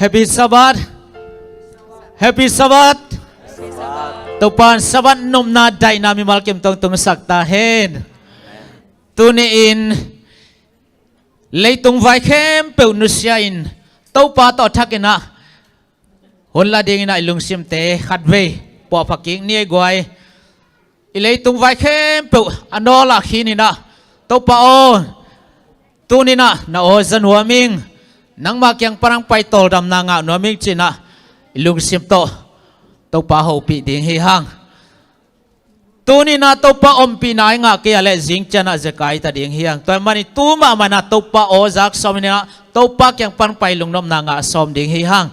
Happy Sabbath Happy Sabbath Tupan Sabbath nom na day nami malkim tong tumasak tahin Tuniin Leitung vai kem peu nusyain Tupa to takina Honla ding na ilung simte khadve po paking ni guai Ileitung vai kem peu anola khinina Tupa o Tunina na o zanwaming Nang makyang parang paitol dam na nga nuaming china ilung simto to pa ho pi ding hihang Tunina to pa ompi na nga kaya le zing chana zakai ta ding hihang to mani tuma mana to pa o zak somina to pa kyang parang pailung nom na nga som ding hihang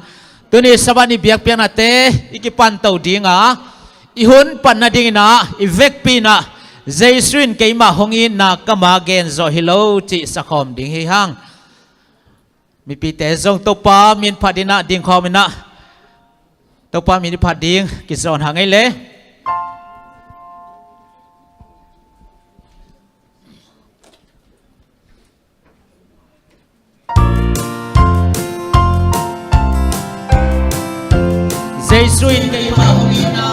Tuni sabani biak pian ate ikipantaw ding nga ihun pan na ding na ivek pi na Zaisrin kay mahongin na kamagen zo hello ti sakom ding hihang Mi pite zong topa min padina ding khomina topa min pading kizon hangai le Zaisrin kay mahongina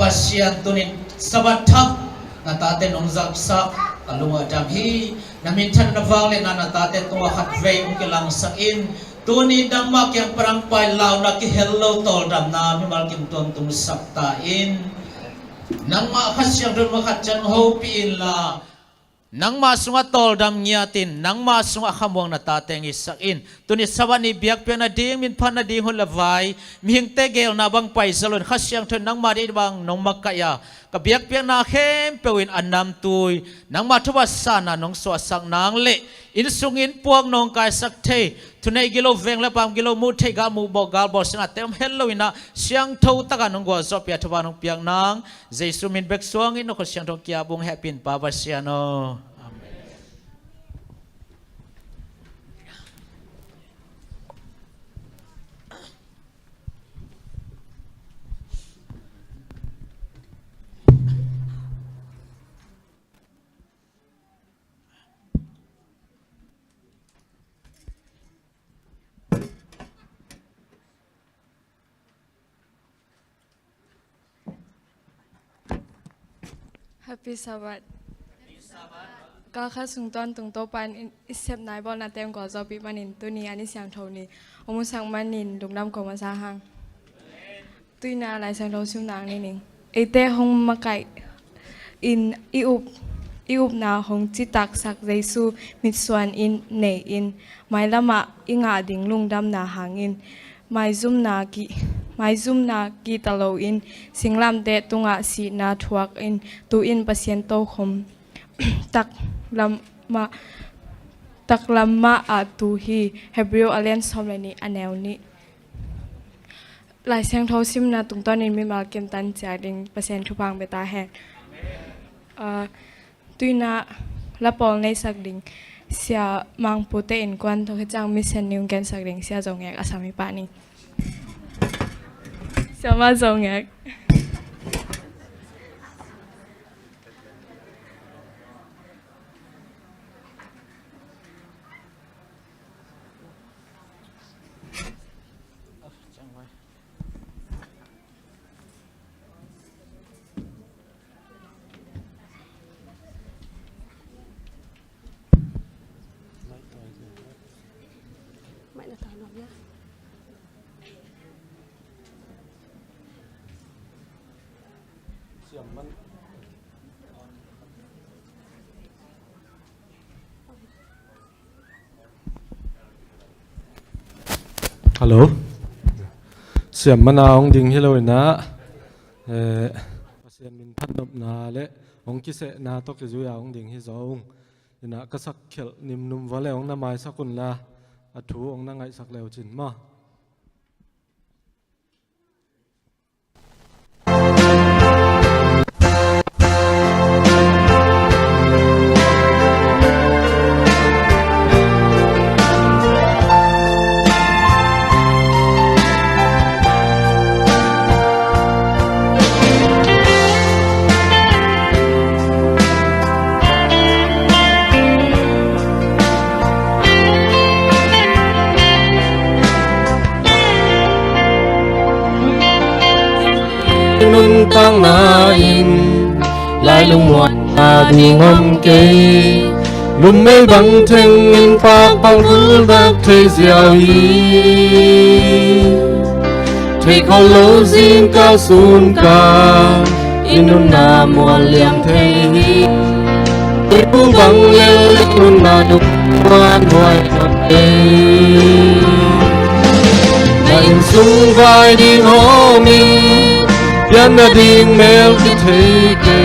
pasian tunin sabathak natate nong zaksak kalunga jam hi namin chan na vang le na natate tunga khatve ukilang sa in tuni dama kyang parang pai lao na ki hello tol dam na mi mal kim ton tum sakta in nang ma khasyang dun ma khatchan ho pi in la nang masunga tol dam ngiatin nang masunga khamwang na tateng isakin tuni sawani biak pe na ding min phan na ding hol lavai mihing tegel na bang pai salon khasyang thon nang ma di bang nong makaya ka biak pe na khem pewin annam tui nang ma thuwa sana nong so sang nang le in sungin puang nong kai sak the tunai gilo veng la pam gilo mu the ga mu bo gal bo sanga tem hello ina siang tho taka nong go so pya thuwa nong piang nang jesu min bek suang in no ko siang thong kia bung happy pa ba siano. Happy Sabbath. Kakak sungton tung topan isep nai bol natem ko zopi manin tuni ani siang thoni omu sang manin dungdam ko masahang tui na lai sang thau sum nang ni ning ete hong makai in iup na hong chitak sak jaisu mitsuan in nei in mai lama inga ding lungdam na hangin mai zum na ki talo in singlam de tunga si na thuak in tu in pasien to khom tak lamma a tu hi Hebrew alien somleni aneu ni lai sang tho sim na tung ton in mi mal kem tan cha ding pasien thu pang beta he tuina la pol nei sak ding sia mang pute in kwan tho chang mi sen niung gen sak ding sia jong ek asami pa ni sia ma jong ek Hello. Siam mana ong ding hello na. Siam min phan dop na le ong ki se na to ke zu ya ong ding hi zong. Ina ka sak khel nim num wale ong na mai sakun la. Athu ong na ngai sak leo chin ma. Nun tăng na in lại lung muộn ta đi ngom kê lum mê bằng thanh in phác bằng hư bạc thế diệu y thế có lô riêng cao sun ca in nun na muộn liềm thế thế bu bằng lêu nun na đục quan hoài đập đê na in sung vai đi hô mi yan na ding mel ki theke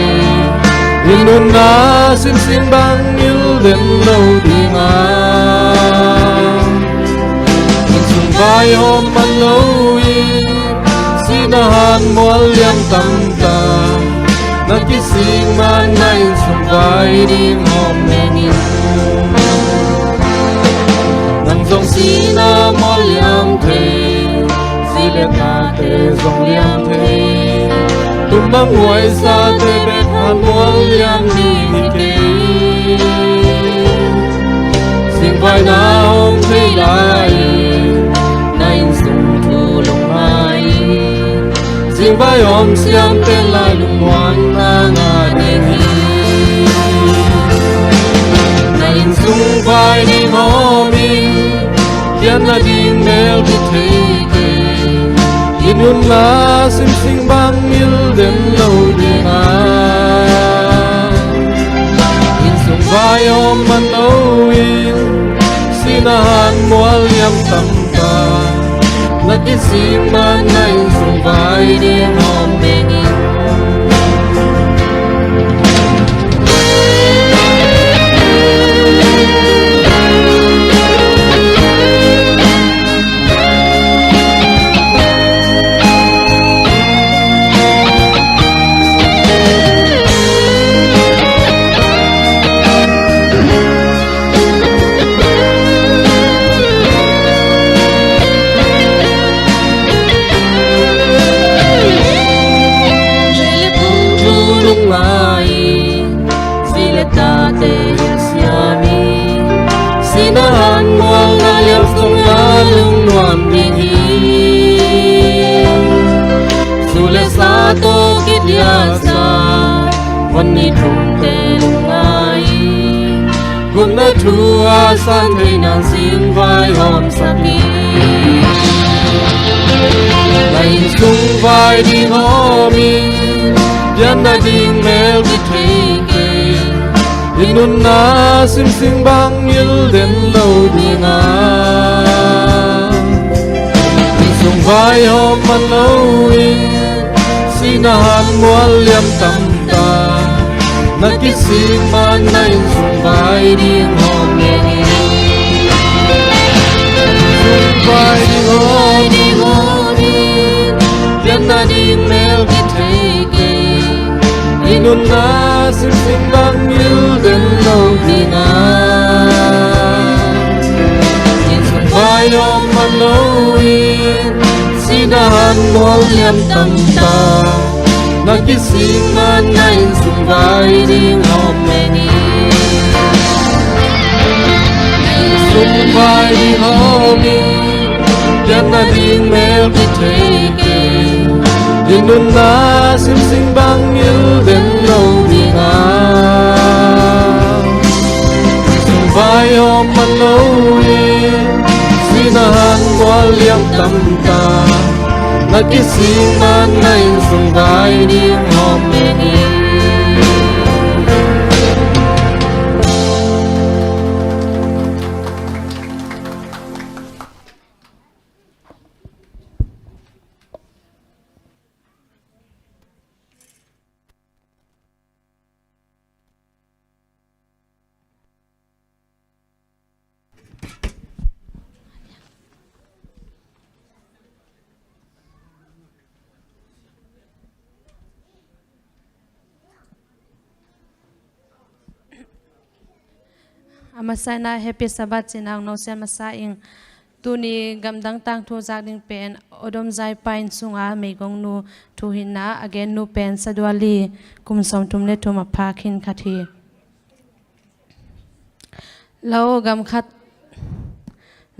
inun na sin bang il den lo dinga in sung vai om man lo yi sinahan mol yang tam ta na kising man na in sung vai ding om menin nang zong sina mol yang the silet na te zong yang the tum bang huai sa te bet han mual yang ni ke sing vai na ong thei lai na in sung thu long mai sing vai om siam te lai lung muan na nga ding hi na in sung vai ni homin hian na ding mel di thei ke inun na sim sing bang mil den lo ding a in sung vai om man lo in sinahan mual yam tam ta nagising man na in sung vai di hom bengin sinahan mo ang alam kong lalong nuam dingin sules ato kidyasa wani trumte lungai gum na tua san thay nang sin vai hom saki lain sung vai di homi yan na ding mel di trike inun na sim sing bang mil den lo dinga isung vai hom man lo in sinahan mual yam tam ta nakising man na in sung vai ding hom neni sung vai ding hom yan na ding mel di trike inun na sim sing bang mil den lo dinga in sung vai om man lo in sinahan mual yam tam ta nagising man na in sung vai ding hom meni sung vai ding hom yan na ding mel di trike inun na sim sing bang mil den lo dinga sung vai om man lo in sinahan mual yam tam ta nagising man na in sung vai ding hom meni Amasai na happy sabat sinang no sian masaing tuni gamdang tang thu jak ding pen odom zai pain sunga megong nu thu hinna again nu pen sadwali kum som tum le thuma phakin khathi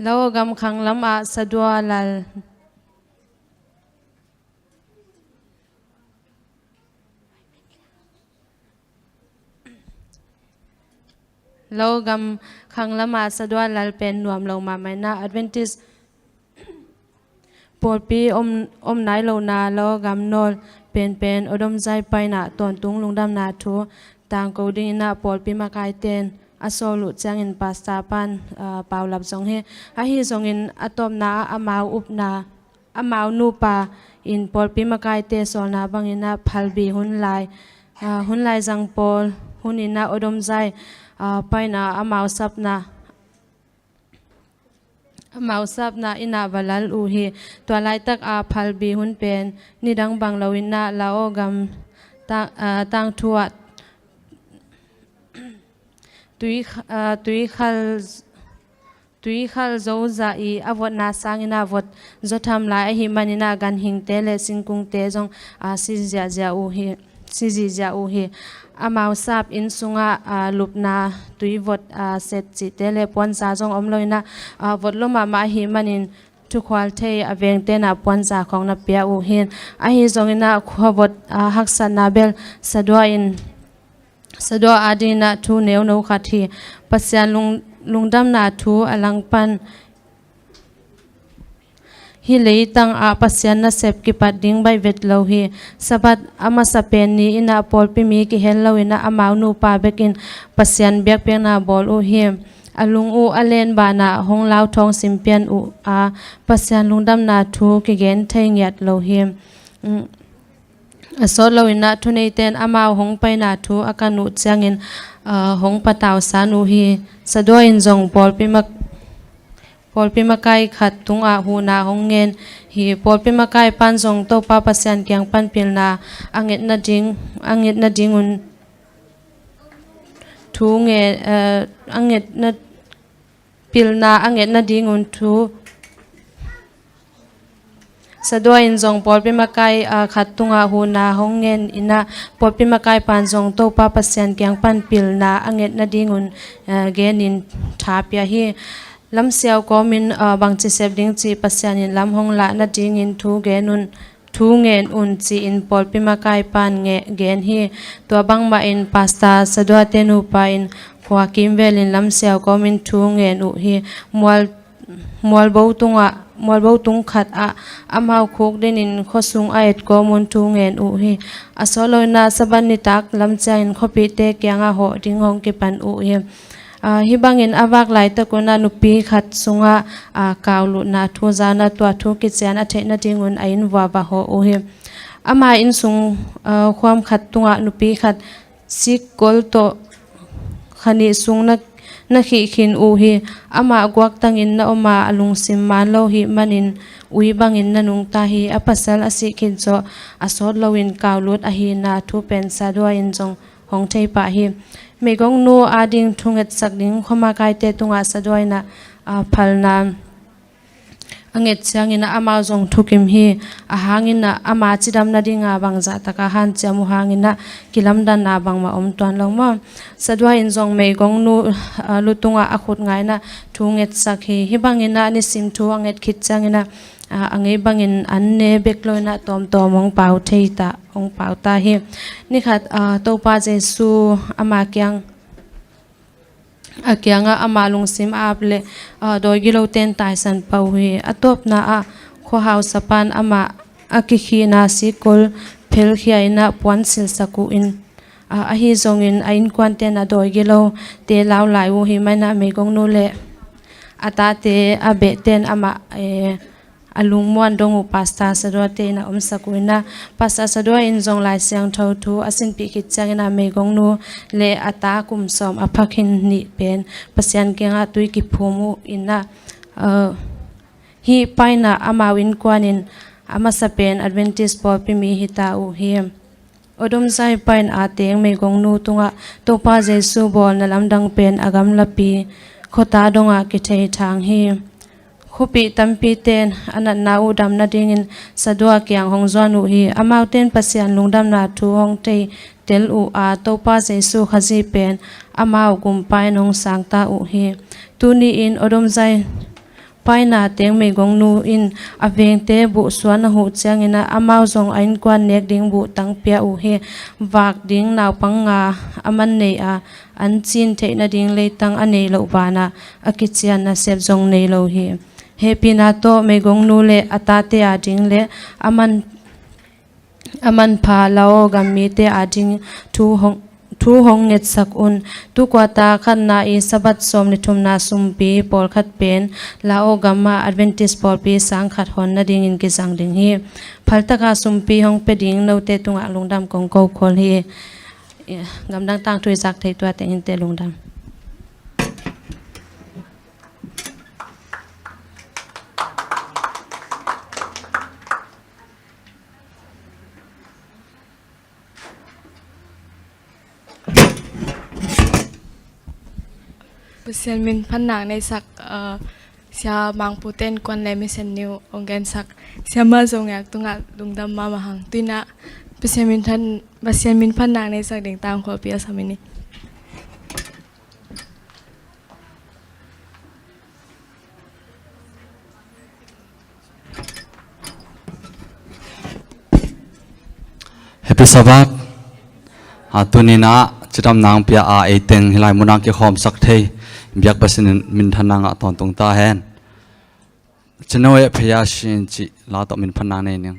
lao gam khang lam a sadwalal lo gam khang lama sadwa lal pen nuam lo ma mai na advantage porpi om nai lo na lo gam nol pen odom zai pai na ton tung lungdam na thu tang ko ding na porpi ma kai ten asolu chang in pasta pan paulap jong he a hi jong in atom na amau up na amau nu pa in porpi ma kai te sol na bang ina phalbi hun lai jang pol hun ina odom zai paina amau sapna ina balal uhi twalai tak a phalbi hun pen nidang bang lawina lao gam tang thuat tui khal zo za I avot na sangina avot zotham lai hi manina gan hing te le singkung te jong si ja uhi amau sap in sunga lupna tui vot set chi te le pon sa jong om loina vot loma ma hi manin ทุกควาลเทอเวงเตนะปวนจาของนับเปียอุหินอาฮิจงอินะขวบดฮักษนาเบลสะดวอินสะดวอาดีนะทูเนวโนขัดทีปัสยานลุงดำนาทูอลังปันฮิเลตังอาปัสยานนาเซบกิปัดดิ้งใบเวทเลวฮีสบัดอามาสเปนนีอินะปอลปิมีกิเฮลเลวินะอามาวนูปาเบกินปัสยานเบียกเปียนาบอลอุฮีอลุงอูอเลนบานาหงลาวทองสิมเปียนอูอาปัสยานลุงดำนาทูกิเกนเทงยัดเลวฮีสอดเลวินะทุนเอเตนอามาวหงไปนาทูอาการนุจังอินหงปะตาวสานูฮีสะดวอินจงปอลปิมาไกขัดตุงอาหูนาหงเงินฮีปอลปิมาไกปันจงโตปาปัสยันเกียงปันปิลนาอังเงตนาดิงอุนทูเงอังเงตนาปิลนาอังเงตนาดิงอุนทูสะดวอินจงปอลปิมาไกขัดตุงอาหูนาหงเงินอินะปอลปิมาไกปันจงโตปาปัสยันเกียงปันปิลนาอังเงตนาดิงอุนเกนินทาเปียฮีลำเสียวก็มินบางจีเซบดิ้งจีปัสยานินลำหงละนาดิ้งอินทูเกนุนทูเงินอุนจีอินปอลปิมาไกปันเกนฮีตัวบังมาอินพาสตาสะดวเตนูปาอินขวากิมเวลินลำเสียวก็มินทูเงินอุฮีมวลเบาตุงขัดอามาวคุกดินินขสุงไอเอ็ดก็มุนทูเงินอุฮีอสโลนาสบันนิตักลำเสียอินขปิเตเกียงอาโหดิ้งหงกิปันอุฮีฮิบังอินอาวากไหลตะกุนานุปีขัดสุงกาวลุนาทูจานาตัวทูกิจยานอเทนดิงุนอินวาบะโฮโอเฮอามาอินสุงความขัดตุงนุปีขัดสิกอลโตขันิสุงนักขินอูฮีอามากวักตังอินนาอมาอลุงสิมมานโลหิมันอินอุยบังอินนานุงตาฮีอปัสสลอสิขินโซอสอดลวินกาวลุดอฮีนาทูเป็นซาดวอินจงหงเทปะฮีเมกงนูอาดิงทุงเอตสักดิงขมากายเตตุงอาสะดวยนะพัลนามอังเอตเสียงอินะอามาจงทุกิมฮีอาหางินะอามาจิดำนาดิงอาบังจัตตะกะฮันเจียมุหางินะกิลัมดันนาบังมาอมตวนลงมาสะดวยอินจงเมกงนูลุตุงอาอขุดไงนะทุงเอตสักฮีฮิบังอินะนิสิมทูอังเอตคิดจังอินะอังเอบังอินอันเนเบกลอยนะตอมองเปาเทตาองเปาตาฮีนี่ขัดโตปาเจซูอามาเกียงอามาลุงซิมอาบเลโดยกิโลเตนตายสันเปาฮีอตบนาขวหาวสปันอามากิขีนาสิกลเพลขียนะปวนสิลสกุอินฮิจงอินอินควันเตนโดยกิโลเตลาวไหลวูฮีไม่นะเมกงนูเลอาตาเตอเบเตนอามาอลุงมวนดงอุปัสตาสะดวเตนะอมสกุนะปัสตาสะดวอินจงลายเสียงเท่าทูอสินปีกิจจังนะเมกงนูเลอตากุมสอมอภักินนิเป็นปัสยันเกงตุยกิภูมุอินนะฮีไปนะอามาวินกวานินอามาสเปนอดเวนติสปอปิมีฮิตาอุเฮียมอดมใจไปนอาเตงเมกงนูตุงะตปาเจซูบอลนลำดังเป็นอากำลปีขตาดงะกิเททางฮีขุปีตัมปีเตนอันนั้นนาอูดำนาดิ่งสะดวกอย่างหงจวนุฮีอามาวเตนปัสยันลุงดำนาทูหงเตเตลอูอาโตปาเจสุขจีเป็นอามาวกุมไปนงสังตาอุฮีตูนีอินอดมใจไปนาเตียงเมกงนูอินอเวงเตบุสวนหูเจียงอินะอามาวจงอินกวนเนกดิ่งบุตังเปียอุฮีวากดิ่งนาวปังงาอามันเนอาอันจินเทนาดิ่งเลยตังอันเนโลบานาอกิจยานาเซบจงเนโลฮีเฮปินาโตเมกงนูเลอตาเตอาดิงเลอามันพาลาโอกัมมีเตอาดิงทูหงเงตสักอุนตุกวาตาขันนาอีสบัดสมนิทุมนาสุมปีปอลขัดเป็นลาโอกัมมาอดเวนติสปอลปีสังขัดหอนนาดิงอินกิสังดิงฮีพัลตะกาสุมปีหงเปดิงโนเตตุงอาลุงดำกงโกคอลฮีกำดังตั้งทุยจักเทตัวเตอินเตลุงดำเปอร์เซ็นต์มินพันหนังในสักเสียบางปูเต้นกวนเลมิเซนนิวองแกนสักเสียมาจงอยากตุงะลุงดำมาหังตุยนะเปอร์เซ็นต์มินพันหนังในสักเด็กตามขอเปียสามินี sabat atunina chitam nang pia a eiteng hilai munang ki khom sak thei biak pasin min thananga ton tung ta hen chenoe phaya shin chi la to min phanna ne ning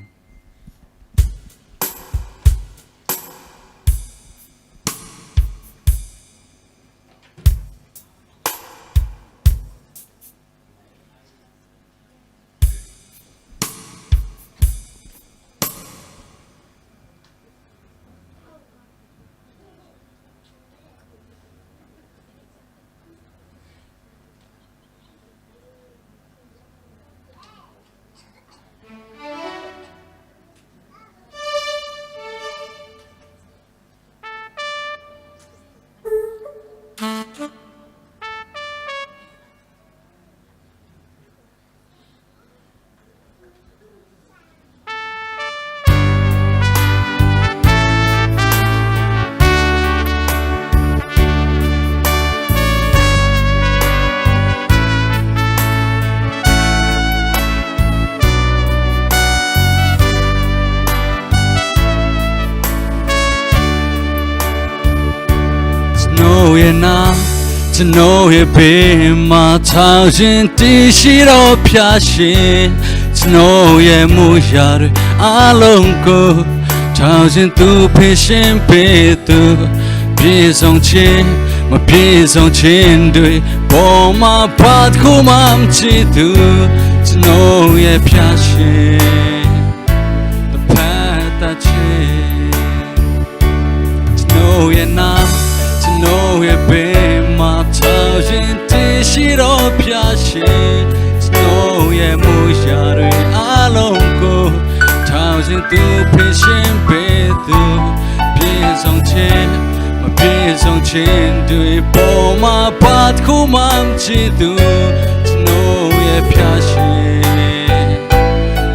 to know it be my thousand dishiro piashi to know ye muyar alongo thousand tu pishin petu pisong chin ma pisong chin dui bo ma pat kumam chi tu to know ye piashi the path that to know ye nam to know ye be my thousand dishiro piashi to know ye muyar alongo thousand tu pishin petu pisong chin ma pisong chin dui bo ma pat kumam chi tu to know ye piashi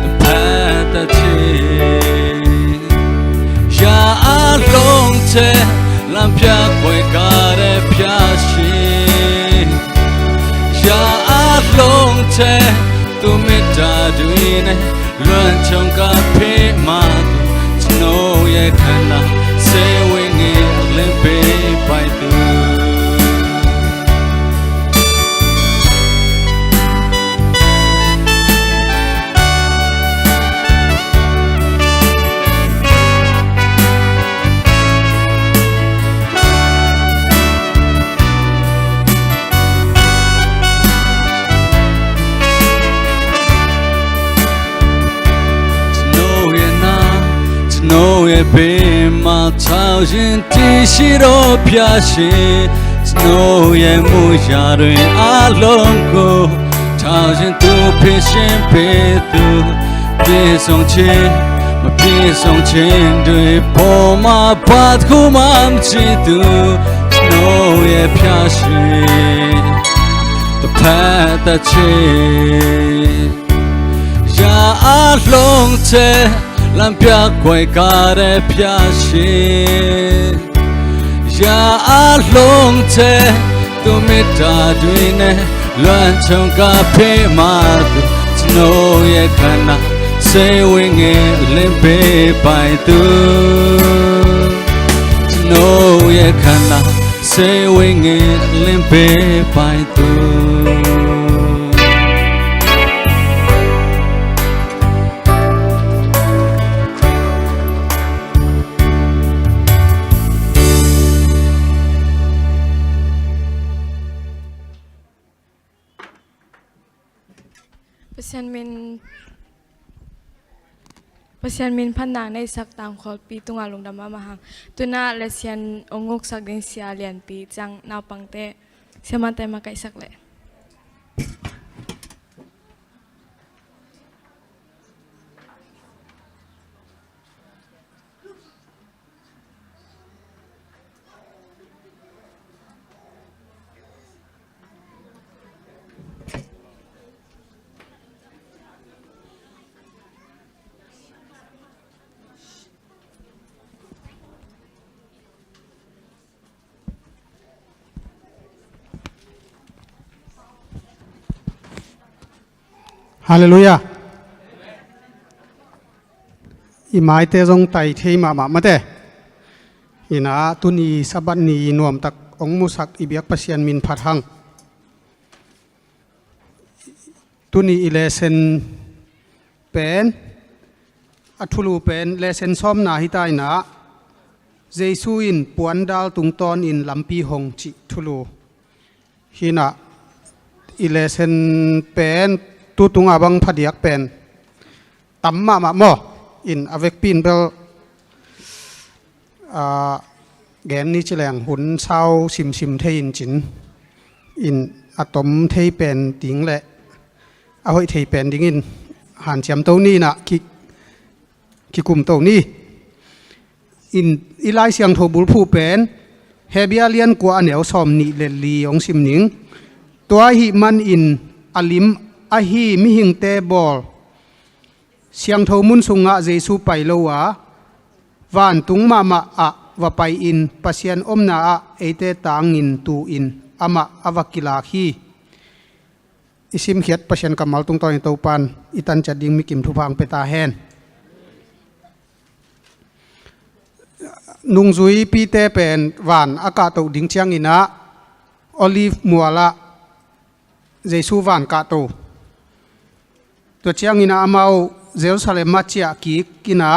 the path that ya along te lampia koi kare piashi ya along te tu mita duine luan chong ka pe ma tu know ye kana se wingi limpe pai tu know ye be my thousand dishiro piashi to know ye muyar alongo thousand tu pishin petu pisong chin ma pisong chin dui bo ma pat kumam chi tu to know ye piashi the path that ya along te lampia koi kare piashi ya along te tu mita duine luan chong ka pe ma tu to know ye kana se wingi limpe pai tu to know ye kana se wingi limpe pai tu Pasian min pandangในสักตามขอปีตุงาลงดำมาหังตุนาเลเซียนองกสักเดนเซียเลียนปีจังนาปังเตเสียมันแต่มาไกสักเลย Hallelujah. อีไม้เตะจงไตเทมาเตอีน่าตุนีสบันนีนวมตักองมุสักอิเบียกปัสยันมินพัดหังตุนีอิเลเซนเป็นอัทุลูเป็นเลเซนซ้อมนาฮิตายนาเจสุอินปวนดาลตุงตอนอินลำปีหงจิทุลูฮินาอิเลเซนเป็นตุตุงอาบังพัดยักเป็นตัมมาโมอินอเวกปินเบลแกนนี้จะแหลงหุ่นเศร้าซิมเทยินจินอินอะตอมเทยเป็นดิ้งแหละเอาไว้เทยเป็นดิ้งอินหันเฉียมตัวนี้นะขี้กลุ่มตัวนี้อินอีไลเสียงโทบุลผู้เป็นเฮเบียเลียนกว่าเหนียวซอมนิเลลีองซิมนิงตัวหิมันอินอลิมอหีมิหิงเตบอลเสียงโทมุนสุงะเจสุไปโลวะวานตุงมาอะว่าไปอินปัสยันอมนาอะเอเตตางอินตูอินอามาอวกิลาคีอิสิมเขียดปัสยันกำมัลตุงตอนตัวปันอิตันจัดดิ้งมิกิมทุพังเปตาแฮนนุงซุยปีเตเป็นวานอากาศตัวดิ้งเชียงอินะออลิฟมัวละเจสุวานกาตัวเชียงอินะอามาเจรูซาเล็มมาเชียกีกินะ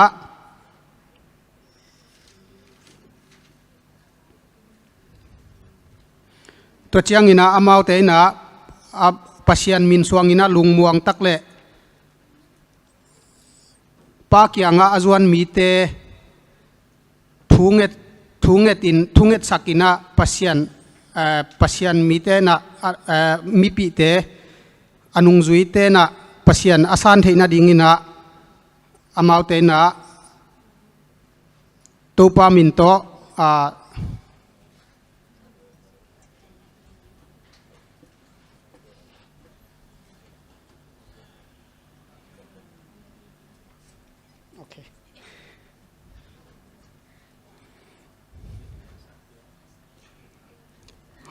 ตัวเชียงอินะอามาเตนะปัสยันมินสวงอินะลุงมวงตักเละปากยังอาจวนมีเตทุงเอ็ดสักอินะปัสยันมีเตนะมีปีเตอนุงจุยเตนะปัสยันอาสานเทนะดิ้งอินะอามาเตนะตัวปามินโต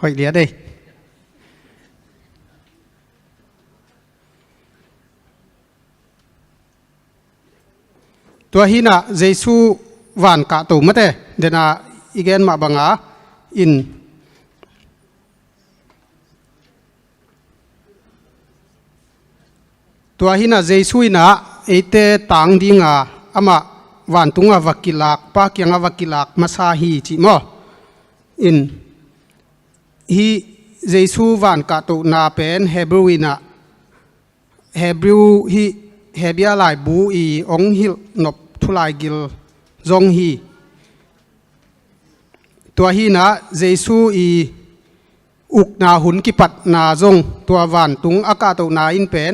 หอยเหลียได้ตัวหินะเจสุวานกะตัวมาเตเดน่าอีเกนมาบังอาอินตัวหินะเจสุอินะเอเตตังดิงาอามาวันตุงอาวักิลักปากยังอาวักิลักมาซาฮีจิโมอินฮีเจสุวานกะตุนาเป็นเฮบรูอินะเฮบรูฮีเฮเบียลายบูอีองฮิลนบทุลายกิลจงฮีตัวฮีนะเจสุอีอุกนาหุนกิปัดนาจงตัววานตุงอากาตุนาอินเป็น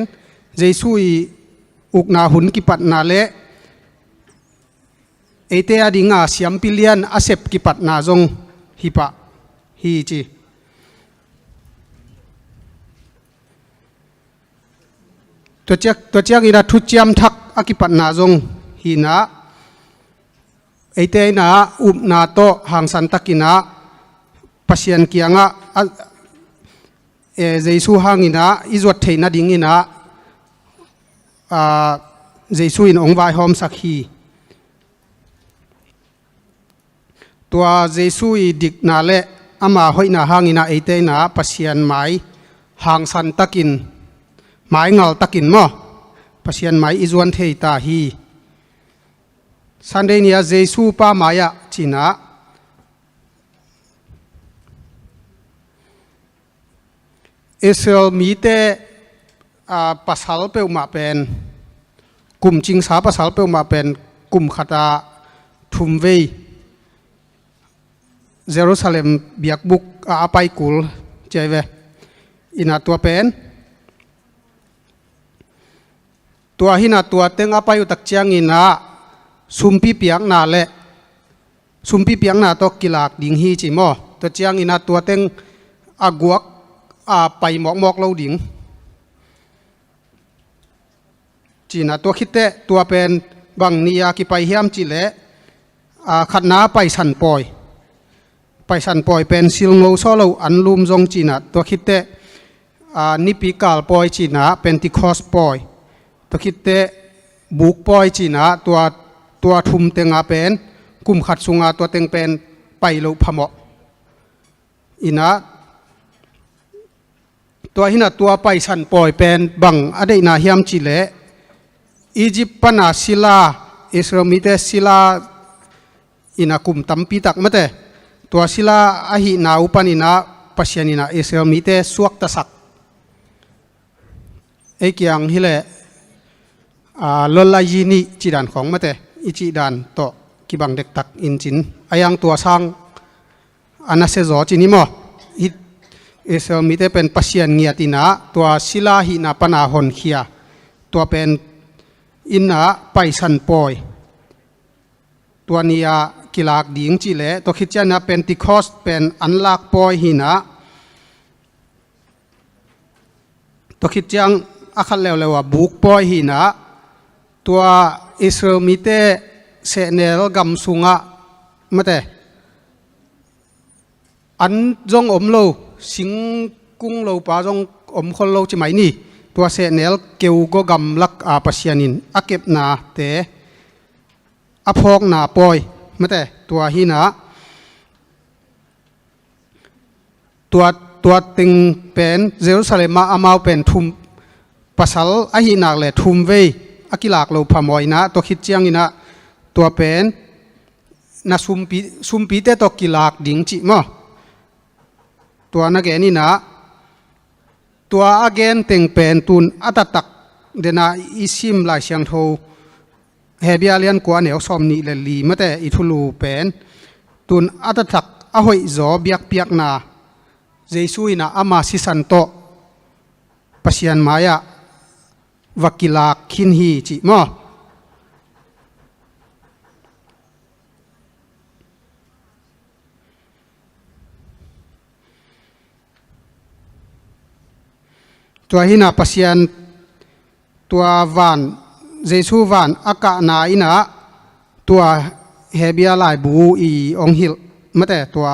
เจสุอีอุกนาหุนกิปัดนาเลเอเตอดิงาเสียมปิเลียนอาเซปกิปัดนาจงฮิปะฮีจีตัวเจ้าอินะทุจยมทักอากิปันนาจงหินะไอเตนะอุบนาโตหางสันตักินะปัสยันเกียงะเจสุหางอินะอิจวดเทนะดิ้งอินะเจสุอินองค์วายหอมสักฮีตัวเจสุอิดิกนาเลอามาหอยนาหางอินะไอเตนะปัสยันไม้หางสันตักินหมายเงาตะกินมั้งปัสยันหมายอิจวันเทตาฮีสันเดนียเจสุป้ามายะจีน่าอิสราเอลมีเตปัสฮัลเปลมาเป็นกลุ่มจิงสาปัสฮัลเปลมาเป็นกลุ่มขัดาทุมเวเยรูซาเล็มเบียกบุกอาไปกุลเจเวอินาตัวเป็นตัวหินาตัวเต็งอาไปอุตักเจียงอินาสุมปีเปียงนาเละสุมปีเปียงนาตกกิลากดิ่งฮีจิโมตัวเจียงอินาตัวเต็งอากวกไปหมอกเราดิ่งจีน่าตัวคิดเตะตัวเป็นบางนิยากิไปเฮียมจิเละขัดน้าไปสันปอยเป็นซิลโงโซโลอันลุมจงจีน่าตัวคิดเตะนิปิกาลปอยจีน่าเป็นติคอสปอยตัวคิดเตะบุกปอยจีน่าตัว ตัวทุมเตงอาเป็นกุมขัดสุงาตัวเต็งเป็นไปโลพมะอินะตัวหินะตัวไปสันปอยเป็นบังอดีนาเฮียมจิเลอียิปต์ปนาศิลาอิสราเอลมิเตศิลาอินะกุมตัมปีตักมะเตตัวศิลาอหินาอุปนินาปัสยานินาอิสราเอลมิเตสวกตะสักไอ้เกียงฮิเลลลายีนีจีดันของมะเตอิจีดันโตกิบังเด็กตักอินจินอายังตัวสร้างอันนั้นเสจจินิมออิสราเอลมิเตเป็นปัสยานเงียตินาตัวศิลาหินาปนาหอนเขียตัวเป็นอินนาไปสันปอยตัวนี้กิลากดิ่งจิเลตัวคิดจะนับเป็นติคอสเป็นอันลากปอยหินาตัวคิดจังอาคัลเลวว่าบุกปอยหินาตัวอิสราเอลมิเตเสเนลกัมสุงะมาแต่อันจงอมโลสิงกุ้งโลปาจงอมคนโลจะไหมนี่ตัวเสเนลเกี่ยวก็กำลักอาปัสยานินอาเก็บนาเตอพอกนาปอยมาแต่ตัวหินาตัวติงเป็นเยรูซาเล็มมาอามาเป็นทุมปัสลอหินาเลทุมเวอากิลากโลพามอยนะตัวคิดเจียงอินะตัวเป็นนาซุมปีเตตัวกิลากดิ่งจิมอตัวนักเกนี่นะตัวอาเกนเต็งเป็นตุนอัตตักเดนาอิซิมลายเชียงโทเฮเบียเลียนกว่าเหนียวสอมนี่เลลีมาแต่อิทุลูเป็นตุนอัตตักอหอยจอเบียกเปียกนาเจสุยนะอามาสิสันโตปัสยันมายะวักิลากขินฮีจิมอตัวหินาปัสยันตัววันเจสุวันอากานาอินะตัวเฮเบียลายบูอีองฮิลมาแต่ตัว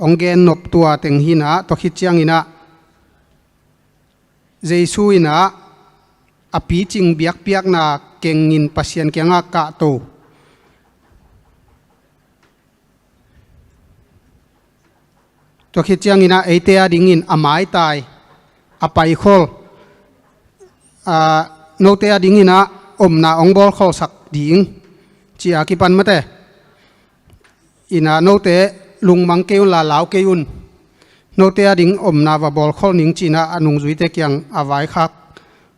องเกนนบตัวเต็งหินะตัวคิดจังอินะเจสุอินะอปีจิงเบียกเปียกนาเก่งงินปัสยันเกียงอากาโตตัวคิดจังอินะไอเตียดิ่งินอามายตายอไปโคลโนเตียดิ่งินะอมนาองบอลโคลสักดิ่งจีอากิปันมาแต่อินะโนเตลุงมังเกยุนลาลาวเกยุนโนเตียดิ่งอมนาวาบอลโคลนิงจีนะอนุงจุยเตเกียงอาวายคัก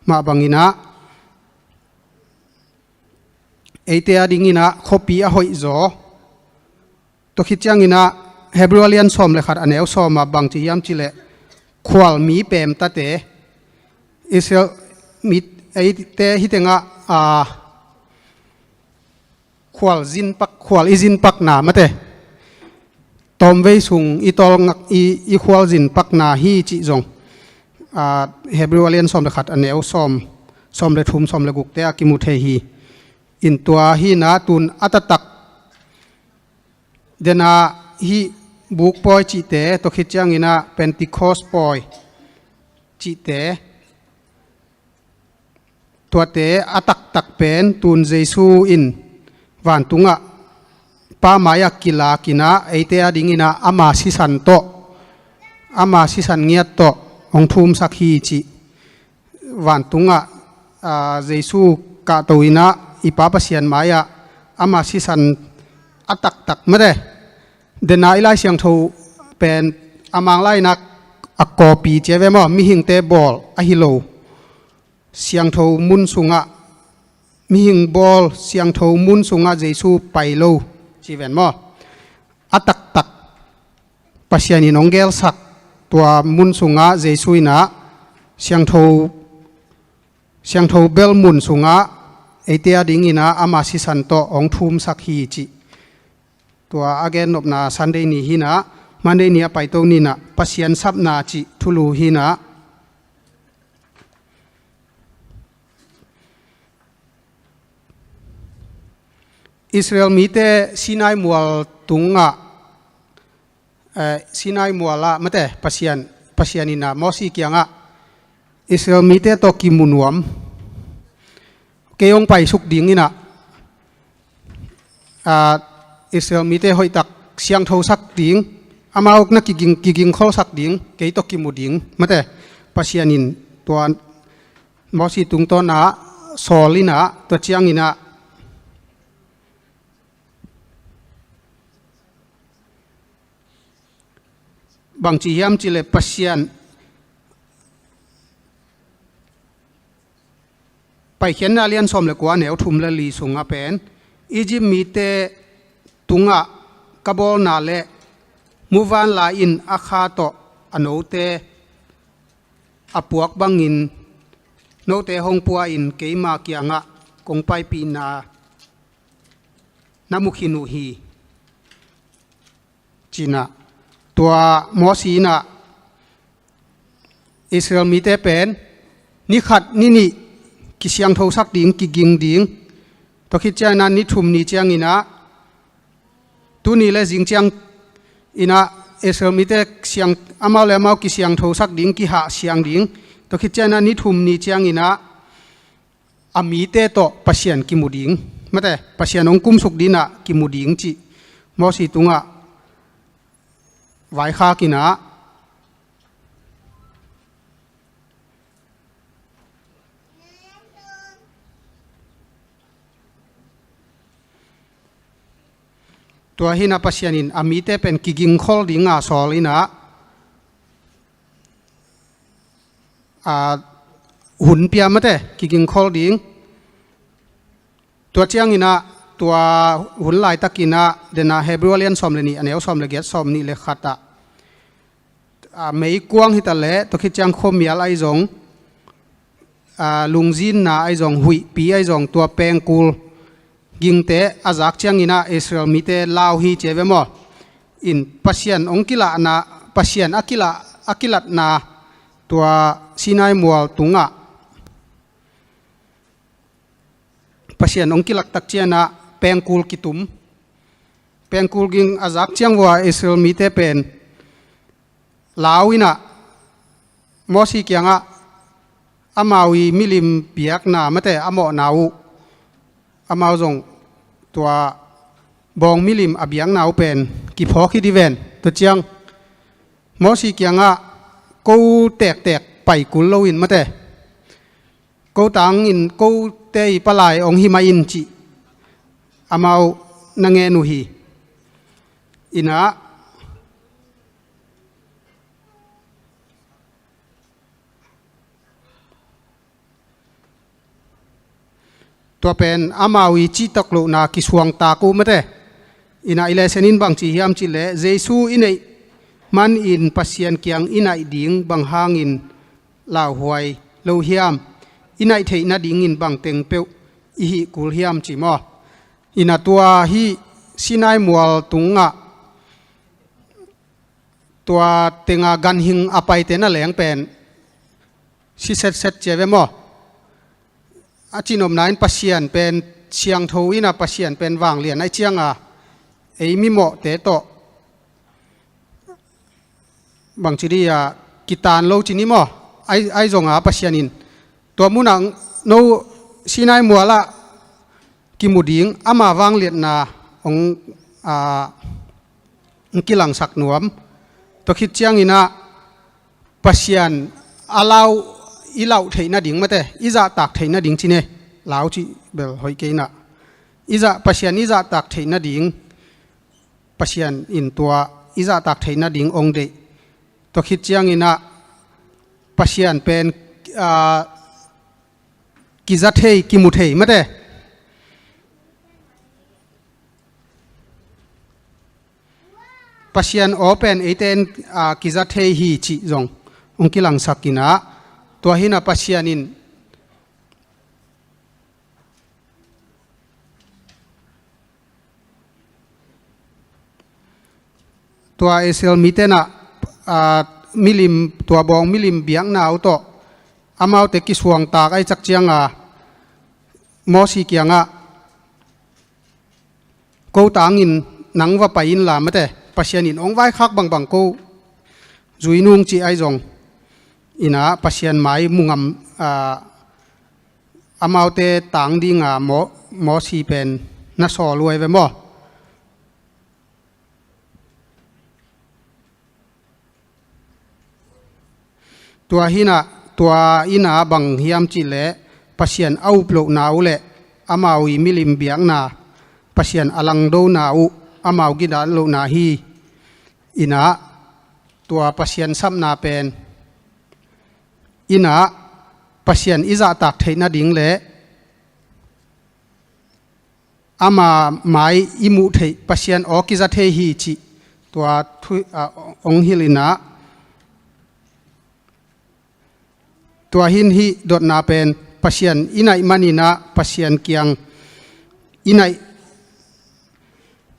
มาบังอินะไอเตียดิ่งินะคบปีอหอยจอตัวคิดจังอินะเฮบรูเลียนซอมเลยขัดอันเอลซอมมาบังจียามจิเลควาลมีเปมตาเตอิสราเอลมีไอเตฮิตงะควาลจินปักควาลอิจินปักนามาเตตอมเวสุงอีตอลงักอีควาลจินปักนาฮีจิจงเฮบรูเลียนซอมเลยขัดอันเอลซอมเลยทุมซอมเลยกุกเตอกิมุเทฮีอินตัวฮีนาตุนอัตตักเดนาฮีบุกปอยจิเตตัวคิดจังอินะเป็นติคอสปอยจิเตตัวเตอตักตักเป็นตุนเจซูอินวันตุงะป้ามายากิลากินะไอเตอดิ่งอินะอามาสิสันโตอามาสิสันเงียโตองทุมสักฮีจิวันตุงะเจซูกะตัวอินะอีป้าปัสยันมายาอามาสิสันอตักตักไม่ได้เดนายไล่เสียงทูเป็นอามังไล่นักอากอปีเจเวมอมีหิงเตบอลอหิโลเสียงทูมุนสุงะมีหิงบอลเสียงทูมุนสุงะเจซูไปโลจีเวนมออัตักตักปัสยานินองเกลสักตัวมุนสุงะเจซูอินะเสียงทูเบลมุนสุงะไอเตียดิ่งอินะอามาสิสันโตองทุมสักฮีจิตัวอาเกนนบนาซันเดนีหินะมันเดนีไปตัวนี้นะปัสยันซับนาจิทุลูหินะอิสราเอลมีเตซีนายมัวตุงะซีนายมัวละมาเตปัสยันนินะมอสีเกียงะอิสราเอลมีเตตอกิมุนวมเกยองไปสุกดิ่งนี่นะ อิสราเอลมีแต่หอยตักเสียงเท่าสักดิ่งอามาอกนักกิงข้อสักดิ่งเกยตกิมุดิ่งมาแต่ปัสยานินตัวมอสีตุงตัวนาโซลินาตัวเชียงอินะบางทียามจิเลปัสยานไปเขียนนาเลียนสมเลกว่าแนวทุ่มละลีสุงอาเป็นอียิปต์มีแต่ตุงะกบอลนาเลมูวานลาอินอาคาโตอโนเตอปวกบังอินโนเตฮงปัวอินเกยมาเกียงะกงไปปีนานามุขินุฮีจีน่าตัวมอสีน่ะอิสราเอลมีแต่เป็นนิขัดนี่กิเสียงโทสักดิ่งกิกิงดิ่งตัวคิดเจ้านั้นนิทุมนิเจียงอินะตัวนี้เลยจิงเจียงอินะอิสราเอลมีแต่เสียงอามาเลมากิเสียงโทสักดิ่งกิหาเสียงดิ่งตัวคิดเจ้านั้นนิทุมนิเจียงอินะอามีเตโตปัสยานกิมุดิ่งไม่แต่ปัสยานองคุมสุกดินะกิมุดิ่งจีมอสีตุงะไว้ข้ากินะตัวหินาปัสยานินอามีเตเป็นกิกิงคอลดิ่งอาสอลินะหุ่นเปียมาเตกิกิงคอลดิ่งตัวเจียงอินะตัวหุ่นลายตะกินะเดน่าเฮบรูเลียนสอมเลนี่อันนี้เอาสอมเลเกตสอมนี่เลขัดไม่กวางฮิตาเล่ตัวคิดจังคมยาไอจงลุงจินนาไอจงหุยปีไอจงตัวแปงกูลยิงเตะอาจักจังอินะอิสราเอลมีเตลาวฮีเจเวมออินปัสยันองกิลานาปัสยันอากิลัดนาตัวซีนายมัวตุงะปัสยันองกิลักตักเจนะแปงกูลกิตุมแปงกูลกิงอาจักจังว่าอิสราเอลมีเตเป็นลาวินะมอสีเกียงะอามาวีมิลิมเปียกนาไม่แต่อามอนาวอามาจงตัวบองมิลิมอเบียงนาวเป็นกิพอคิดิเวนตัวเจียงมอสีเกียงะกูแตกไปกุลโลวินไม่แต่กูตังอินกูเตยปลายองหิมาอินจิอามานางเงนุฮีอินะตัวเป็นอามาวิจิตกลุนากิสวงตากูไม่ได้อินาอิเลเซนินบางจีฮิมจิเลเจซูอินไอมันอินปัสยันเกียงอินาอิดิ่งบางหางอินลาวหวยโลฮิมอินาอิเทนาดิ่งอินบางเต็งเปียวอิฮิกุลฮิมจิมออินาตัวฮิสินายมัวตุงะตัวเต็งอากันหิงอภัยเตน่าแหลงเป็นสิเซตเจเวมออาจินอมนายปัสยันเป็นเชียงทูอินาปัสยันเป็นวางเหรียญไอเชียงไอมิโมเตโตบางทีดีกิตานโลจินิโมไอจงปัสยันินตัวมุนังโนสินายมัวละกิมุดิงอามาวางเหรียญนาองกิลังสักหนวมตัวคิดเชียงอินาปัสยันอาลาวอีเหล่าเทน่าดิ่งมาแต่อีจะตักเทน่าดิ่งจีเน่เหล่าจีเบลหอยเกน่ะอีจะปัสยันอีจะตักเทน่าดิ่งปัสยันอินตัวอีจะตักเทน่าดิ่งองเดตัวคิดเจียงอินะปัสยันเป็นกิจัดเทกิมุเทมาแต่ปัสยันโอเป็นไอเตนกิจัดเทฮีจีจงองกิลังสักกินะตัวหินาปัสยานินตัวเอเซลมีเตนะมิลิมตัวบองมิลิมเบียงนาอุโตอามาเตกิสวงตากไอจักเจียงมอสีเกียงกูตางินนังว่าไปอินลาไม่แต่ปัสยานินองไว้คักบางกูจุยนุงจีไอจงอินะปัสยันไม้มุงอามาเตต่างดิ่งมอสีเป็นนักสอรวยไปมั้ง ตัวหินะตัวอินาบังเฮียมจิเลปัสยันเอาปลุกนาวเลอามาวิมิลิมเบียงนาปัสยันอลังโดนาวอามากิดาลุนาฮีอินะตัวปัสยันซับนาเป็นอินะปัสยันอิจาตักเทนาดิงเลอามาไม้อิมุเทปัสยันออกิจาเทฮีจิตัวองฮิลินะตัวหินฮีดดนาเป็นปัสยันอินัยมันินะปัสยันเกียงอินัย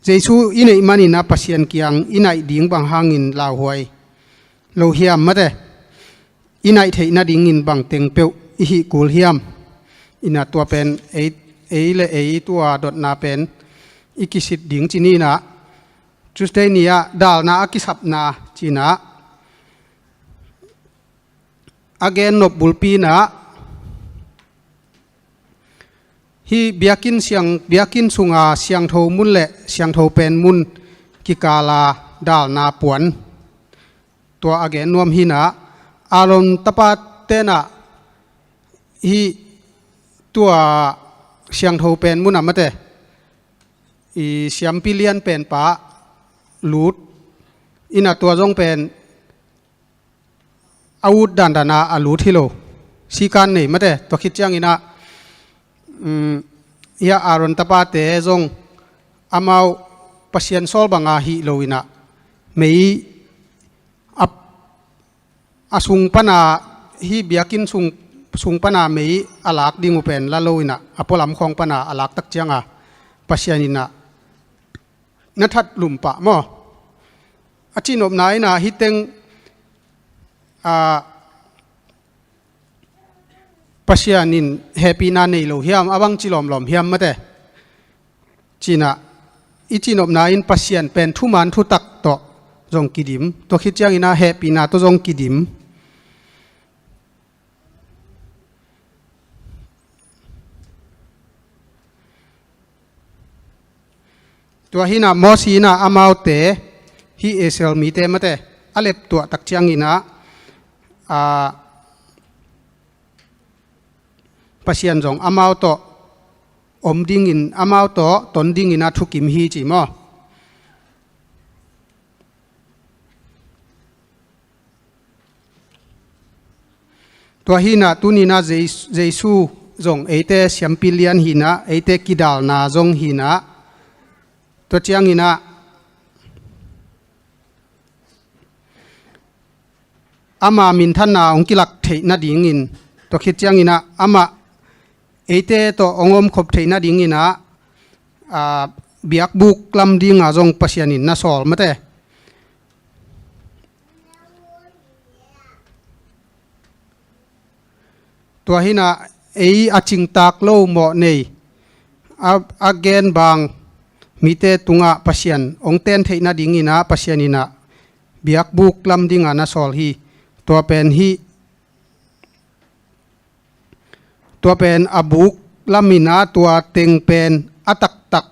เจสูอินัยมันินะปัสยันเกียงอินัยดิ่งบางหางินลาวหวยโลเฮียมมาเดอินัยเทนาดิ่งอินบางเต็งเปียวอิฮิกูลเฮียมอินาตัวเป็นเอเลเอตัวดดนาเป็นอิกิสิตดิ่งจีนีนะจุดเดนียดาลนาอกิสับนาจีนะagain no bulpina hi biakin sunga siang tho mun le siang tho pen mun kikala dal na puan to again nuam hina alon tapat tena hi tua siang tho pen mun amate i siam pilian pen pa lut ina tua jong penอาวุธดันดานาอาลูทิโลสีการนี่มาเตะตัวคิดจังอินะยาอารอนตาปาเตจงอามาปัสยันโซลบังอาฮิโลอินะไม่อาสุงปนาฮีเบียกินสุงปนาไม่อาลักดิงูเป็นละโลอินะอพอลำของปนาอาลักตักจังอาปัสยันอินะนัทัดลุมปะมั้งอาจินอบนายนะฮิตเตงปัสยานินแฮปปี้นาในโลเฮียมอวังจิลอมลอมเฮียมมาแต่จีน่ะอีจีนอบนาอินปัสยันเป็นทุมันทุตักต่อจงกิดิมตัวคิดยังอินาแฮปปี้นาตัวจงกิดิมตัวหินะมอสีนะอามาวเตฮีเอเซลมีเตมาแต่อเล็บตัวตักจังอินะปัสยันจงอามาวโตอมดิ่งอินอามาวโตตนดิ่งอินาทุกิมฮีจิมอตัวหินะตุนินะเจซูจงเอเตเซียมปิเลียนหินะเอเตกิดาลนาจงหินะตัวเจียงหินะอามามินท่านนาองกิลักเทนาดิ่งอินตัวคิดจังอินะอามาเอเตตัวองอมขบเทนาดิ่งอินะเบียกบุกลำดิ่งอาจงปัสยานินนาสอลมาเตตัวหินะเออาจิงตากโลโมเนยอาเกนบางมีเตตุงะปัสยันองเตนเทนาดิ่งอินะปัสยานินะเบียกบุกลำดิ่งอานาสอลฮีตัวเป็นฮีตัวเป็นอบุกลามินาตัวเต็งเป็นอตักตัก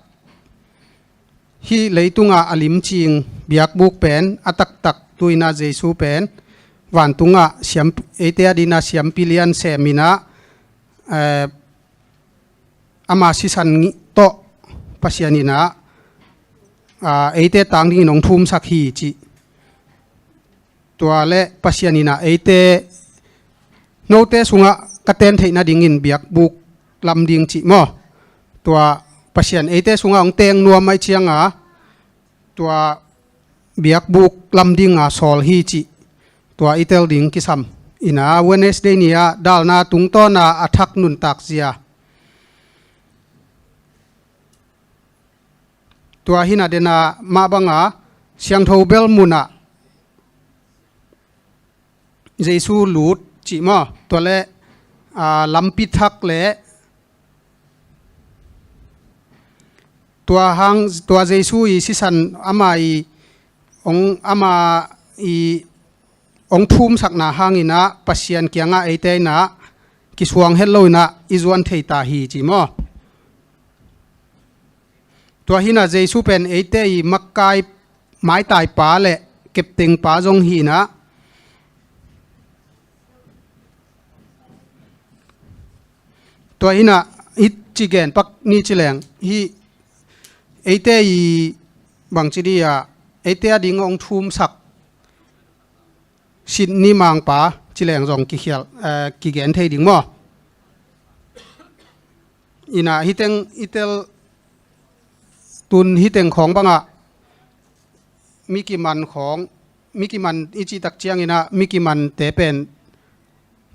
ฮีเลยตุงะอลิมจิงเบียกบุกเป็นอตักตักตุยนาเจสูเป็นวันตุงะเสียมเอเตียดินาเสียมปิเลียนเซมินาอามาสิสันโตปัสยานินาเอเตตังดิ่งนองทุมสักฮีจิตัวเล่ปัสยานินะเอเตโนเตสุงะกะเตนเทนะดิ่งอินเบียกบุกลำดิ่งจิมอตัวปัสยันเอเตสุงะองเตงนัวไม่เชียงตัวเบียกบุกลำดิ่งสอลฮีจิตัวอิเตลดิ่งกิซัมอินาเวเนสเดเนียดาลนาตุงต้อนาอัทักนุนตักเซียตัวหินาเดนามาบังเสียงโทเบลมุนะเจสูลูดจิมอตัวเล่ลำปิทักเล่ตัวหังตัวเจสูอีสิสันอามาอีองอามาอีองทุ่มสักนาหังอินะปัสยันเกียงะเอเตนะกิสวงเฮลโลนะอิจวันเทตาฮีจิมอตัวหินาเจสูเป็นเอเตอีมักกายไม้ตายป่าเล่เก็บเต็งป่าจงฮีนะ ตัวอินะฮิจิเกนปักนี่จิแรงฮีเอเตยบางจิดีอะเอเตยดิ่งองทุมสักสินนี่มังปาจิแรงจงกิเขียกิเกนเทดิ่งมั้งอินะฮิเตงอิเตลตุนฮิเตงของบังอะมิกิมันของมิกิมันอิจิตักเจียงอินะมิกิมันเตเป็น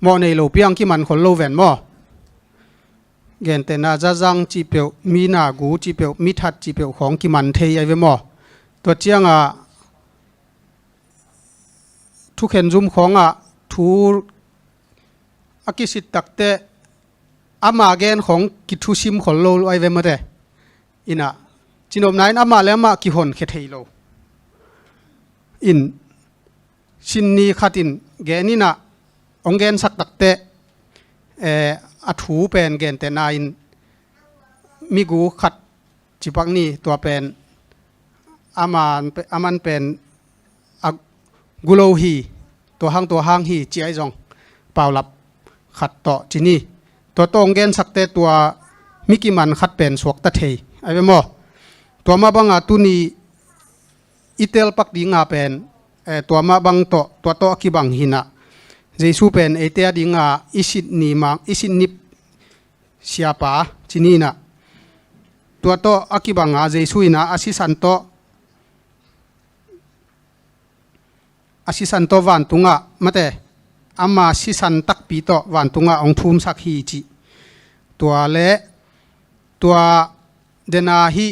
มอในโลเปียงกิมันคนโลเวนมั้งเกนเตน่าจะจังจีเปียวมีนากูจีเปียวมีทัดจีเปียวของกิมันเทียไว้มั้งตัวเจียงอะทุกเห็นซุ่มของอะทูอากิสิตักเตอามาเกนของกิทุชิมคนโลไว้เวมาเตอินะจินอมนายอามาแล้วมากิหนเขตเฮโลอินชินนีขัดินเกนินะองเกนสักตักเตอัฐูเป็นเกนเตนาอินมิกูขัดจิปักนี่ตัวเป็นอามันเป็นกุโลฮีตัวห้างฮีจีไอจงเปล่าลับขัดต่อจินี่ตัวตองเกนสักเตตัวมิกิมันขัดเป็นสวกตะเทยไอ้เบมอตัวมาบังอาตุนีอิเตลปักดิงาเป็นตัวมาบังตัวโตกิบังหินะเจสูเป็นเอเตียดิงาอิสินนีมังอิสินนิบเสียปาจินีนะตัวโตอกิบังอาเจสูอินะอาศิสันโตวันตุงะมาเตอามาศิสันตักปีโตวันตุงะองทุมสักฮีจิตัวเละตัวเดนาฮี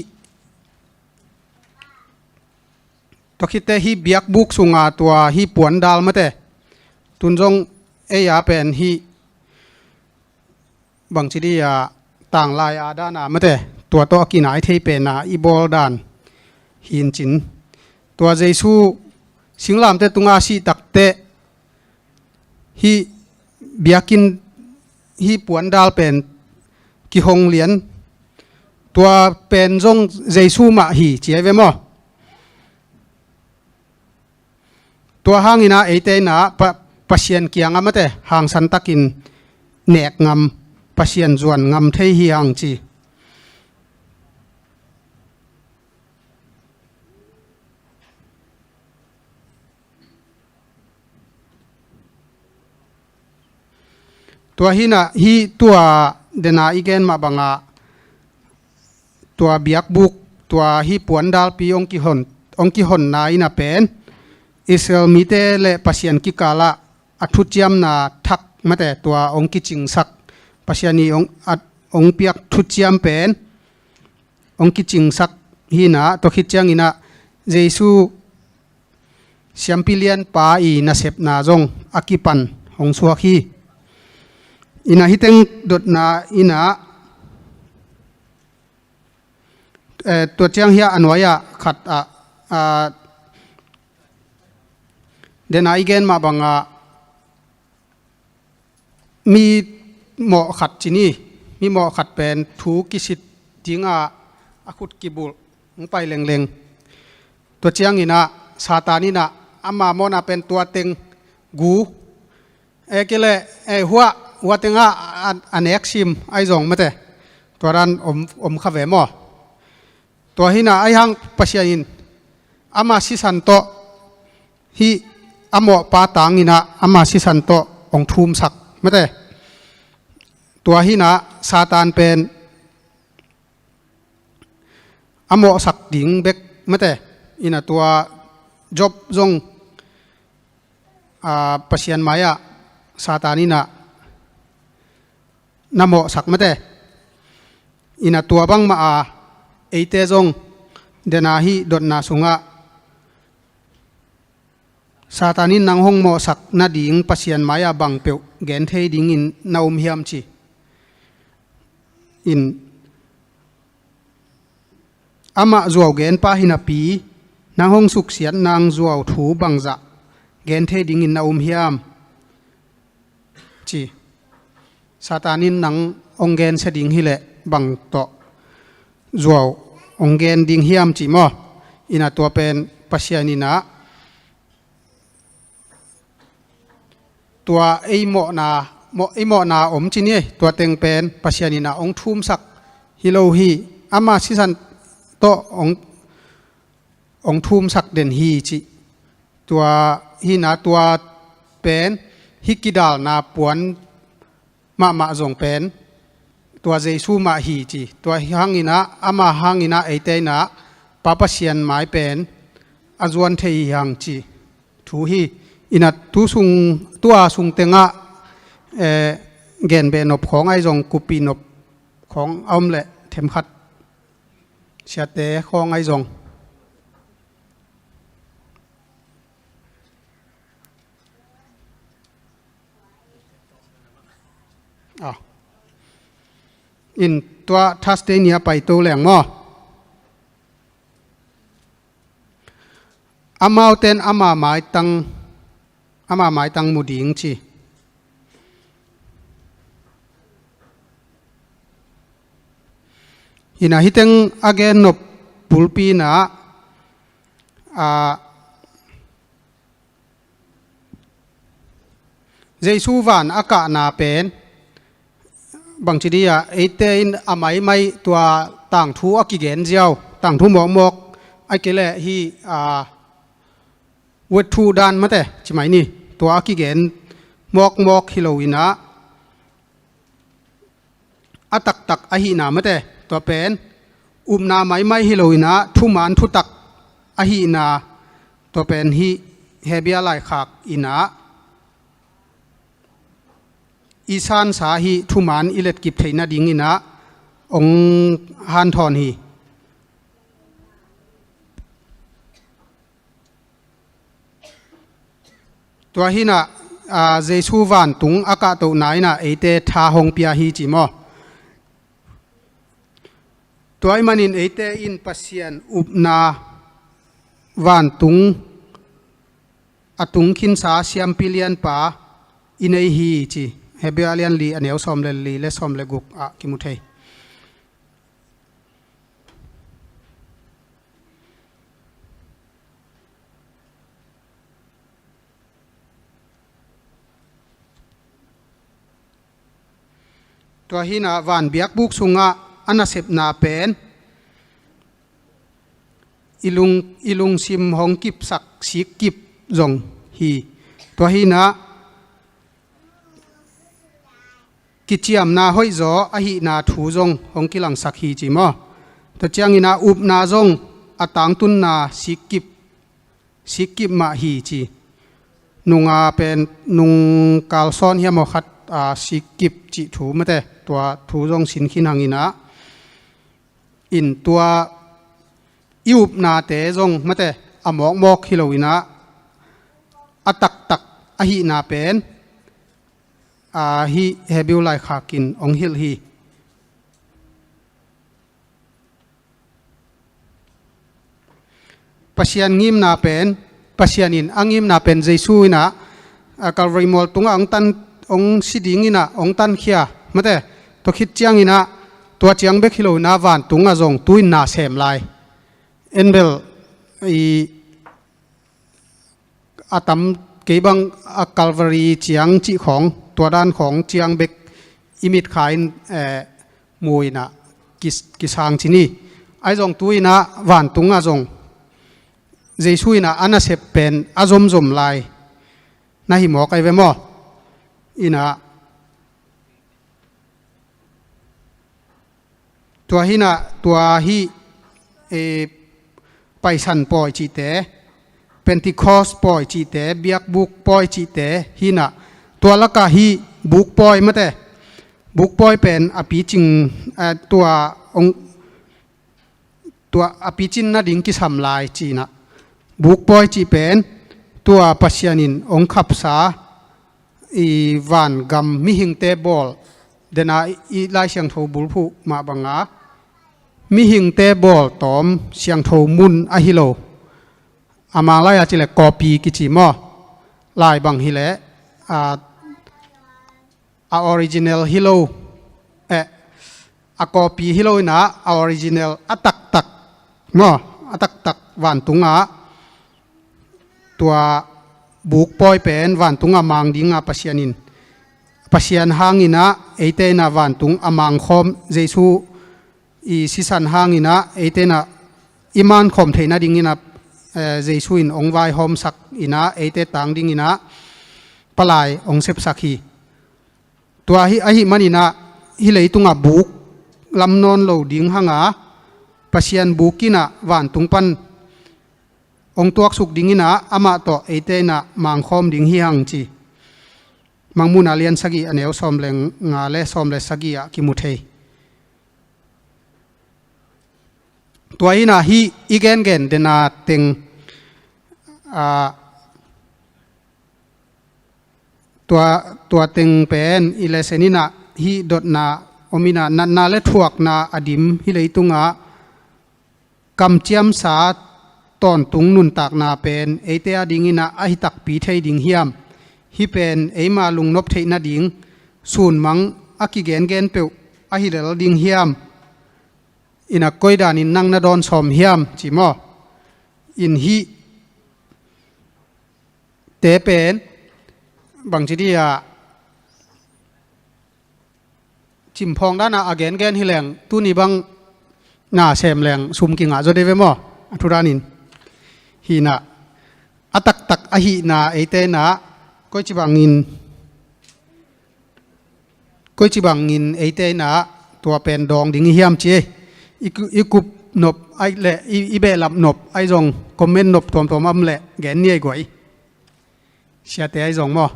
ตัวคิดเตฮีเบียกบุกสุงาตัวฮีปวนดาลมาเตตุนจงเอียเป็นฮีบางทีดียต่างลายอาดานามาเตตัวโตกินายเทเป็นนาอีบอลดานหินจินตัวเจสูสิงลามเตตุงอาชีตักเตฮีเบียกินฮีปวนดาลเป็นกิหงเหรียญตัวเป็นจงเจสูมาฮีเจียเวมอตัวห้างอินะเอเตนะปัสเซียนเกียงมาเตห้างสันตักินเนกงำปัสเซียนจวนงำเทฮีหังจีตัวหินะฮีตัวเดนาอีเกนมาบังอาตัวเบียกบุกตัวฮีปวนดาลปีองกิหนนาอินะเป็นอิสราเอลมีเตเลปัสยันกิกาละอัทุจยมนาทักมาแต่ตัวองกิจิงสักปัสยานีองเปียกทุจยมเป็นองกิจิงสักฮีนะตัวคิดจังอินะเจสูเซียมพิเลียนปาอีนาเซปนาจงอากิปันองสวกฮีอินะฮิเตงดดนาอินะตัวเจียงเฮียอันวายะขัดเดนไอเกนมาบังอามีหมอขัดจีนี่มีหมอขัดเป็นถูกิสิตจิงอาคุดกิบุลงไปเล็งตัวเจียงอินะซาตานีนะอามาโมนาเป็นตัวเต็งกูเกเลหัวเต็งอันเอกซิมไอจงมาเตตัวรันขเวมอตัวหินะไอหังปัสยานินอามาสิสันโตฮีอโมปาตังอินะอามาสิสันโตองทุมสักไม่ได้ตัวหินะซาตานเป็นอโมสักดิ่งเบกไม่ได้อินะตัวจบจงปัสยันมายาซาตานินะนโมสักไม่ได้อินะตัวบังมาเอเตจงเดนาฮีดดนาสุงะซาตานินนังหงโมสักนาดิ่งปัสยันมายาบังเปียวเกนเทดิ่งอินนาอุมฮิมชีอินอามาจวาวเกนปาหินาปีนางหงสุกเสียนนางจวาวถูบังจะเกนเทดิ่งอินนาอุมฮิมชีซาตานินนังองเกนเสดิ่งฮิเลบังโตจวาวองเกนดิ่งฮิมชีมออินาตัวเป็นปัสยานินะตัวไอโมนา หมออีหมอนาอมจีนี่ตัวเต็งเป็นปัสยานินาองทุ่มสักฮิโลฮีอามาสิสันโตองทุ่มสักเด่นฮีจิตัวฮีนาตัวเป็นฮิกิดาลนาปวนมาจงเป็นตัวเจสูมาฮีจีตัวหังอินะอามาหังอินะเอเตนะปาปัสยันหมายเป็นอาจวนเทียงจีทูฮีอินัดทุสุงตัวสุงเตงะเกณฑ์เบนบของไอจงกุปีนบของอมเละเทมขัดเชียเตของไอจงอินตัวทัสเตเนียไปตัวแหลงมออามาเตนอามาหมายตังมุดิงชีอินาฮิตังอาเกนนบปุลปีนาเจสูวานอากานาเป็นบางทีเดียไอเตนอาไม่ไม่ตัวต่างทูอากิเกนเจียวต่างทูหมอกไอเกลฮีวัตถุด้านมาแต่ใช่ไหมนี่ตัวอากิเกนหมอกฮิโลวินะอาตักอาหินามาแต่ตัวเป็นนาไม่ฮิโลวินะทุมันทุตักอาหินาตัวเป็นฮีเฮเบียไลขากอินะอีสานสาฮีทุมันอิเล็ดกิบเทนาดิงอินะองฮันทอนฮีตัวฮีน่ะเจสูวานตุงอากาศตัวไหนน่ะเอเตทาหงเปียฮีจิมอตัวไอ้มันอินเอเตอินปัสยันอุบนาวานตุงอตุงขินสาเซียมปิเลียนป่าอินเอฮีจิเฮเบียเลียนลีอันเอวซอมเลลีเลซอมเลกุกกิมุเทตัวหินาวันเบียกบุกสุงะอันนาเสพนาเป็นอิลุงซิมหงกิบสักสีกิบจงฮีตัวหินากิจยามนาห้อยจออหินาถูจงหงกิลังสักฮีจิมอตัวเจียงอินาอุบนาจงอตังตุนนาสีกิบมาฮีจีนุงเป็นนุงกาลซอนเฮียมอขัดสีกิบจิถูมาแต่ตัวถูจงสินขินหังอินะอินตัวอิวบนาเตจงมาแต่อมอกฮิโลอินะอตักอหินาเป็นฮีเฮบิวไลขากินองฮิลฮีปัสยันงิมนาเป็นปัสยันินอังงิมนาเป็นเจสูอินะกาลริมอลตุงอังตันองสิดิงอินะองตันเขียมาแต่ตัวคิดเจียงอินะตัวเจียงเบกฮิโลอินะวันตุงอาจงตุยนาเสมไลเอ็นเบลอาตัมเก็บังกาลวารีเจียงจีของตัวด้านของเจียงเบกอิมิดขายมวยนะกิสางที่นี่ไอจงตุยนะวันตุงอาจงเจสุยนะอันนั้นเสพเป็นอาจมไลนะหิมอกไอเวมออินะตัวหินะตัวหิไปสันปอยจีเตเป็นที่คอสปอยจีเตเบียกบุกปอยจีเตหินะตัวละกะหิบุกปอยมาแต่บุกปอยเป็นอภิจิงตัวอภิจินนาดิ่งกิสามลายจีนะบุกปอยจีเป็นตัวปัสยานินองขับสาอีวันกำมิหิงเตบอลเดน่าอีไลเสียงโทบุลผู้มาบังอามิหิงเตบอลตอมเสียงโทมุนอะฮิโลอามาไลอาจิเลกอปีกิจิมอลายบังฮิเลออริจินัลฮิโลกอปีฮิโลนะออริจินัลอตักมออตักวันตุงะตัวบุกปอยเป็นวันตุงะมังดิงะปัสยานิน ปัสยันหางินะเอเตนะวันตุงอมังคอมเจซูอีสิสันหางินะเอเตนะอิมานคอมเทนะดิ่งอินะเจซูอินองไวหอมสักอินะเอเตตังดิ่งอินะปลายองเซปสักฮีตัวฮิอหิมันอินะฮิเลยตุงaบุกลำนอนโลดิ่งหางาปัสยันบุกินะวันตุงปันองตัวสุกดิ่งอินะอามาโตเอเตนะมังคอมดิ่งฮิฮังจีมังมุนาเลียนสกีอันเอวซอมเลงงาเลซอมเลสกีอะกิมุเทตัวอินาฮีอีเกนเกนเดนาเต็งตัวเต็งเป็นอิเลเซนินาฮีดดนาอมินานาเลทวกนาอดิมฮิเลยตุงะกำเจียมสาตอนตุงนุนตากนาเป็นเอเตอดิงินาอหิตักปีเทดิงเฮียมฮิเป็นเอมาลุงนบเทนาดิงสูนมังอากิเกนเกนเปียวอาฮิเดลดิงเฮียมอินักก้อยดานินนั่งนาดอนสอมเฮียมจิมออินฮิเตเป็นบางทีที่จิมพองด้านอาเกนเกนฮิแรงตุนีบังนาเซมแรงซุมกิงอาจจะได้เวมอทุรานินฮีนาอัตักตักอหินาเอเตนาก็จิบังอินเอเตนะตัวเป็นดองดิ่งเฮียมเจอีกุบนบไอเละอีเบลับนบไอจงคอมเมนต์นบตัวมั่มเละแกนเนี่ยกว่าเสียแต่ไอจงมั้ง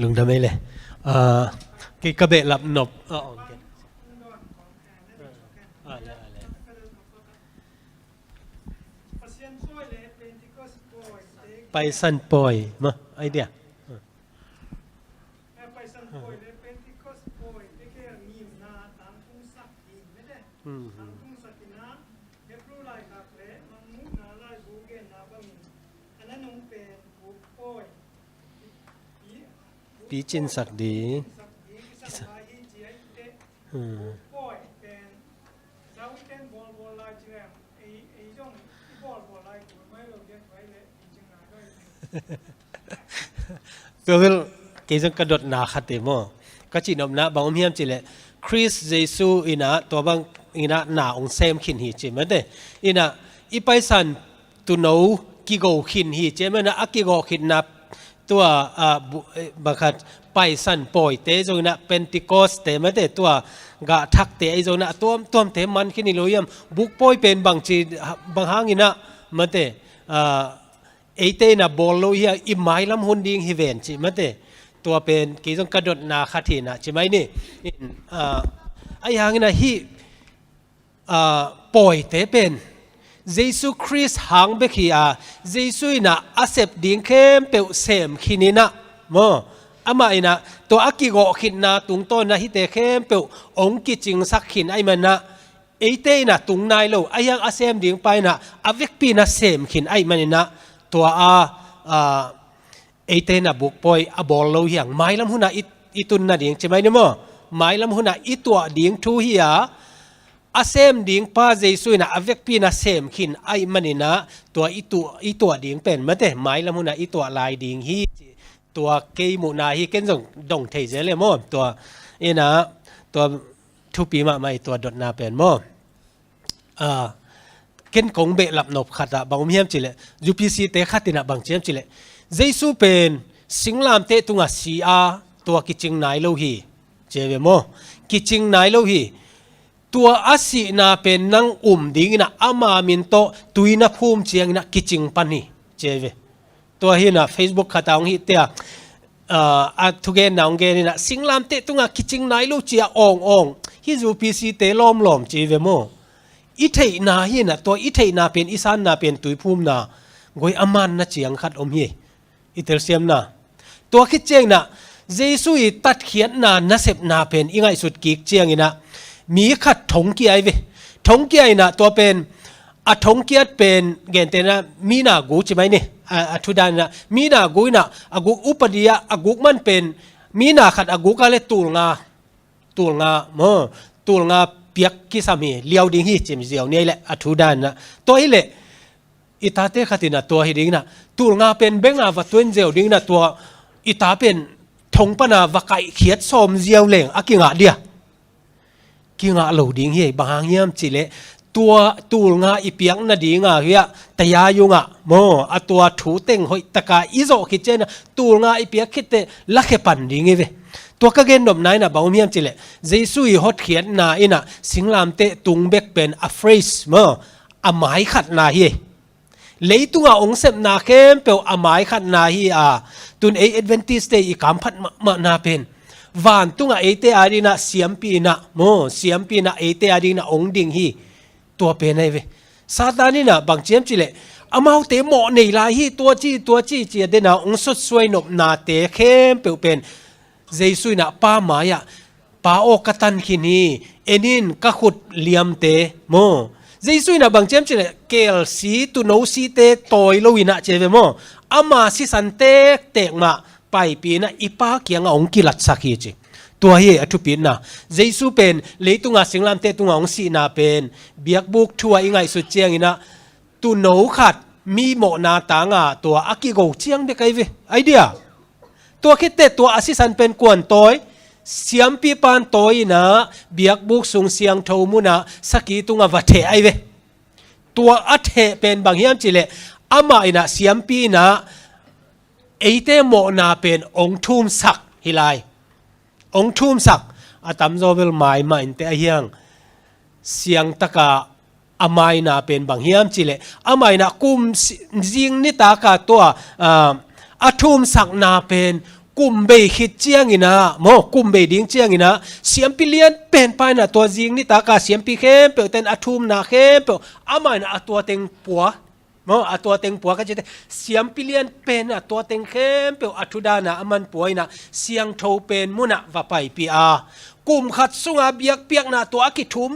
ลุงทำไมเลยกิกระเบะหลับหนบไปสันปอยมาไอเดียปีจินสักดีตัวเกี่ยวกับกระโดดนาขัดเตมอก็จีนอมนะบางอมเฮียมจีเลยคริสเยซูอินะตัวบางอินะนาองเซมขินหีจีมันเดอินะอีไปสันตุโนกิโกขินหีเจมันนะอักกิโกขินนับตัวบังคับไปสันปอยเตจงนะเป็นติโกสเตมันเดตัวกะทักเตไอจงนะตัวเตมันขินิโลยมบุกปอยเป็นบางจีบางหางอินะมันเดเอเตนะบอลโลเฮียอิมายลำหุนดิงฮิเวนจิมันเตตัวเป็นกี่จงกระโดดนาคาทีนะใช่ไหมนี่ไอ้หางนะฮีปอยเตเป็นเยซูคริสต์หางเบคีอาเยซูนะอาเซบดิงเข้มเปลเซมขินินะโมอามาอินะตัวอักกิโกขินนะตุงต้นนะฮิเตเข้มเปลองกิจิงสักขินไอมันนะเอเตนะตุงนายโลไอ้ยังอาเซมดิงไปนะอเวกปีนะเซมขินไอมันนะตัวเอเตนะบุกปอยบอลโลเฮียงไม้ลำหุนะอิตุนนะดิ่งใช่ไหมเนี่ยมั้งไม้ลำหุนะอิตัวดิ่งทูเฮียอาเซมดิ่งป้าเจสุยนะอเวกปีนะเซมขินไอมันนี่นะตัวอิตัวดิ่งเป็นมั้งแต่ไม้ลำหุนะอิตัวลายดิ่งฮีตัวเกยมุนาฮีเก่งจงดงเทเจเลยมั้งตัวนะตัวทุปีมาไม่ตัวดดนาเป็นมั้งเก่งคงเบะหลับหนบขัดอะบางเมียมจิเลยูพีซีเตะขัดตินะบางเจียมจิเลเจสุเป็นสิงลามเตตุงะซีอาตัวกิจิงนายโลฮีเจเวโมกิจิงนายโลฮีตัวอาศินาเป็นนังดิ่งนะอามามินโตตุยนะภูมิเจียงนะกิจิงปันนี่เจเวตัวเห็นนะเฟซบุ๊กขัดเอาฮีเตะทุกเกนนางเกนี่นะสิงลามเตตุงะกิจิงนายโลเจียองฮิยูพีซีเตล้อมเจเวโมอิเทนาเฮียนะตัวอิเทนาเป็นอิสานนาเป็นตุยภูมินากวยอามันนะเจียงขัดอมเฮอิเตลเซียมนะตัวคิดเจียงนะเยซูตัดเขียนนาเสพนาเป็นอีไงสุดกิกเจียงนะมีขัดถงเกียร์เวถงเกียร์นะตัวเป็นถงเกียร์เป็นเกณฑ์เตนะมีนากูใช่ไหมเนี่ยทุดานนะมีนากูนะกูอุปดิยะกูมันเป็นมีนาขัดกูก็เลยตูลงาตูลงาเปียกกิสามีเลี้ยวดิ่งฮีจิมเจียวนี่แหละทุดานนะตัวนี้แหละ อิตาเตขัดินะตัวฮิดิงนะตูงาเป็นเบงอาวัตวนเจียวดิงนะตัวอิตาเป็นทงปนาวไก่เขียดสมเจียวเหล่งอากิงะเดียกิงะเหลาดิงเฮบางเยี่ยมจิเลตัวตูงาอีเปียงนาดิงะเฮียแต่ยายุงะโมอตัวถูเต็งหอยตะกาอิโซคิดเจนะตูงาอีเปียกคิดเตลักเขปันดิงเฮตัวก็เกณฑ์นบไหนนะบางเยี่ยมจิเลเจสุยฮอดเขียนนาอินะสิงลามเตตุงเบกเป็นa phrase โมอหมายขัดนาเฮเลยตุงอาองเซมนาเข้มเปลอหมายขัดนาฮีตุนเอเอดเวนติสเตอีกามพัดมานาเป็นวานตุงอาเอเตอารีนาเสียมปีนะโมเสียมปีนะเอเตอารีนาองดิงฮีตัวเป็นไงเวซาตานี่นะบางเจียมจิเลอามาเตโมในลายฮีตัวจี้เจียเดนาองสุดสวยนบนาเตเข้มเปลเป็นเจสุยนะป้าหมายป้าโอกตันขินีเอนินกะขุดเลียมเตโมเจสุยนะบางเจมจิเลเกลสีตุโนสีเตตอยโลวินะเจเวโมอามาสิสันเตกเตกมาไปปีนะอีป้าเกียงองกิลัดสักฮีจิตัวเฮอทุปินนะเจสุเป็นเลยตุงอาสิงลามเตตุงองสีนาเป็นเบียกบุกทัวอิงไงสุดเจียงอินะตุโนขัดมีโมนาตางาตัวอากิโกเจียงเบกไอเวไอเดียตัวคิดเตตัวอาสิสันเป็นกวนตอยเสียมปีปานโตยนะเบียกบุกสุงเสียงโทมุนะสกีตุงอวัตเทไอเวตัวอัตเทเป็นบางเฮียมจิเลอามาอินะเสียมปีนะเอเตโมนาเป็นองทุมสักฮิไลองทุมสักอาตัมโซเวลไมมาอินเตอเฮียงเสียงตะกาอามาอินะเป็นบางเฮียมจิเลอามาอินะกุมจิงนิตากาตัวอาทุมสักนาเป็นกุมเบยคิดเจียงอินะโมกุมเบยดิ้งเจียงอินะเสียมปิเลียนเป็นไปนะตัวจิงนี่ตากาเสียมปีเข้มเปลเต็นอาทุมนาเข้มเปลอามาอินะตัวเต็งปัวโมตัวเต็งปัวก็จะเสียมปิเลียนเป็นตัวเต็งเข้มเปลอาทุดานะอามันป่วยนะเสียงโทเป็นมุนะว่าไปปีกุมขัดสุงอาเบียกเปียกนะตัวอากิทุม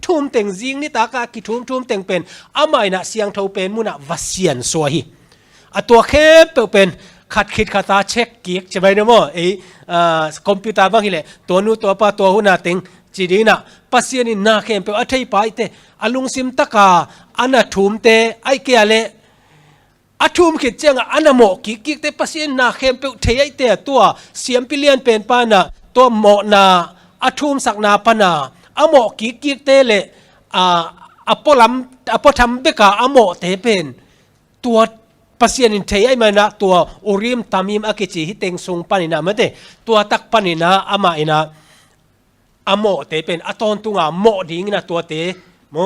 ทุ่มเต็งจิงนี่ตากากิทุมเต็งเป็นอามาอินะเสียงโทเป็นมุนะว่าเสียนสวยตัวเข้มเปลเป็นขัดคิดขัดตาเช็คกิกจะไปนะโมคอมพิวเตอร์บางทีเลยตัวนู้ตัวป้าตัวหุ่นติงจีดีนะปัสยานินาเข้มเปอัฐิไปเตอลุงซิมตะกาอันทุ่มเตไอเกียเลอทุ่มคิดเจ้าอันโมกิกเตปัสยานินาเข้มเปเทียเตตัวเสียมปิเลียนเป็นปานะตัวโมนาอทุ่มสักนาปนาอโมกิกเตเลอปลัมอปทำเบกาอโมเตเป็นตัวปัสยานินเทียไอมานะตัวอุริมตามิมอากิจิฮิเต็งซุงปานินะมันเตตัวตักปานินะอามาอินะอโมเตเป็นอตอนตุงาโมดิงนะตัวเตโม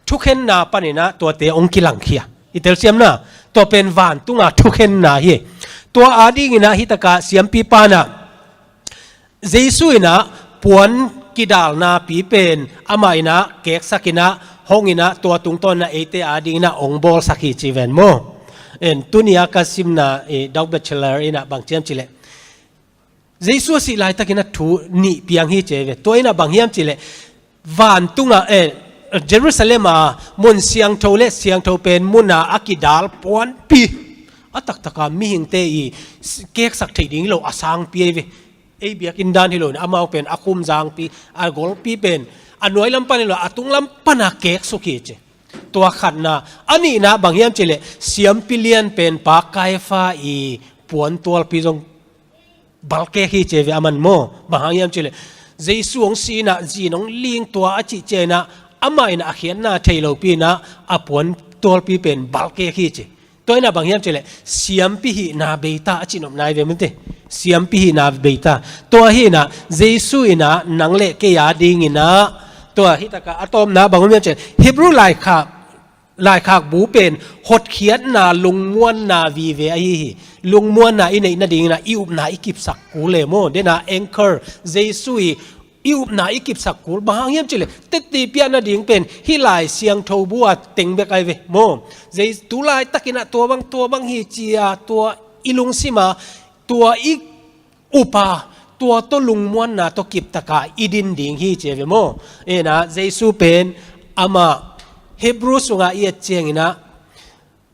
ทุกเห็นนาปานินะตัวเตองกิลังเขียอิเตลเซียมนะตัวเป็นวานตุงาทุกเห็นนาเฮตัวอาดิงนะฮิตกาเสียมปีปานะเจสุยนะปวนกิดาลนาปีเป็นอามาอินะเกกสักินะห้องอินะตัวตุงต้นนะเอเตอาดิงนะองบอลสักิจิเวนโมตุนียากาซิมนะดอกเบชเลอร์นะบางเจียมจิเลเจสุสิไลตะกินะทูนี่เปียงฮีเจเวตัวนะบางเฮียมจิเลวันตุงเเยรูซาเล็มมุนเสียงโทเลเสียงโทเป็นมุนาอากิดาลปวนปีอัตักตะกามีหิงเตอีเกกสักทีดิ้งโลอาสังปีเวเอเบียกินดานฮิโลนอามาเป็นอาคุมจางปีอากอลปีเป็นอันน้อยลำปันโลอาตุงลำปันอาเกกสุกิเจตัวขัดนะอันนี้นะบางอย่างจิเลเสียมปิเลียนเป็นปากไก่ฟ้าอีปวนตัวปีจงบัลเกฮีเจวิอามันโมบางอย่างจิเลเจสุองสีนะจีนองลิงตัวอาจิเจนะอามาอินะเขียนนะเทโลปีนะอาปวนตัวปีเป็นบัลเกฮีเจตัวนะบางอย่างจิเลเสียมปีหีนาเบต้าอาจินอมนายเวมันเตเสียมปีหีนาเบต้าตัวหีนะเจสุอินะนังเละเกียดิงินะตัวฮิตกะอะตอมนะบางอย่างจิฮิบรูไลคากบูเป็นหดเขียนนาลุงม้วนนาวีเวไอลุงม้วนนาอินนาดิ่งนาอิอุบนาอิกิบสักกูเลโมเดนาแองเกอร์เจสุยอิอุบนาอิกิบสักกูบางอย่างจิเลเตตีเปียนาดิ่งเป็นฮิไลเสียงโทบัวเต็งเบกไอเวโมเจตุไลตะกินะตัวบางฮิจียตัวอิลุงซิมาตัวอิอุปาตัวต้นลุงม้วนนาตัวกิบตะกาอิดินดิ่งฮิเจเวโมนะเจสุเป็นอามาฮิบรูสุงาเอียเจียงนะ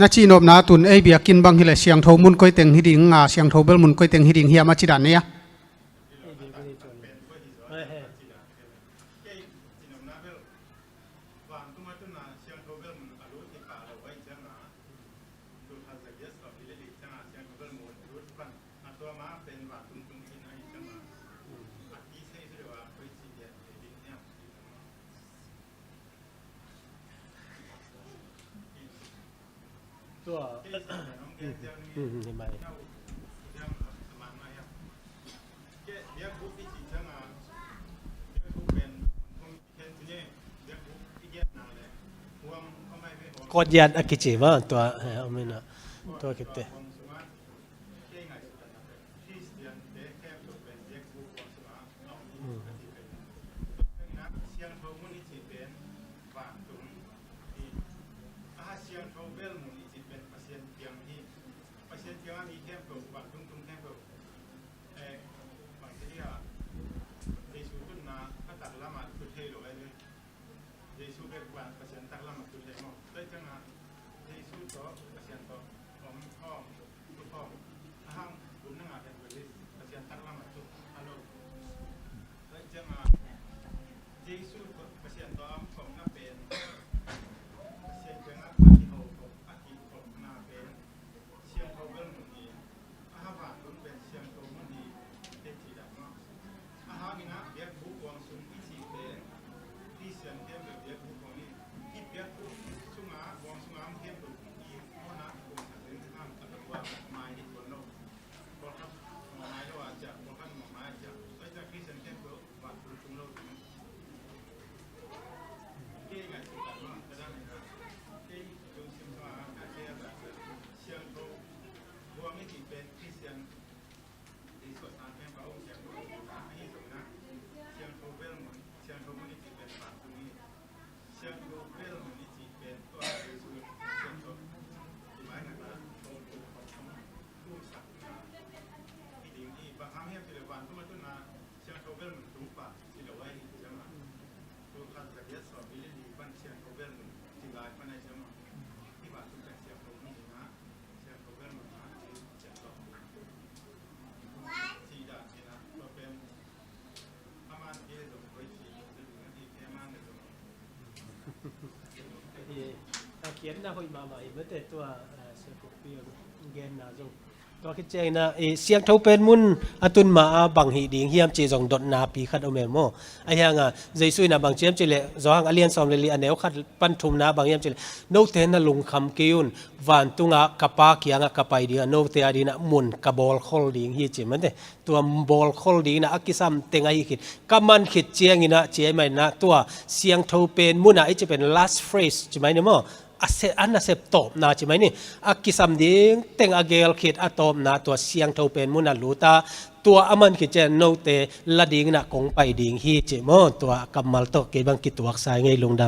นาชีนบนาตุนเอเบียกินบังฮิเลเสียงโทมุนก้อยเต็งฮิดิงเสียงโทเบลมุนก้อยเต็งฮิดิงเฮียมาจิดันเนี่ย ตัวเห็นไหมกอดยันอากิจิมาตัวเอาไม่นะตัวคิดเตะเขียนนะคุยมาใหม่เมื่อแต่ตัวเสียงกุ๊กเปียเกนนะจงตัวคิดเจนะเสียงเท่าเป็นมุนอตุนมาบังหีดิงเฮียมเจจงดดนาปีขัดเอาเมโมไอ้ยังอ่ะใจซุยนะบางเจียมเจเลจางอเลียนซอมเลลีอันเนวขัดปั้นทุมนะบางเฮียมเจเลโนเทนนะลุงคำกิยุนวันตุงะกะปาเกียงะกะไปดีโนเตอดีนะมุนกะบอลคอลดิงฮีจิมันเดตัวบอลคอลดิงนะอักกิซัมเต็งไอคิดกะมันคิดเจียงอินะเจียไม่นะตัวเสียงเท่าเป็นมุนอะไอจะเป็น last phrase ใช่ไหมเนี่ยโมอันนั้นเสพตบนะใช่ไหมนี่อักกิสัมดิงเต็งอเกลคิดอะตอมนะตัวเสียงเท่าเป็นมุนัลูตาตัวอมันคิดเจนโนเตละดิงนะคงไปดิงฮีเจโมตัวกำมัลโตเกบังกิตัวอักษรไงลุงดำ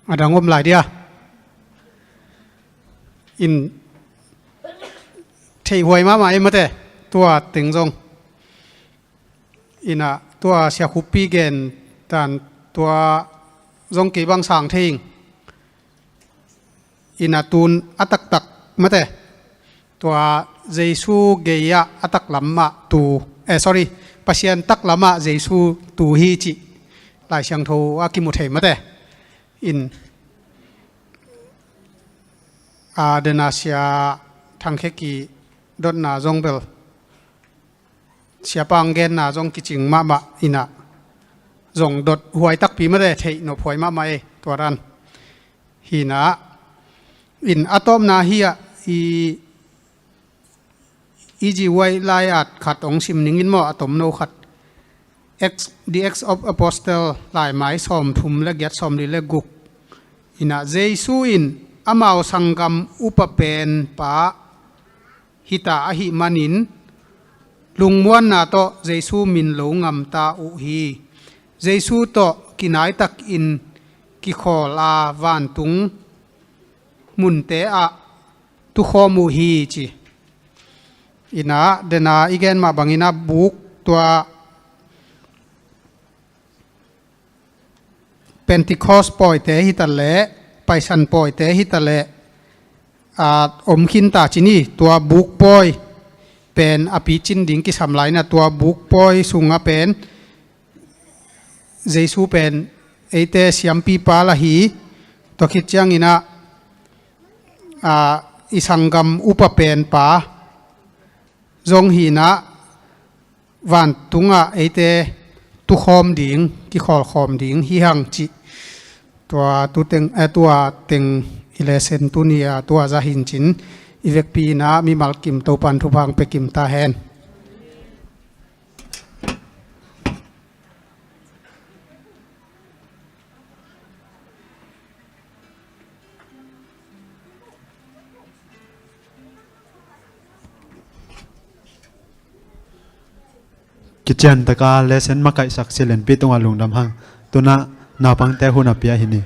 อะดังงมหลายเดียอินเทหวยมาเมื่อแต่ตัวตึงทรงอินะตัวเสียคุปปี้เกนแต่ตัวจงกีบังสางทิ้งอินาตูนอัตักตักมาแต่ตัวเจสูเกียอัตักลำมาตูsorry ปัศยันตักลำมาเจสูตูฮีจิหลายเชียงโทอากิมุเทมาแต่อินเดนาเซียทางเคกีดดนาจงเบลเสียปังเกนนาจงกิจิงมาอินะจงดดหวยตักปีมาได้เทนหวยมาไม่ตัวรันฮีนะอินอะตอมนาฮีอีจีไวไลอัดขัดองซิมนิงินมออะตอมโนขัด the X of Apostle หลายไม้สอมทุมและเกียรติสอมดีและกุกอินะเจสุอินอามาวสังกัมอุปเปนปะฮิตาอหิมันินลุงมวนนาโตเจสุมินโลงามตาอุฮีเจสูโตกินายตักอินกิขอลาวันตุงมุนเตอะตุขอมูฮีจีอินะเดนาอีเกนมาบังอินะบุกตัวเพนติคอสปอยเตฮิตันเลป ไปสันปอยเตหิตะเลอมขินตาจินีตัวบุกปอยเป็นอภิจินดิ่งกิสำไลนะตัวบุกปอยสุงเป็นเจสูเป็นเอเตเสียมปีปาละหีตัวคิดจังอินะอิสังกัมอุปเป็นปาจงหีนะวันตุงเอเตตุคอมดิ่งกิขอลคอมดิ่งฮิฮังจิตัวตุเต็งตัวเต็งอิเลเซนตุนียตัวจะหินจินอีเวกปีนะมีมัลกิมตัวปันทุพังไปกิมตาแฮนกิจตะกาเลเซนมาไกสักเซเลนปีตงอาลุงดำหังตัวน่ะนาปังแต่หุนอเปียหินี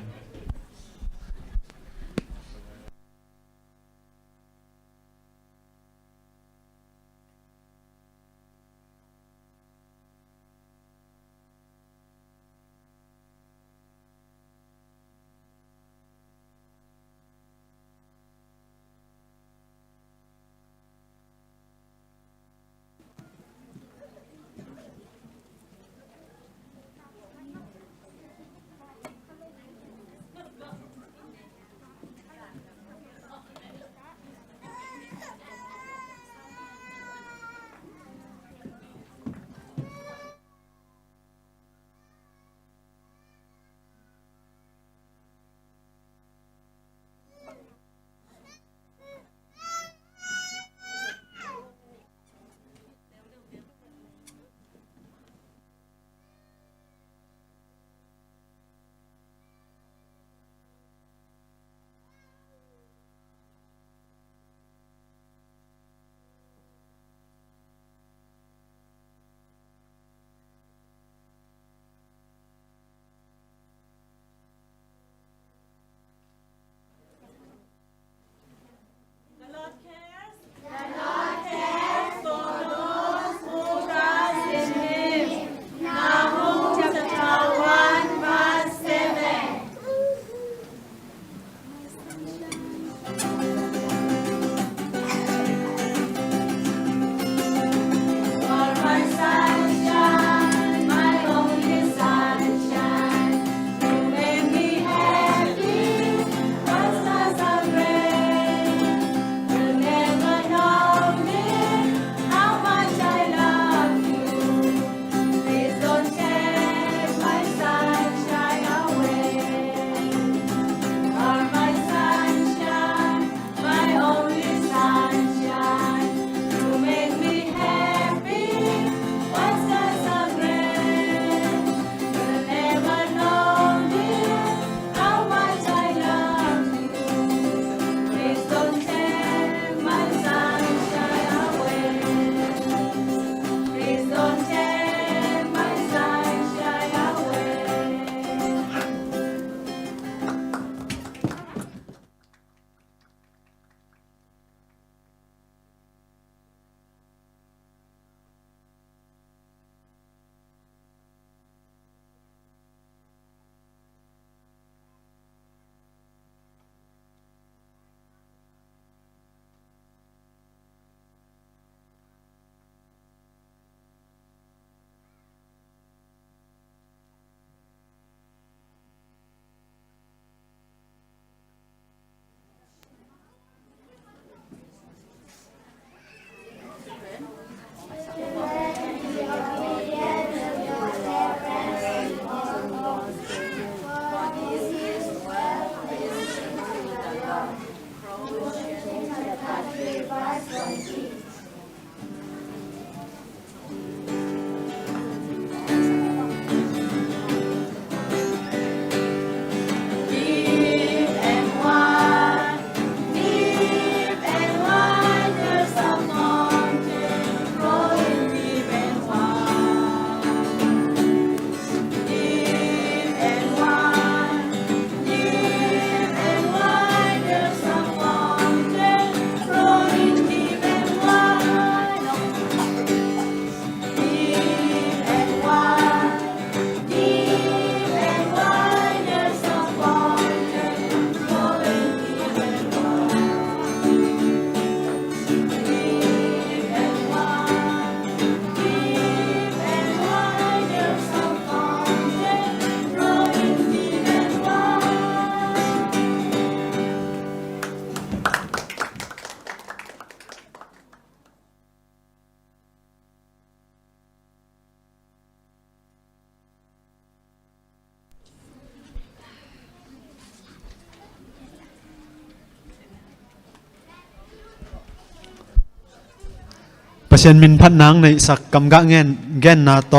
ประเสนมินพัดนางในสักกำกะเงินเงินนาโต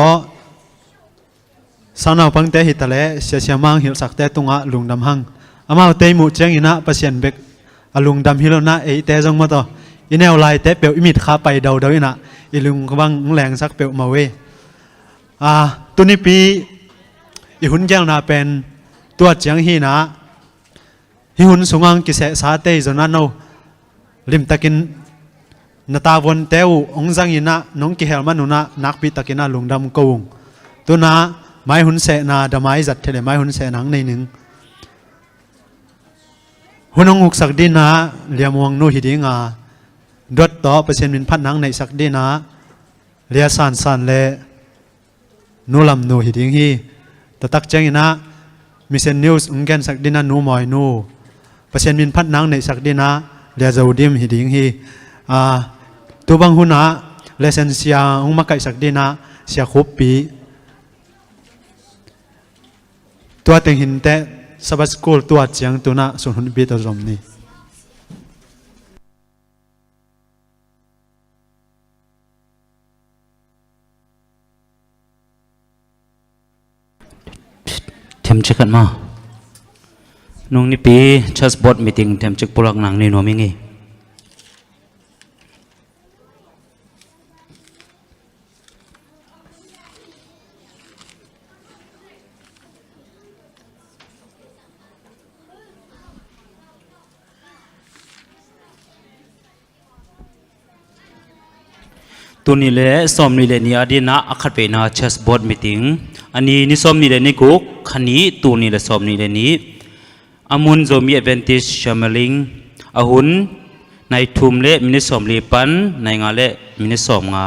สาวนาวปังเตหิตะเลเสียมังหิลสักเตตุงะลุงดำหังอามาเตมุเจงอินะประเสนเบกอลุงดำฮิโลนะเอเตจงมาโตอินเอลไลเตเปียวอิมิดขาไปเดาอินะอิลุงกบังแรงสักเปียวมาเวตัวนี้ปีอิหุนแก้วนาเป็นตัวเจียงฮีนะฮิหุนสุงังกิเสสาเตจนันโนลิมตะกินนาตาวนเตวองจังอินะน้องกิเฮลมานุนะนักปีตะกินะลุงดำกงตัวนะไม้หุนเสนาดไม้จัดเทเลไม้หุนเสนังในหนึ่งหุนองอุกสักดินะเลียมวงนูหิดิงาดดต่อเปอร์เซ็นต์มินพัดนังในสักดินะเลียสันเลนูลำนูหิดิงฮีตะตักเจงนะมิเซนนิวส์อุ้งแกนสักดินะนูมอยนูเปอร์เซ็นต์มินพัดนังในสักดินะเลียจาวดิมหิดิงฮีตัวบางหุนะเลเซนเซียอุ้งมาไกสักดินะเสียคุปปีตัวเต็งหินเตะสบัสกูลตัวเจียงตัวน่ะส่วนหุ่นบีตัวจอมนี่เทมเช็คกันมานุ่งนี่ปีชัสบอดมีติงเทมเช็คพลังหนังนี่หนูมิงไงตัวนี้เลยสมนี่เลยนี่อดีนะอักขระเป็นเชสบอร์ดมีติ้งอันนี้นี่สมนี่เลยนี่กุกขันนี้ตัวนี้เลยสมนี่เลยนี่อามุนโจมี advantage ชามลิงอาหุนในทุ่มเล่มินิสมลีปันในงาเล่มินิสมงา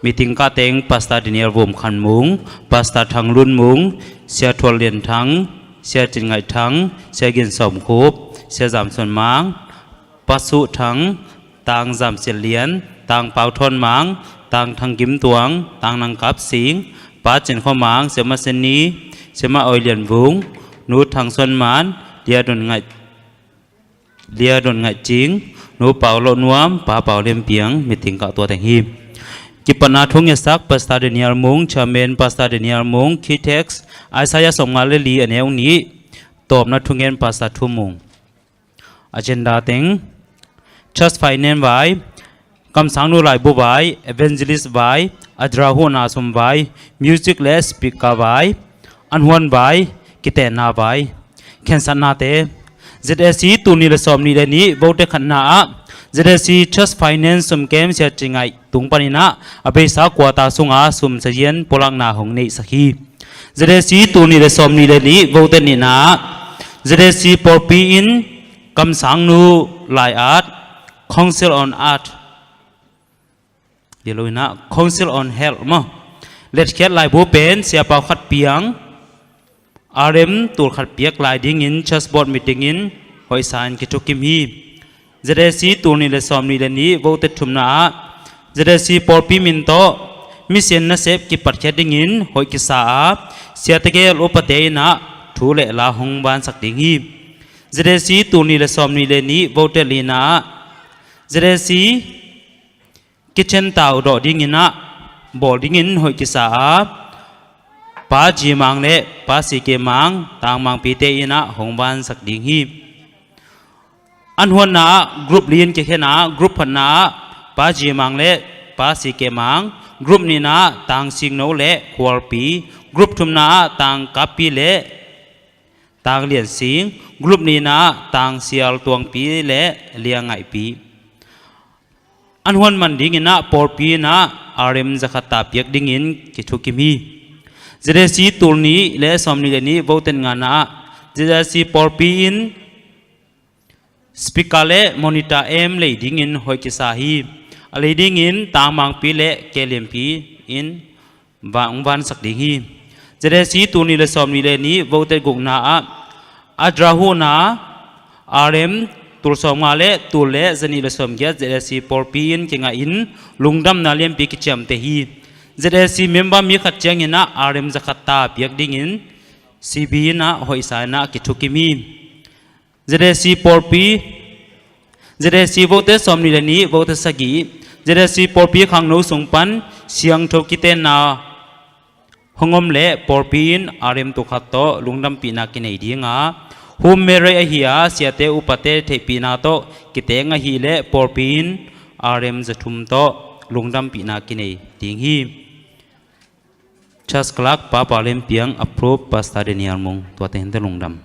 มีติ้งกาเต็งปัสตาดิเนียร์วมขันมุงปัสตาทางรุ่นมุงเสียทวลเลียนทั้งเสียจิงไงทั้งเสียกินสมคูบเสียจำส่วนมังปัสสุทั้งต่างจำเสียเลียนต่างเป่าทนมังต่างทางกิมตวงต่างนังกับสิงป้าเจนข้อมังเสียมาเซนีเสียมาออยเลียนวุงนูทางส่วนมันเลียดนไงจริงนูเป่าโลนวมป้าเป่าเลียมเปียงมีติงกับตัวแต่งหิมกิปนาทุ่งยศักปัสตาเดเนียลมุงชาเมนปัสตาเดเนียลมุงคีเท็กซ์ไอซายาสมงาเลลีอันเอวนี้ตอบนาทุ่งเงินปัสตาทุ่มุงอเจนดาเต็งชัสไฟเนนไว้คำสั่งนูไลบุไว้ evangelist ไว้อัดราหูนาสมไว้ music และ speaker ไว้อันหวนไว้กิเตนาไว้แข่งสันนาเต ZSC ตัวนี้ละสมนี้เลยนี้โบเตขันนา ZSC Trust Finance สมเกมเสียจริงไงตุงปนินะอเบสากวาตาสุงอาสมเสียนพลังนาหงในสักที ZSC ตัวนี้ละสมนี้เลยนี้โบเตนินะ ZSC ปอปีอินคำสั่งนูไลอาร์ต Council on Artเดี๋ยวนะ Council on Health มั้งเล็ดแค่ลายบัวเป็นเสียเป่าขัดเปียงRM ตัวขัดเปียกลายดิ้งอินชัสบอร์ดมีดิ้งอินหอยสารกิจกิมฮีZSC ตัวนี้เลยสอมนี่เลยนี้โวเตทุมนา ZSC ปอปีมินโตมิเซียนนัสเซฟกิปัดแค่ดิ้งอินหอยกิสาเสียตะเกียลอุปเตยนะทูเลลาหงบานสักดิ้งฮีZSC ตัวนี้เลยสอมนี่เลยนี้โวเตลีนา ZSCกิเชนตาวดอดิ้งอินะบอดิ้งอินหอยกิสาป้าจีมังเล่ป้าสีเกมังต่างมังปีเตอินะหงบานสักดิ้งฮีอันหัวหน้ากรุ๊ปเรียนเกี่ยนะกรุ๊ปพันนาป้าจีมังเล่ป้าสีเกมังกรุ๊ปนี้นะต่างสิงโนเล่ควอลปีกรุ๊ปทุมนาต่างกับปีเล่ต่างเลียนสิงกรุ๊ปนี้นะต่างเสียลตวงปีเล่เลียงไงปีอันหัวมันดิ้งอินะปอปีนะอาริมจะขัดตาเปียกดิ้งอินกิทุกิมีZSC ตัวนี้และสมนี้เลยนี้โวเตนงานะ ZSC ปอปีอินสปิกาเล่มอนิตาเอ็มเลยดิ้งอินหอยกิสาฮีอะไรดิ้งอินต่างมังปีเล่เกลียมปีอินบางวันสักดิ้งฮี ZSC ตัวนี้และสมนี้เลยนี้โวเตกุกนาอัดราหูนาอาริมตัวสมงาเล่ตัวเล่จะนี่และสมเกีย ZSC ปอปีอินเก่งอินลุงดำนาเลียมปีกิจามเตฮี ZSC member มีขัดแย้งนะ RM จะขัดตาเปียกดิ้งอิน CB นะหอยสายนะกิทุกิมี ZSC ปอปี ZSC โวเตสอมนี่เลยนี้โวเตสกี เจดสีปอปีขังโนสงปันเสียงทกิเตนาหงอมเละปอปีนอารมตุขัดโตลุงดำปีนากินไอดีงาหุมเมรยหิอาเสียเตอุปเตเทปีนาโตกิเตงหิเละปอปีนอารมจะทุมโตลุงดำปีนากินไอดีงีชัสกลักป้าปาเลมเปียงอัปรูปปัสตาเดนิอัลมงตัวเต็นเตลุงดำ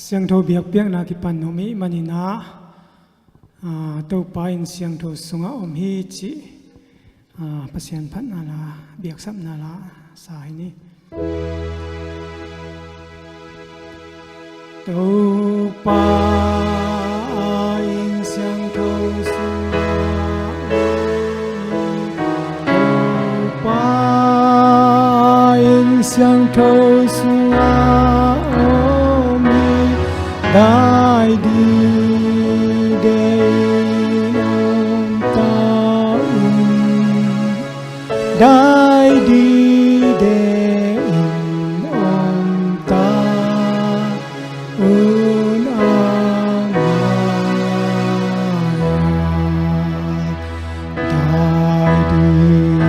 เสียงโทเบียกเปียกนาคิปันโนมิมันินาตัวปายเสียงโทสุงะอมฮีจิปัสยันพัฒนาลาเบียกซับนาลาสายนี้ตัวปายเสียงโทสุงะตัวปายเสียงโทสุงะได้ดีเดนตาได้ดีเดนตาอุนอาได้ดี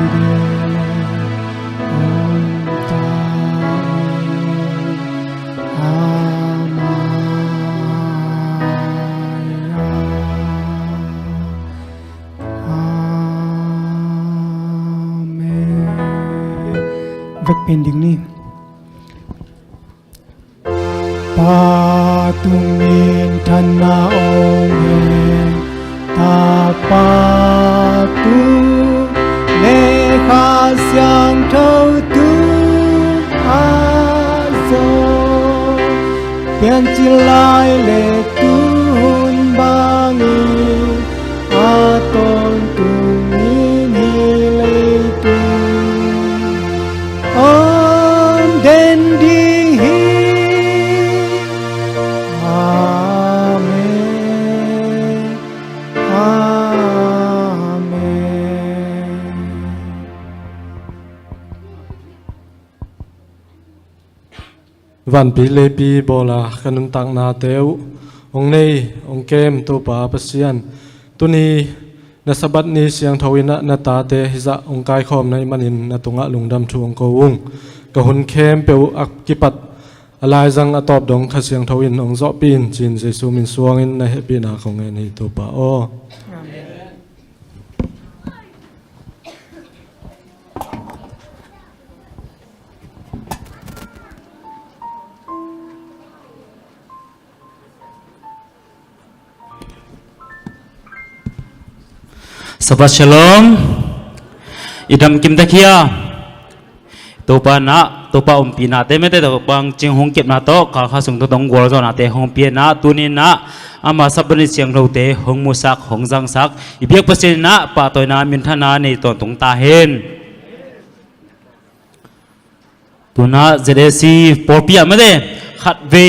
เดนตา vek pen ding ni pa tung min than na ong he ta pa tu le kha xiang thâu tu a zo pian chi lai le tu hun bang a ton tu ni ni le tu on den ding hi amen amen van pi le pi bola kanun tang na teu ong nei ong kem to pa pasian tuni na sabat ni siang thawina na ta te hiza ong kai khom nai manin na tunga lungdam thu ong ko ung ka hun kem peu ak kipat alai jang atop dong kha siang thawin ong zo pin chin jesu min suangin na happy na khong en hi to pa o Sahabat Shalom, idam kim takia, topa na, topa umpina te mete topang cing hong kip na to, kalha sung to dong gol zo na te hong pie na, tunin na, ama sabani siang lo te hong musak, hong zang sak, ibiak pasin na, patoy na mintana ni ton tung tahen. Tuna zedesi porpia mete, khat ve,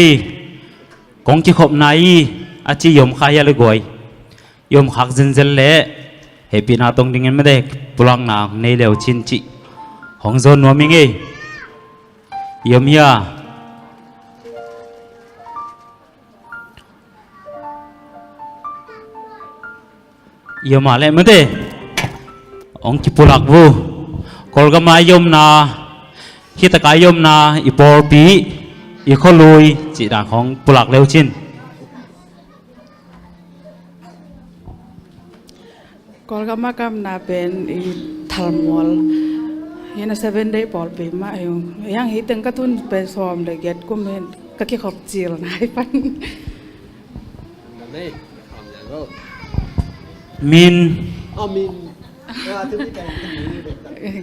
kong ki khop nai, aci yom khaya le goy, yom khak zinzel le. Happy na tong dingin me dek pulang na nei leo chin chi hong zon no ming e yom ya yom ale me de ong ki pulak bu kol ga ma yom na hita ka yom na ipor pi i kholui chi da hong pulak leo chin Kol kama kam na pen I thalmol yana 7 day pol pe ma yang hiteng katun pe som le get kumen kaki khop chil nai pan min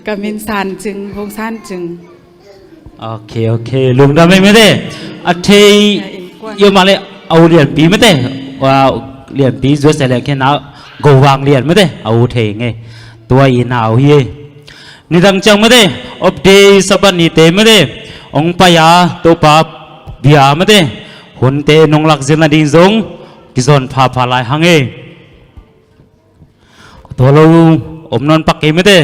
kamin san ching hong san ching okay lung da me de a thei yo ma le au lian pi me de wa lian pi zo se le ke na go wang lian me de au thei nge tua I nau hi ni dang chang me de of day saban ni te me de ong pa ya to pa bia me de hun te nong lak zen na ding zong ki zon pha lai hang e to lo om non pak ke me de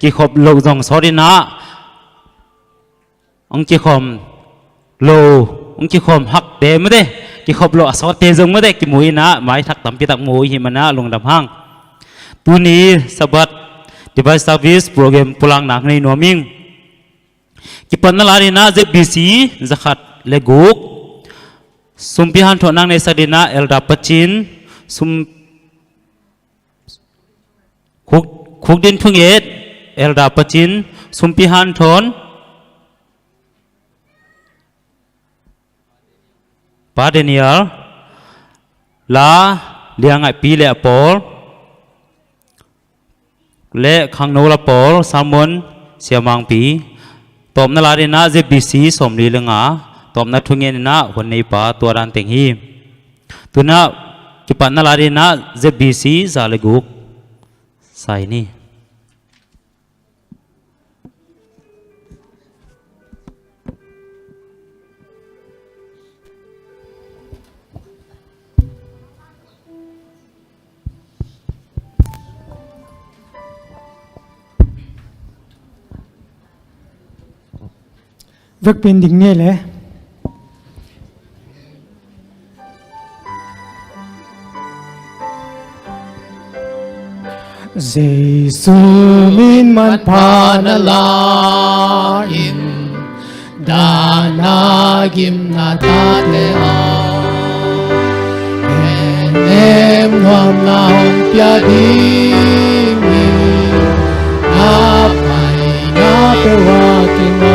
ki khop lo zong so di na ong ki khom lo ong ki khom hak te me de ki khop lo so te zong me de ki mui na mai thak tam pi tak mui hi mana lung dam hang tu ni sabat device service program pulang nak nei noming ki pan na lari na je bc zakhat le guk sumpi han thonang nei sadina elda pachin sum khuk din phunget elda pachin sumpi han thon pa denial la liang ai pi le apol le khang no la pol samon siamang pi tom na la na je bc som li lenga tom na thungen na hon nei pa to ran teng hi tuna ki pan na la na je bc za le guk sai ni vek pen ding ne le Giêsu min man panala in dana gim na ta le a em hoam na hong pia ding na pai na pe wa king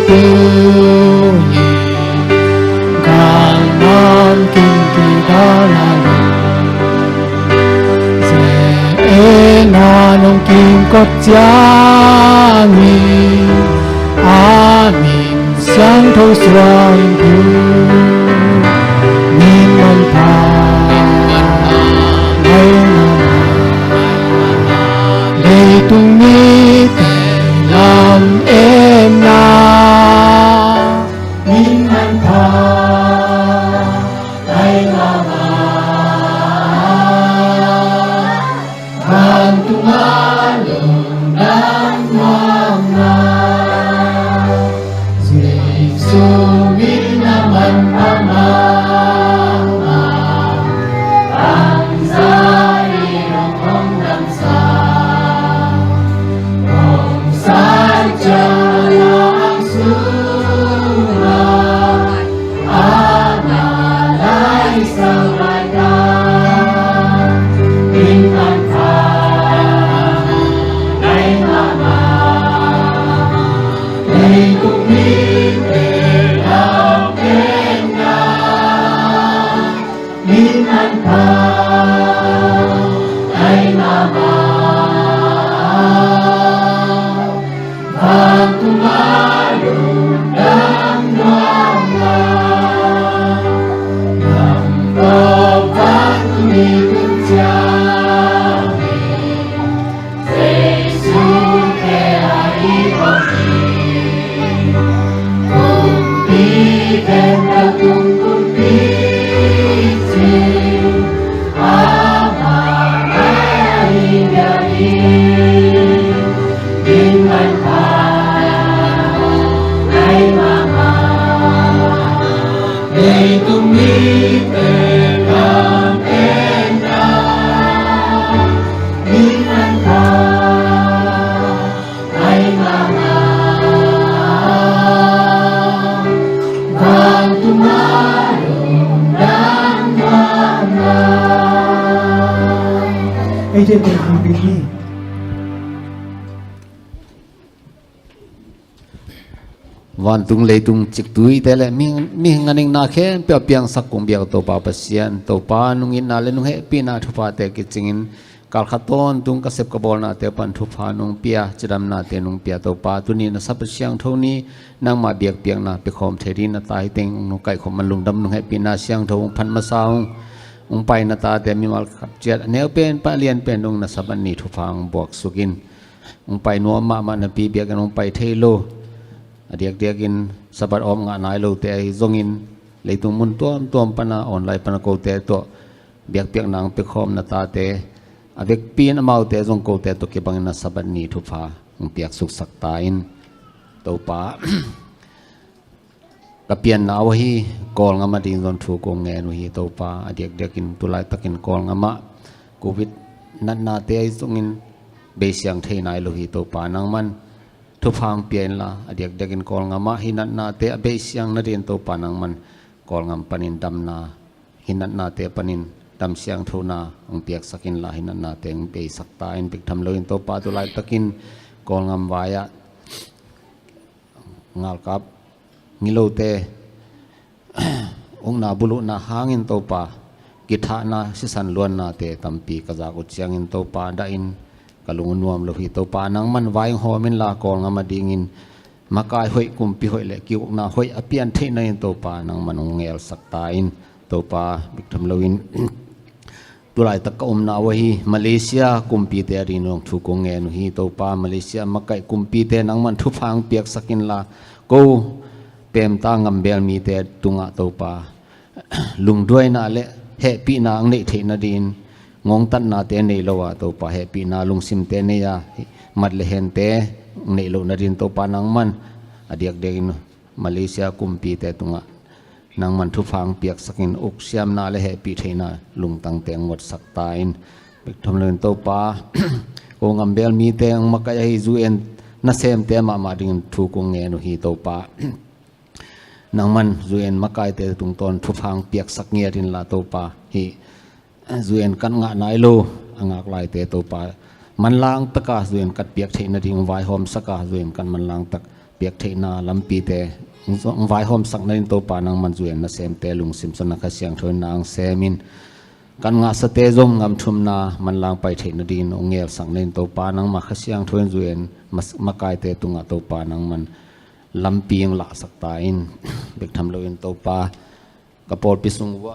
tu ni gan nam kim ki da la lu se e na nong kim kot cha mi amin sang thâu xoang thu min man pa ai đây tung mi te làm em na min man pa ai na ma van tung a lung dam nam na Giêsu min na man ama ang zai rong hong dam sa hong san cha ya ang su na ana lai sa lai da in an tha lai ma ma lai cũng mi te làm em na min an tha lai ma ma vang tung a lung đam loang la nằm bờ vang mi tung cha mi Giêsu ke ai con cùng đi thêm ta tung cùng đi chim ama ai ga đi in man pa ai ma ma đây tung mi te làm em na in man pa ai ma ma vang tung a lung đam nam na ai trên tiền hàng bị đi van tung le tung chik tui te le mi nganing na khen pe piang sak kum biak to pa pasian to pa nung in na le nung he pi na thu pa te ki chingin kal khaton tung ka sep ka bol na te pan thu pha nung pia chidam na te nung pia to pa tu ni na sap siang tho ni nang ma biak piang na pe khom theri na tai teng nung kai khom man lung dam nung he pi na siang tho phan ma saung ung pai na ta te mi mal khap chet neu pen pa lian pen nung na saban ni thu phang bok sukin ung pai no ma na pi biak nung pai thei lo adiak diakin sabat om nga nai lo te zongin leitung mun tuam pana online pana ko te to biak piak nang pe khom na ta te avek pin amau te zong ko te to ke bang na sabat ni thu pha ung piak suk sak ta in to pa ka pian na wa hi kol nga ma ding zon thu ko nge nu hi to pa adiak diakin tulai takin kol nga ma covid na te zongin be siang thei nai lo hi to pa nang man thu phang pian la adiak dakin kol ngama hinat na te abe siang na din to panang man kol ngam panin dam na hinat na te panin dam siang thu na ong piak sakin la hinat na te ong pe sakta in pik tham loin to pa tu lai takin kol ngam waya ngal kap ngilo te ong na bulu na hangin to pa kitha na sisan luan na te tampi kaza ko chiang in to pa da in kalung nuam lo hi to pa nang man vai ho min la kol nga ma dingin makai hoi kumpi hoi le ki na hoi apian the na in to pa nang man ngel sakta in to pa bik tham lo in tulai tak ka na wa hi Malaysia kumpi te ri nong thu ko nge nu hi to pa Malaysia makai kumpi te nang man thu phang piak sakin la ko pem ta ngam bel mi te tunga to pa lung doi na le he pi na ang nei the na din ngong tan na te nei lo wa to pa happy na lung sim te ne ya mat le hen te nei lo na rin to pa nang man adiak de in Malaysia kumpi te tunga nang man thu phang piak sakin uk siam na le happy theina lung tang te ngot sakta in bik thom len to pa ko ngam bel mi te ang makai hi zu en na sem te ma ding thu ko nge no hi to pa nang man zu en makai te tung ton thu phang piak sak nge rin la to pa hi zuen kan nga nai lo angak lai te to pa man lang taka zuen kat piak theina ding vai hom saka zuen kan man lang tak ปียกเทนาลำปีเตไว้หอมสักนั่นตัวปานังมันจุเอ็นนะเซมเตลุงซิมสนักเสียงทนนางเซมินกันงาสเตจงงามชุมนามันลางไปเทนดินองเงียบสักนั่นตัวปานังมาขเสียงทนจุเอ็นมากายเตตุงะตัวปานังมันลำปียงละสักตาอินเบกทำโลอินตัวปากระโปดปิสุงวะ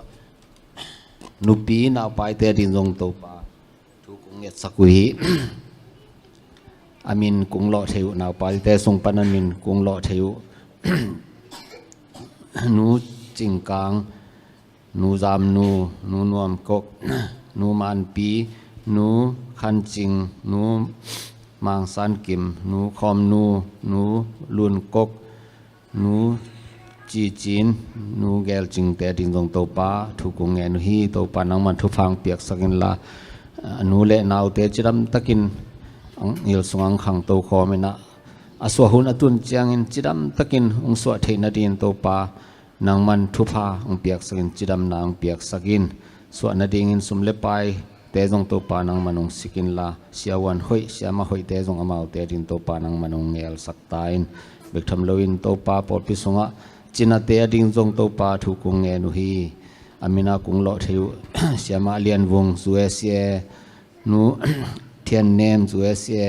นุปีนาไปเตดินจงตัวปาทุกองเงียบสักวิอามินกุงโลเทวนาไปเตทรงปนันมินกุงโลเทวนูจิงกางนูจามนูนวมกกนูมันปีนูคันจิงนูมังสันกิมนูคอมนูลุนกกนูจีจีนนูแกลจิงแต่ดินจงโตปาทุกงเงินฮีโตปานังมันทุฟังเปียกสักินละนูเละนาวเตจิรัมตะกินอิลสงังขังโตคอมินะอาสวหุนอตุนเจียงอินจิดัมตะกินองสวดเทนดินโตปานางมันทุพาองเปียกสกินจิดัมนางเปียกสกินสวดนดิงินสุมเลปายเตจงโตปานางมันองสกินลาเสียวันหอยเสียมาหอยเตจงอมาเตดินโตปานางมันองเอลสักตายนเบกทำโลอินโตปาปอดปิสงะจินาเตดิงจงโตปาทุกงเงนุฮีอามินากุงโลเทวเสียมาเลียนวงซูเอเซียนูเทียนเนมซูเอเซีย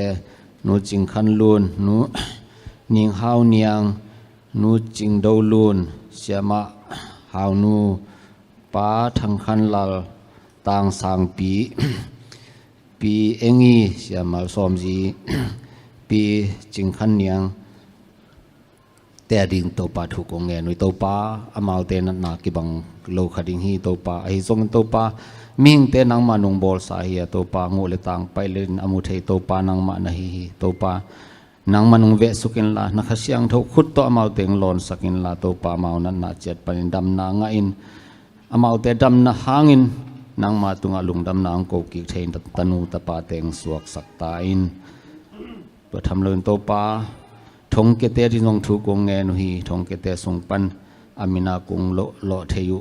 นูจิงคันลูนนูนิงฮาวเนียงนูจิงดาวลูนเสียมาฮาวนูป้าทังคันลาลต่างสางปีปีเองีเสียมาสอมจีปีจิงคันเนียงแต่ดิ่งโตปาถูกองเงินวิโตปาอามาเตนันนากิบังโลขดิ่งฮีโตปาไอซงโตปามิงเตนังมานงบอลสาเฮียโตปางูเลตังไปเล่นอมุเทโตปานังมานาฮีโตปานางมันงเวสุกินลานักเสียงทุกขุดโตอามาเตงลอนสกินลาโตปามานันนาเจ็ดปันดำนางอินอามาเตดำนาหางินนางมาตุงอลุงดำนางโกกิเทนตนูตปาเตงสวกสักตาอินเปิดทำเลินโตปาทงเกเตที่นงถูกงเงินฮีทงเกเตสงปันอามินากุงโลเทยุ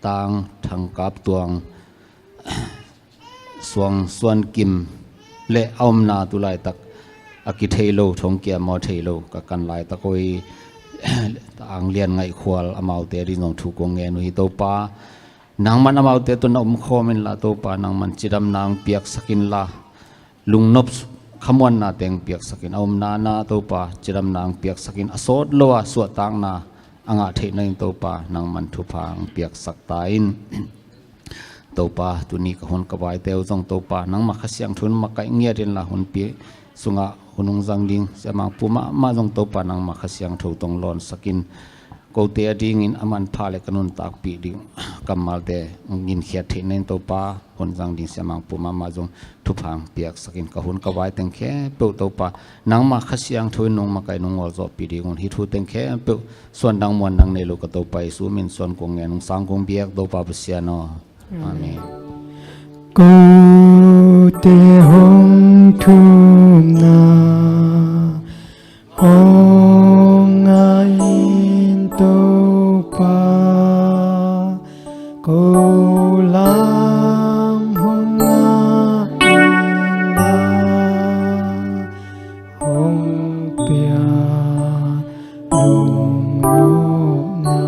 ต่างทางกับตวงส่วนกิมและอมนาตุไลตักอากิเทโลทงเกียมอเทโลกับกันไลตะโกยต่างเลียนไงควอลอามาเตที่นงถูกงเงินฮีโตปานางมันอามาเตตุนอมโคมินลาโตปานางมันจิดำนางเปียกสกินลาลุงนบขมวนนาเต็งเปียกสกินอมนาตัวปาจิรำนางเปียกสกินอโศดลัวสวดตางนาอ่างเทนตัวปานางมันทุพางเปียกสักตายนตัวปาตัวนี้กับหนกบายเตวจงตัวปานางมาขเสียงทุนมาไกเงียดินละหนเปียสุงะหนงจังดิงเสียมังปูมาจงตัวปานางมาขเสียงถูตรงลอนสกินกูเตียดิงินอามันพาเลกนุนตากปีดิงกำมาเตงินเขียดเทนตัวปาหนจังดิงเสียมังปูมาจงทุพางเปียกสกินกับหนกบายเต็งแค่เปิลตัวปานางมาขเสียงทุนนงมาไกนงอจอปีดิงฮิทูเต็งแค่เปิลส่วนดังมวลดังในโลกตัวไปสูมินส่วนกงเงินงสังกงเบียกตัวปาเปเสียนออาเมนกูเตหงทุมนาหงไงตัวปากูลามหงไงนาหงเปียลุงลูกนา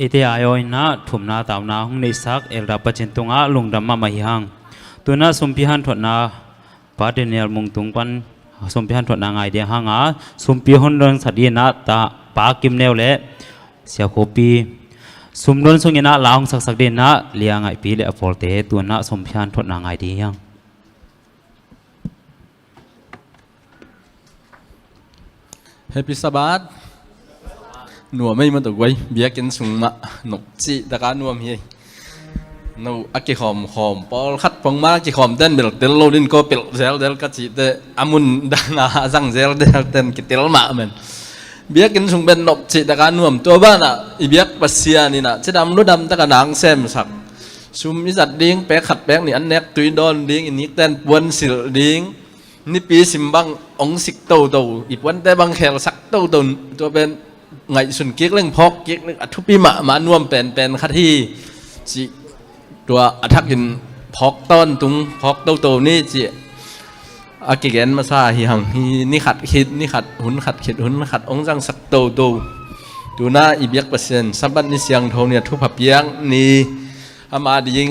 เอเตอายอยนะถุมนาตาวนาหงในสักเอลรับประจินตุงะลุงดำมามาหิหังตัวน่าสมพิหันถดนาปาเดเนียลมุงตุงปันสมพิหันถดนาไงเดียหังอาสมพิหันเริงสัตย์นาตาปากิมเนวเละเสียโคปีสมดนสงยนะลาวสักเดนนะเลียงไงปีเลอฟอลเตตัวน่าสมพิหันถดนาไงเดียงเฮปปี้สบัดหนัวไม่มันตัวไว้เบียกินสุงมะหนกจีตะการนัวมีนูอักกิหอมปอลขัดพงมากิหอมเต้นเบลเตลโลดินก็เปลเซลเดลกัจิเตอามุนดังอาซังเซลเดลเต้นกิเตลมาเหมือนเบียกินสุงเป็นหนกจีตะการนัวตัวบ้านอ่ะอีเบียกปัสเซียนี่นะจะดำรถดำตะการนางเซมสักซุมมิสัดดิ้งแปะขัดแปะนี่อันเน็กตุยดอนดิ้งอินิเต้นปวนสิลดิ้ง นี่ปีสิมบังองสิกโตโตอีกวันแต่บางแขลสักโตโตตัวเป็นไงสุนเกียกเรื่องพอกเกียกเรื่องอัทุปิมานวมเป็นคที่จีตัวอัทักยินพอกต้นตุงพอกโตนี่จีอากิเกนมาซาฮิหังนี่ขัดขิดนี่ขัดหุนขัดขิดหุนขัดองจังสักโตดูหน้าอีเบียกเปอร์เซ็นต์สับบันนี่เสียงโทเนี่ยทุบผับยังนี่อามาดิง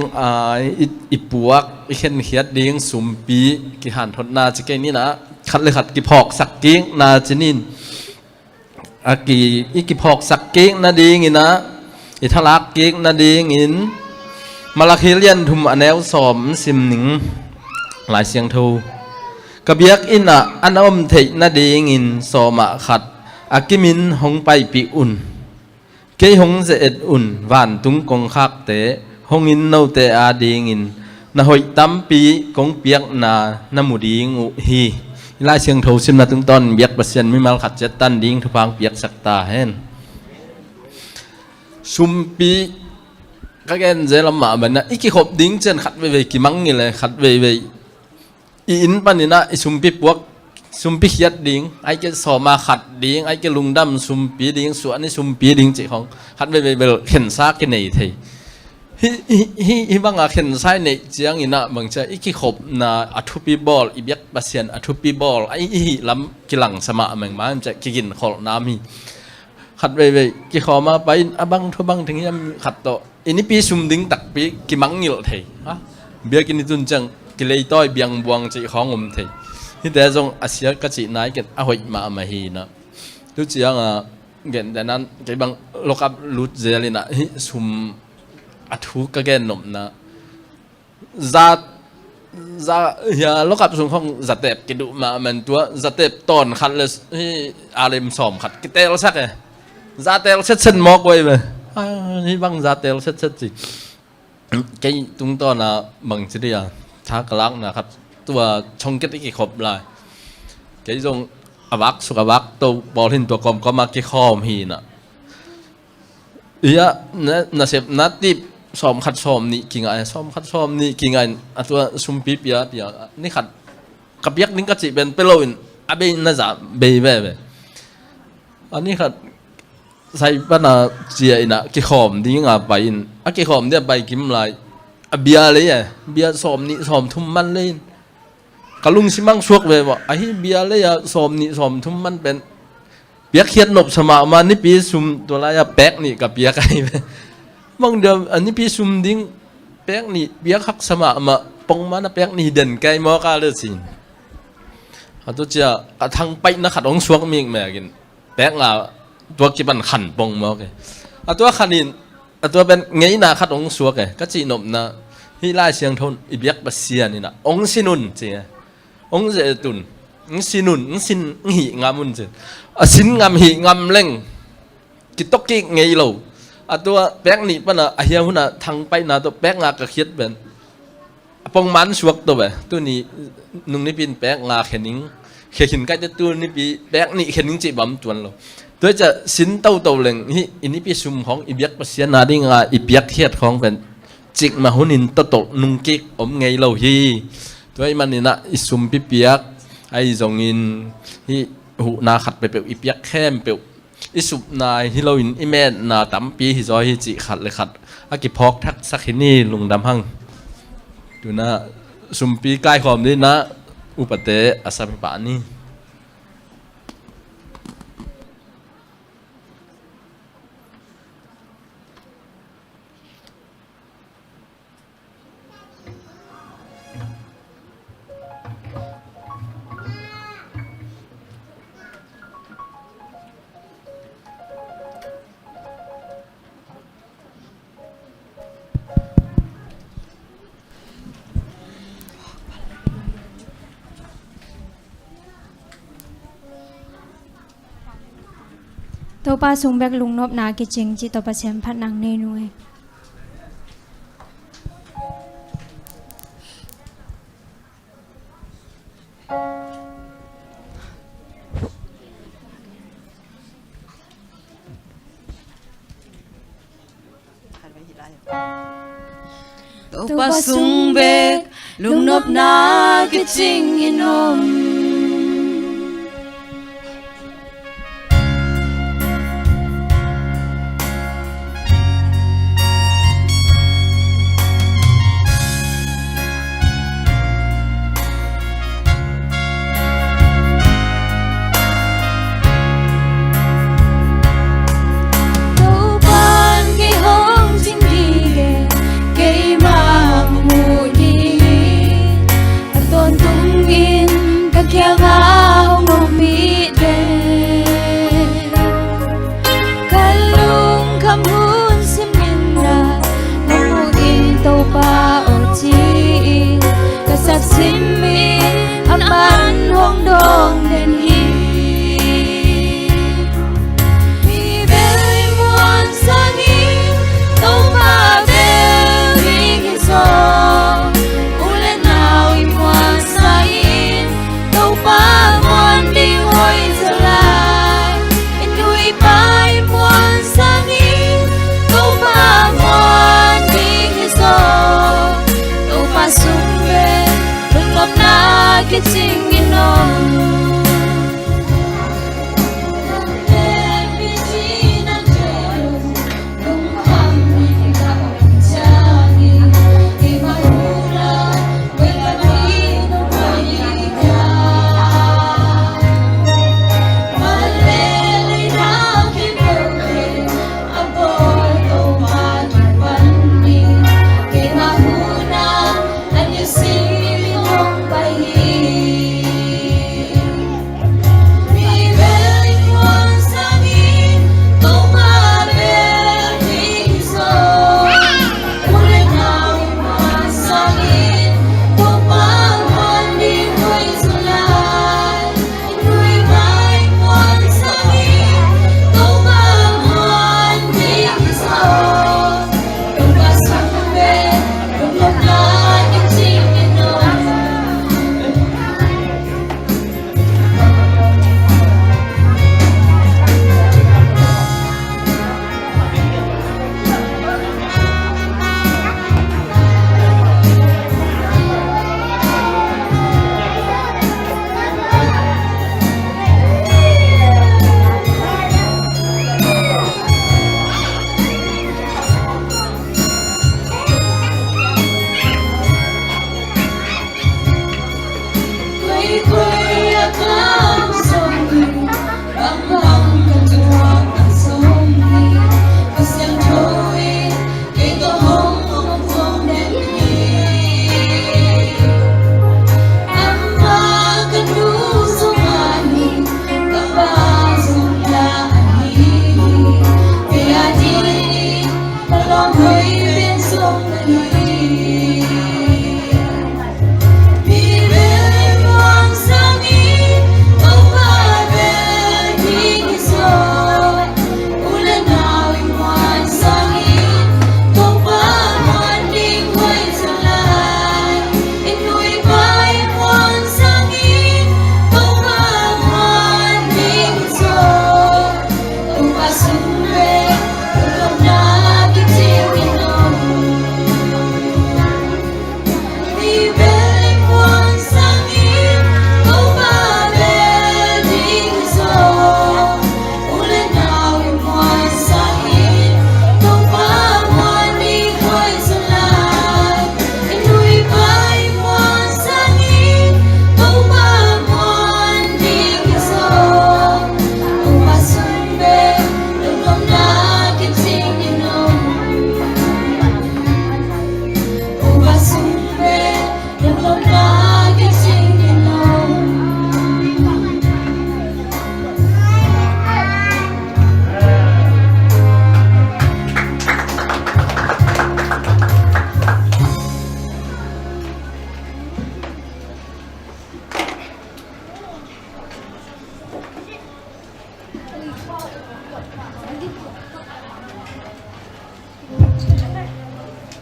อีปวกอีเข็นเขียดดิงสุมปีกิหันทนนาจิเกนี่นะขัดเลยขัดกิพอกสักกิ้งนาจินินอากีอีกิพอกสักกิ้งนาดิงินะอีทลักกิ้งนาดิงินมาลาคิเลียนทุมอเนลสอมซิมหนิงหลายเสียงโทกระเบียกอินะอันอมเทนาดิงินสอมะขัดอากิมินหงไปปีอุ่นเกยหงเจดอุ่นหวานตุงกงคักเตหงอินโนเตอาดิงินนาหอยตั้มปีกงเปียกนาหมูดิงอุฮีลายเสียงโทซิมนาตึงตอนเบียกเปอร์เซ็นต์ไม่มาขัดเจตันดิงทุพังเปียกสักตาเห็นซุมปีก็แกนเจลมาบันนะอีกขบดิ้งเจนขัดเวกิมังนี่เลยขัดเวอินปันนี่นะซุมปีปวกซุมปีเขียดดิ้งไอ้เกสอมาขัดดิ้งไอ้เกลุงดำซุมปีดิ้งส่วนนี่ซุมปีดิ้งจีของขัดเวเห็นซากกันไหนเทฮิบังอาเข็นไซในเจียงอินะบางใจอีกขบนาอัทุปีบอลอีเบียกบาเซียนอัทุปีบอลไอ้ล้ำกิลังสมาเหมือนมันจะกินขอน้ำมีขัดเวกิขอมาไปบังทุบังถึงยังขัดโตอันนี้ปีซุมดิ้งตักปีกิมังนี่ละเทฮะเบียกินตุนจังกิเลยต้อยเบียงบวงจีของอมเทที่แต่จงอาเซียกจีนายเกิดอาหอยมาฮีนะทุกเจียงเกิดแต่นั้นไอ้บางโลกับลุดเจลินะฮิซุมอัทุกแกนนมนะอย่าลูกกับส่วนของจัดเต็บกิดูมาเหมือนตัวจัดเต็บตอนขัดเลยที่อารมณ์สอมขัดกิเตลสักเลยจัดเต็บเช็ดมอกไว้เลยนี่บางจัดเต็บเช็ดสิแกตรงตอนน่ะบางสิ่งอย่างท้ากลักนะครับตัวชงกิตกิขบเลยแกจงอวักสุกอวักตัวบอลหินตัวกลมก็มากิคอมหีน่ะน่าเสพนัดที่ซ้อมขัดซ้อมนี่กิ่งไงซ้อมขัดซ้อมนี่กิ่งไงตัวซุมปีเปียนี่ขัดกับยักษ์นี่ก็จะเป็นเปโลอินอาเบนน่าจะเบย์อันนี้ขัดใส่ปัญหาเจียอินะกี่ขอมดิ้งไปอินกี่ขอมเนี่ยไปกิมไรเบียเลยเบียซ้อมนี่ซ้อมทุ่มมันเลยกะลุงสิมังสวกเลยว่าไอ้เบียเลยซ้อมนี่ซ้อมทุ่มมันเป็นเปียกเขียนนบสมามานี่ปีซุมตัวไรแป๊กนี่กับเปียกไอ้บางเดิมอันนี้ปีซุมดิ้งแป๊กนี่เปียกคักสมามาปงมานะแป๊กนี่เด่นไกลมอกาเลยสิเขาตัวเจ้ากระทั่งไปนักขัดองสวกมีแม่กินแป๊กตัวกิบันขันปงมอกตัวขันนี่ตัวเป็นไงนาขัดองสวกก็จีนบนะที่ไล่เสียงทนอีเบียกบัเซียนี่นะองสินุนจริงองเจตุนสินุนสินหิงามุนจริงสินงามหิงามเล่งกิตกิไงเราตัวแป้งนี่ปะนะเฮียหุ่นทางไปนะตัวแป้งงากระเคียดเป็นปงมันสวกตัวแบบตัวนี้นุ่งนี่เป็นแป้งงาเขนิงเขหินใกล้จะตัวนี่ปีแป้งนี่เขนิงจีบำจวนเราตัวจะสินเต้าเล่งนี่อันนี้ปีซุ่มของอีเบียกเปอร์เซียนาดิงอีเบียกเทียดของเป็นจิกมาหุ่นินตตนุ่งกิกอมไงเราฮีตัวไอ้มันนี่นะอีซุ่มปีเปียกไอ้จงอินที่หูนาขัดไปเปียวอีเปียกแค้มเปียวอีสุบนายที่เราอินอีแม่นาตั้มปีที่จอยที่จิขัดเลยขัดอากิพอกทักสักหินี่ลุงดำหั่งดูนะสุมปีใกล้ความนี้นะอุปเตอสัมปานี ตัวป้าสูงแบกลุงนบนากิจิงจิตตัวป้าเสียมพัดนางเนนุยตัวป้าสูงแบก ลุงนบนาคิดจริงอินอมSimi aman hong dong den hi mi bel muan sangi to ma bel ring so ule nào im muan sain to pa muan ding hoi salai in lui pai muan sangi to pa muan ding so to pa sung Love na kiting inom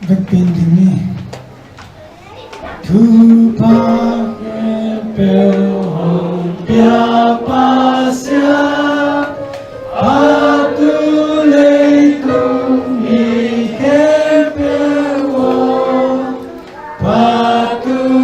Bekpin dini thu pa pel hong pia pa sia atu le tung hi ke pel wo pa tu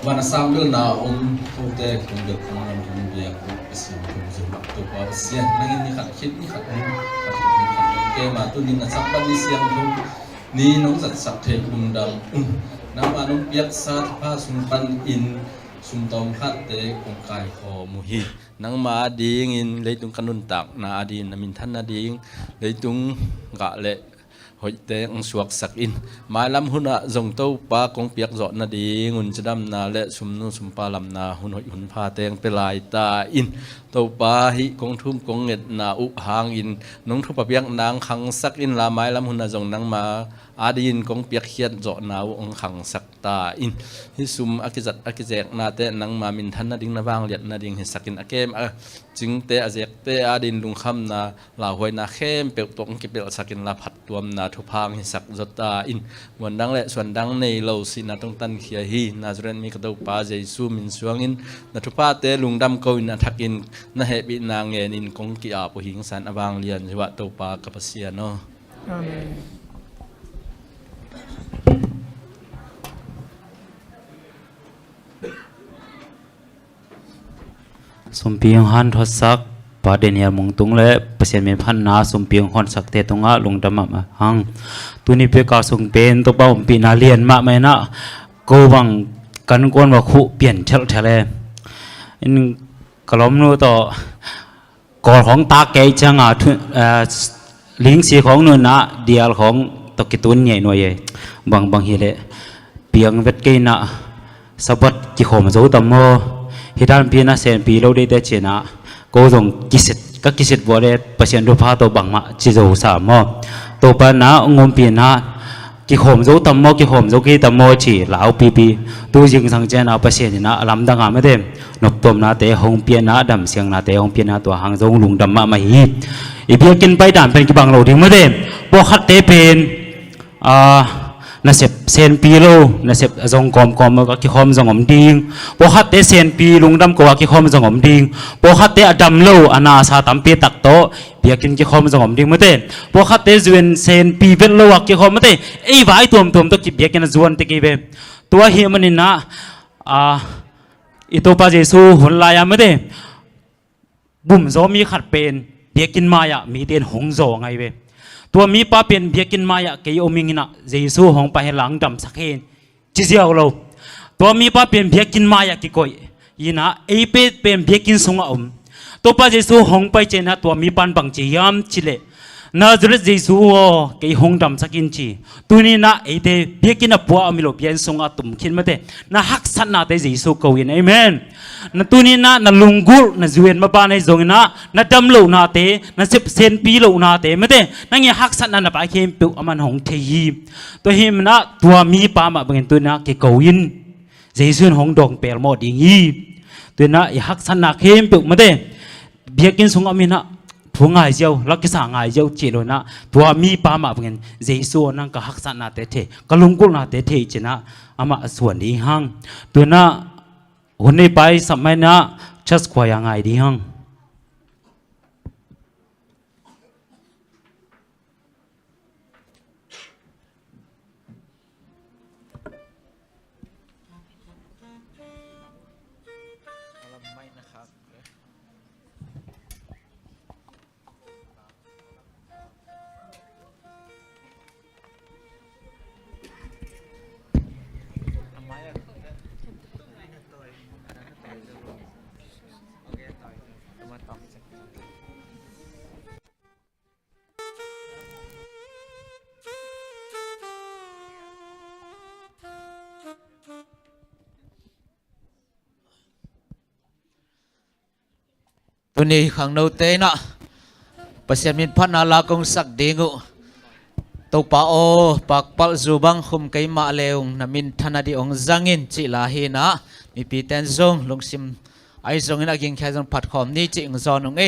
วันสามเดือนนาเขาแต่คงเด็กคงนำคงเบียร์เสียงคงจะหมักตัวปลาเสียงนั่งนี่ขัดคิดนี่ขัดนี่ขัดเกมาตัวนี้นะสักบันนี่เสียงคงนี่น้องสัตว์สักเทคุมดำน้ำมันน้องเปียกซาทผ้าสุนปันอินสุนตอมพัดเตะคงกายคอมุฮีนังมาดีงินเลยตุงขนุนตักนาดีนามินทันนาดีเลยตุงกะเละหอยเตงสวกสักอินหมายลำหุ่นอะจงเต้าปากงเปียกจอดนาดีงุนจะดำนาและสุมนุสุมปาลำนาหุ่นหอยหุ่นพาเตงเปลายตาอินเต้าปาหิกงทุ่มกงเง็ดนาอุหางอินน้องทุบปะเปียกนางขังสักอินลาหมายลำหุ่นอะจงนังมาอาดีนกงเปียกเขียนจอดนาวองขังสักตาอินฮิสุมอากิจัดอากิเจกนาเตนังมามินทันนาดิงนาบางเลียดนาดิงเฮสักินอาเกมจึงเตอาเจกเตอาดินลุงคำนาลาหวยนาเข้มเปียกตงกิเปลสักินลาผัดตัวนาทุพางเฮสักจดตาอินวันดังและส่วนดังในเราสินาต้องตันเขียฮีนาจเรนมีกระดูกปาเจซูมินสวงอินนาทุพาเตลุงดำเกวินนาทักินนาเฮบินางเงินินกงกิอาปุหิงสันอบางเลียนจิวะเต้าปากระเสียโน อาเมน สมเพียงหันทศศักดิ์ปาเดเนียมงตุงและเปเสียนเมพันนาสมเพียงหันสักเตตุงะลงดำมาหังตุนี้เปกาสงเป็นตัวเป้าปีนาเลียนมาไม่นะกูบังกันกวนว่าคู่เปลี่ยนเฉลเฉลอินกลมนู้ต่อกอของตาเกยจังลิงสีของนู้นนะเดียลของตกิตุนใหญ่หน่วยบางเฮเลเปียงเวทเกยนะสะบัดกิขมโจตัมโมฮิดานพีน่าเซนปีเราได้แต่เจนะก็ต้องกิสิตบัวเดประชันรูปภาพตัวบังมาจิโจสามโมตัวปนะงมปีนะกิขมโจตัมโมกิขมโจกีตัมโมจีลาวปีตัวยิงสังเจนะประชันนะลำดังอาไม่เต็มนบตัวนะเตะหงเปียนะดำเสียงนะเตะหงเปียนะตัวหางจงลุงดำมาไม่ฮีอีเบียกินไปด่านเป็นกิบังเราถึงไม่เต็มพวกขัดเตะเป็นน่าเสพเซนปีโลน่าเสพจงกอมก็กิคอมจงอมดิงพอฮัตเตเซนปีลุงดำก็ว่ากิคอมจงอมดิงพอฮัตเตอดัมโลอนาซาตัมปีตักโตเบียกินกิคอมจงอมดิงไม่เต้พอฮัตเตจวนเซนปีเวลโลว่ากิคอมไม่เต้ไอ้วายตัวตัวกิเบียกินจวนตะกี้เบตัวเฮียมันนี่นะอิโตปาเจซูหุ่นลายไม่เต้บุ่มโซมีขัดเป็นเบียกินมายะมีเตียนหงโซไงเบตัวมีป้าเป็นเบียกินมายะเกยอมิงนะเจซูของไปหลังดำสักเห็นจิเซียวเราตัวมีป้าเป็นเบียกินมายะกิโกยยีนะเอเป็นเบียกินสงอมตัวป้าเจซูของไปเจนะตัวมีปันบังจียามชิเลนาจรเจซูเกยหงดำสักอินจีตัวนี้นะเอเดเบียกินปัวอมิโลเบียนสงอตุมขินมาเตนะฮักสันนาเตเจซูเกวินเอเมนนะตัวนี้นะลุงกุลนะจวนมาปานในจงนะดำโลนาเตนะเซปเซนปีโลนาเตมาเตนั่งยังฮักสันนาไปเข้มปิวอมันหงเทีตัวเฮมนะตัวมีปามาเป็นตัวนะเกเกวินเจซูหงดองเปลหมดอย่างนี้ตัวนะฮักสันนาเข้มปิวมาเตเบียกินสงอมินะผู้ง่ายเจ้าลักษณะง่ายเจ้าเจโรนะตัวมีปามาเป็นเจซูนั่งก็ฮักสันนาเตเทก็ลุงกุลนาเตเทเจนะอามาส่วนนี้ฮังตัวนะหุ่นในไปสมัยนะชัสควายยังไงดีฮังตัวนี้ขังโนเตนะประเสียมินพันนาลากงสักดิงูตัวป้าโอปักปัลจูบังคุมไกมาเลวนามินธนาดีองจังอินจิลาฮีนะมีปีเตนซงลงซิมไอซงอินอากิงแค่จงผัดขอมนี่จิงซอนงเอ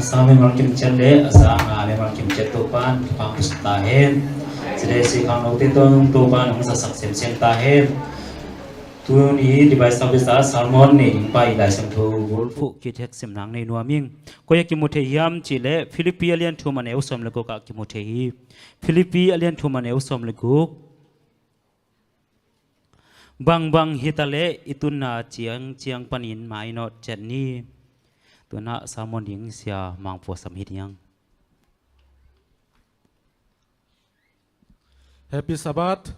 asa memang kim chale asa nga memang kim chetupan pang pustahen sede si kang note tong tupan sa saksem sem tahen tu ni device service salmon ni pai dai sam thu wol phu ki thek sem nang nei nuaming ko ya kimothe yam chile philippi alien thu man eusom le ko ka kimothe hi philippi alien thu man eusom le ko bang hitale ituna chiang panin mai no chenni tuna salmon ding sia mang po sam hit yang Happy Sabbath.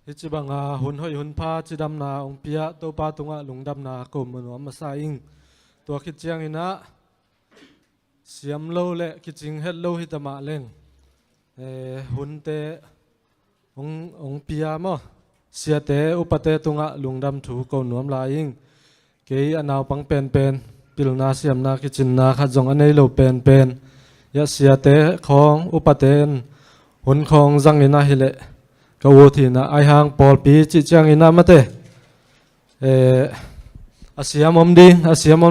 Hichi banga hun hoi hun pa chidam na ong pia to pa tunga lungdam na ko muno masaing to khichiang ina siam lo le kiching het lo hitama leng hun te ong pia mo sia te upate tunga lungdam thu ko nuam laing ke anaw pang pen pilna siam na kichin na kha jong anei lo pen ya sia te khong upaten hun khong jang ina hile ka wo thi na ai hang pol pi chi chang ina mate asiam om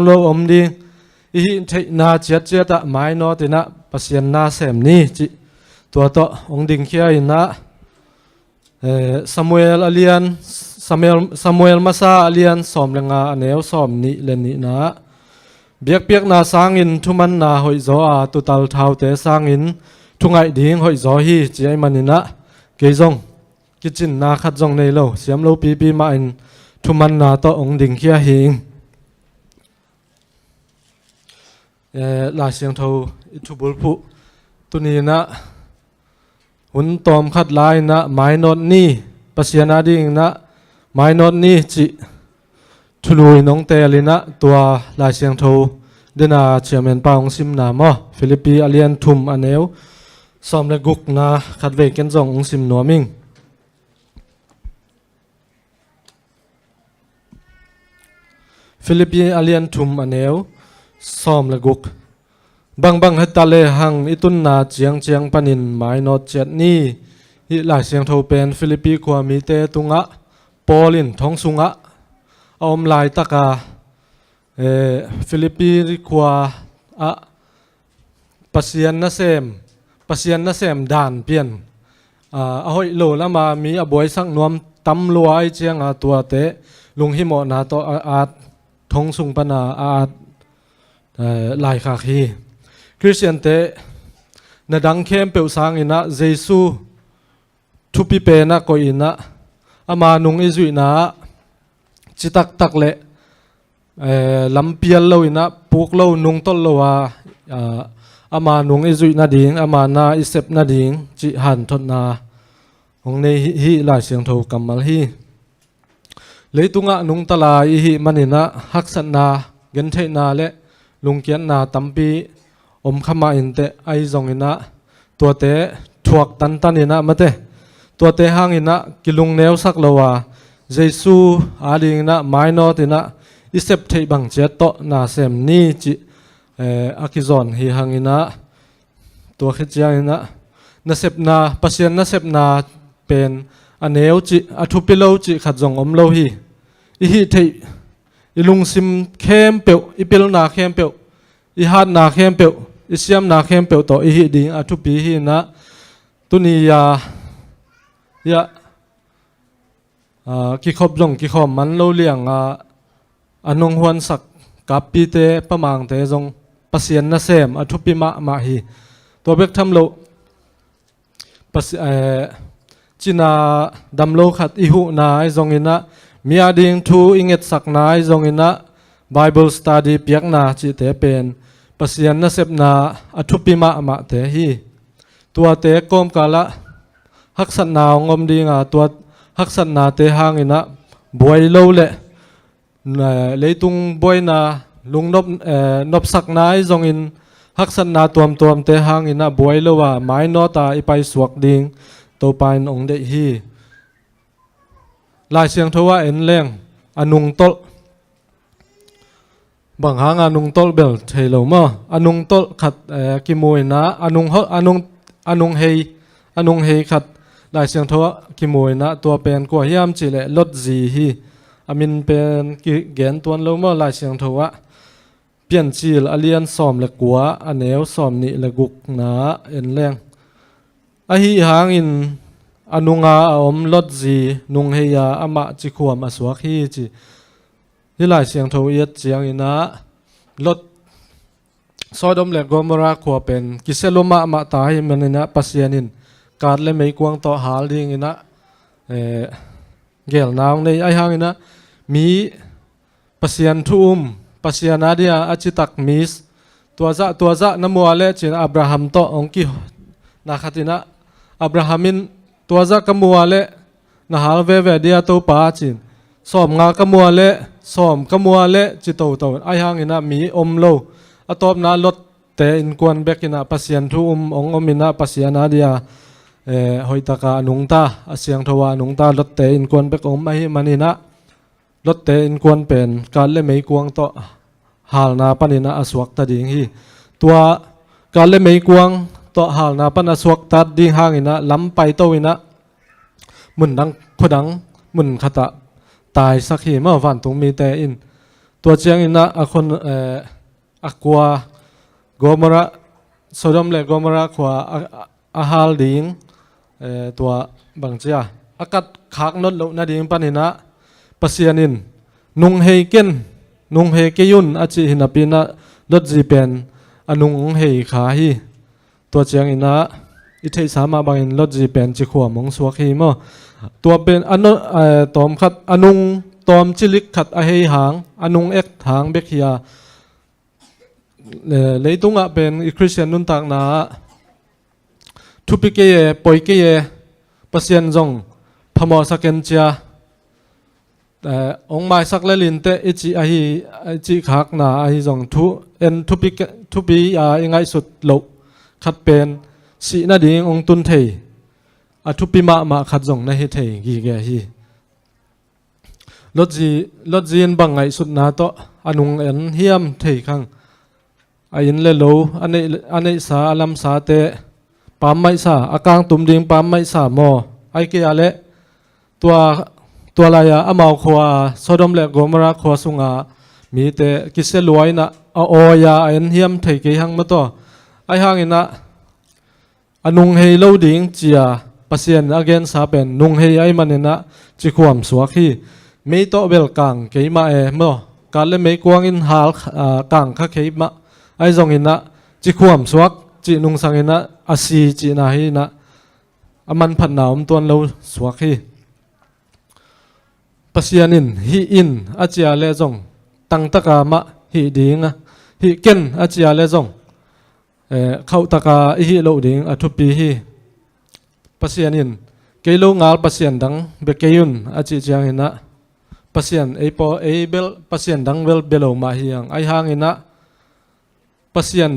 lo om ding i thei na chet a mai no tina pasien na sem ni chi to ong ding khia ina Samuel masa alian som lenga aneu som ni len ni na biak na sangin thuman na hoi zo a tutal thau te sangin thungai ding hoi zo hi chi ai manina ke jong kitchen na khat jong nei lo siam lo pi ma in thuman na to ong ding khia hing la siang tho thubul phu tuni na hun tom khat lai na mai not ni pasiana ding na mai not ni chi thului nong te lina tua la siang tho dena chairman paung sim na mo philippi alian thum aneu som le guk na khat ve ken jong ong sim noming philippi alian thum aneu som le guk bang hetale hang itun na chiang panin mai not chet ni hi la siang tho pen philippi khwa mi te tunga polin thong sunga om lai taka philippi khwa a pasian na sem dan pian a hoi lo lama mi a boy sang nuam tam luai chiang a tua te lung hi mo na to a thong sung pana a lai kha khi Christian te na dang khem pe sang ina Jesu thupi pe na ko ina ama nung izui na chitak le lampial lo ina puk lo nung tol lo wa ama nung izui na ding ama na isep na ding chi han thot na ong nei hi la siang tho kamal hi leitunga nung tala hi manina haksan na gen thei na le lungkian na tampi om khama inte ai zong ina to te thuak tan ina mate to te hang ina kilung neu sak lowa Jesu ading na maino tina isep thei bang che to na sem ni chi akizon hi hang ina to khichiang ina na sep na pasien na sep na pen aneu chi athupilo chi khajong om lo hi hi thei ilung sim khem pe ipil na khem pe i hat na khem pe isiam na khem pe to hi ding athupi hi na tunia ya ki khop jong ki khom man lo liang anong huan sak kapi te pamang te jong pasien na sem athupi ma hi to bek tham lo china damlo khat ihu na ai jong ina mia ding thu inget sak na ai jong ina bible study piak na chi te pen pasien na sep na athupi ma te hi tua te kom kala haksan na ngom ding tua haksan na te hang ina boy lo le leitung boy na lungnop nop sak na ai jong in haksan na tuam te hang ina boy lo wa mai no ta ipai suak ding to pain ong de hi lai siang thowa en leng anung tol bang hang anung tol bel thelo ma anung tol khat ki moi na anung hei khat lai siang thowa ki moi na to pen ko hiam chi le lot ji hi amin pen ki gen tuan lo ma lai siang thowa ลี่ยนจีลอเลียนซ้อมและกัวอันเนวซ้อมนี่และกุกนาเอ็นแรงอหิหางอินอนุงาอมลดจีนุงเฮียอมะจิขวมอสวกฮีจีนี่หลายเสียงโทเอียดเสียงอินะลดซอดมและกอมราขวเป็นกิเซลมะมะตายมันนะปัสยานินการเล่ไม่กวางต่อหาลิงอินะเกลนาวในไอหางอินะมีปัสยานทุ่มปัสยานาเดียอาจิตักมิสตัวจะนมัวเลจินอับราฮัมโตองกินาคตินะอับราฮัมินตัวจะกมัวเลนะฮาเวเวเดียตัวป้าจินสอมงากมัวเลสอมกมัวเลจิตโตไอหางอินะมีอมโลอตอบนาลดเตอินกวนเบกินะปัสยานทุ่มองอมินะปัสยานาเดียหอยตะกานุงตาเสียงทวานุงตาลดเตอินกวนเบกอมไอมันอินะลดเตอินกวนเป็นการเล่ไม่กวางต่อหาลนาปันินะอสวกตัดดิ่งฮีตัวการเล่ไม่กวางต่อหาลนาปันอสวกตัดดิ่งห่างอินะล้ำไปโตอินะมุนดังขดังมุนขตะตายสักฮีเมื่อวันตรงมีแต่อินตัวเจียงอินะอคนอักวาโกมระโซดอมและโกมระขวาอาหาลดิ่งตัวบางเจ้าอากาศขากนดลุนาดิ่งปันินะปัสยานินนุงเฮเกนนุงเฮเกยุนอาจิหินาปีนะลดจีเป็นอนุงเฮขาฮีตัวเจียงอินะอิเทสามาบางอินลดจีเป็นจิขวมงสวกฮีมอตัวเป็นอนุตอมขัดอนุงตอมจิลิกขัดอเฮหางอนุงเอกหางเบกฮียเลยตุงะเป็นคริสเตียนนุนตากนาทุปิเกยปอยเกยปัสยันจงพมอสักเกนเจียองค์หมายสักเลลินเตอิจิอาฮีจิขากนาอาฮีจงทุเอ็นทุปียังไงสุดโลขัดเป็นสีนาดิ่งองตุนเทยทุปีมาขัดจงในเทยกีเกฮีลดจีนบังไงสุดนาโตอนุงเอ็นเฮียมเทยขังอินเลโลอันนี้สาอลัมสาเตปามไม่สาอากางตุมดิ่งปามไม่สาโมไอเกียเลตัวลายอามาวขวาโซดอมและโกมราขวาสุงามีแต่กิเซลวยนะโอยาเอ็นเฮียมเทกิหังมาต่อไอหังอินะอนุงเฮโลดิ่งเจียปัสยันอเกนสาเป็นนุงเฮไอมันอินะจิขวามสวกฮีไม่โตเบลกังเกยมาเมื่อการเล่นไม่กวางอินฮาลกังข้าเกยมาไอจงอินะจิขวามสวกจินุงสังอินะอาศีจินาฮีนะอามันพันนาวมตัวเราสวกฮีปัสยานินฮีอินอาจารย์เลจงตั้งตะกามะฮีดิ่งฮีเกนอาจารย์เลจงเข้าตะกาฮีโลดิ่งอทุปีฮีปัสยานินเกโลงาลปัสยันดังเบเกยุนอาจิจางอินะปัสยันเบลปัสยันดังเวลเบโลมาฮียังไอหางอินะปัสยั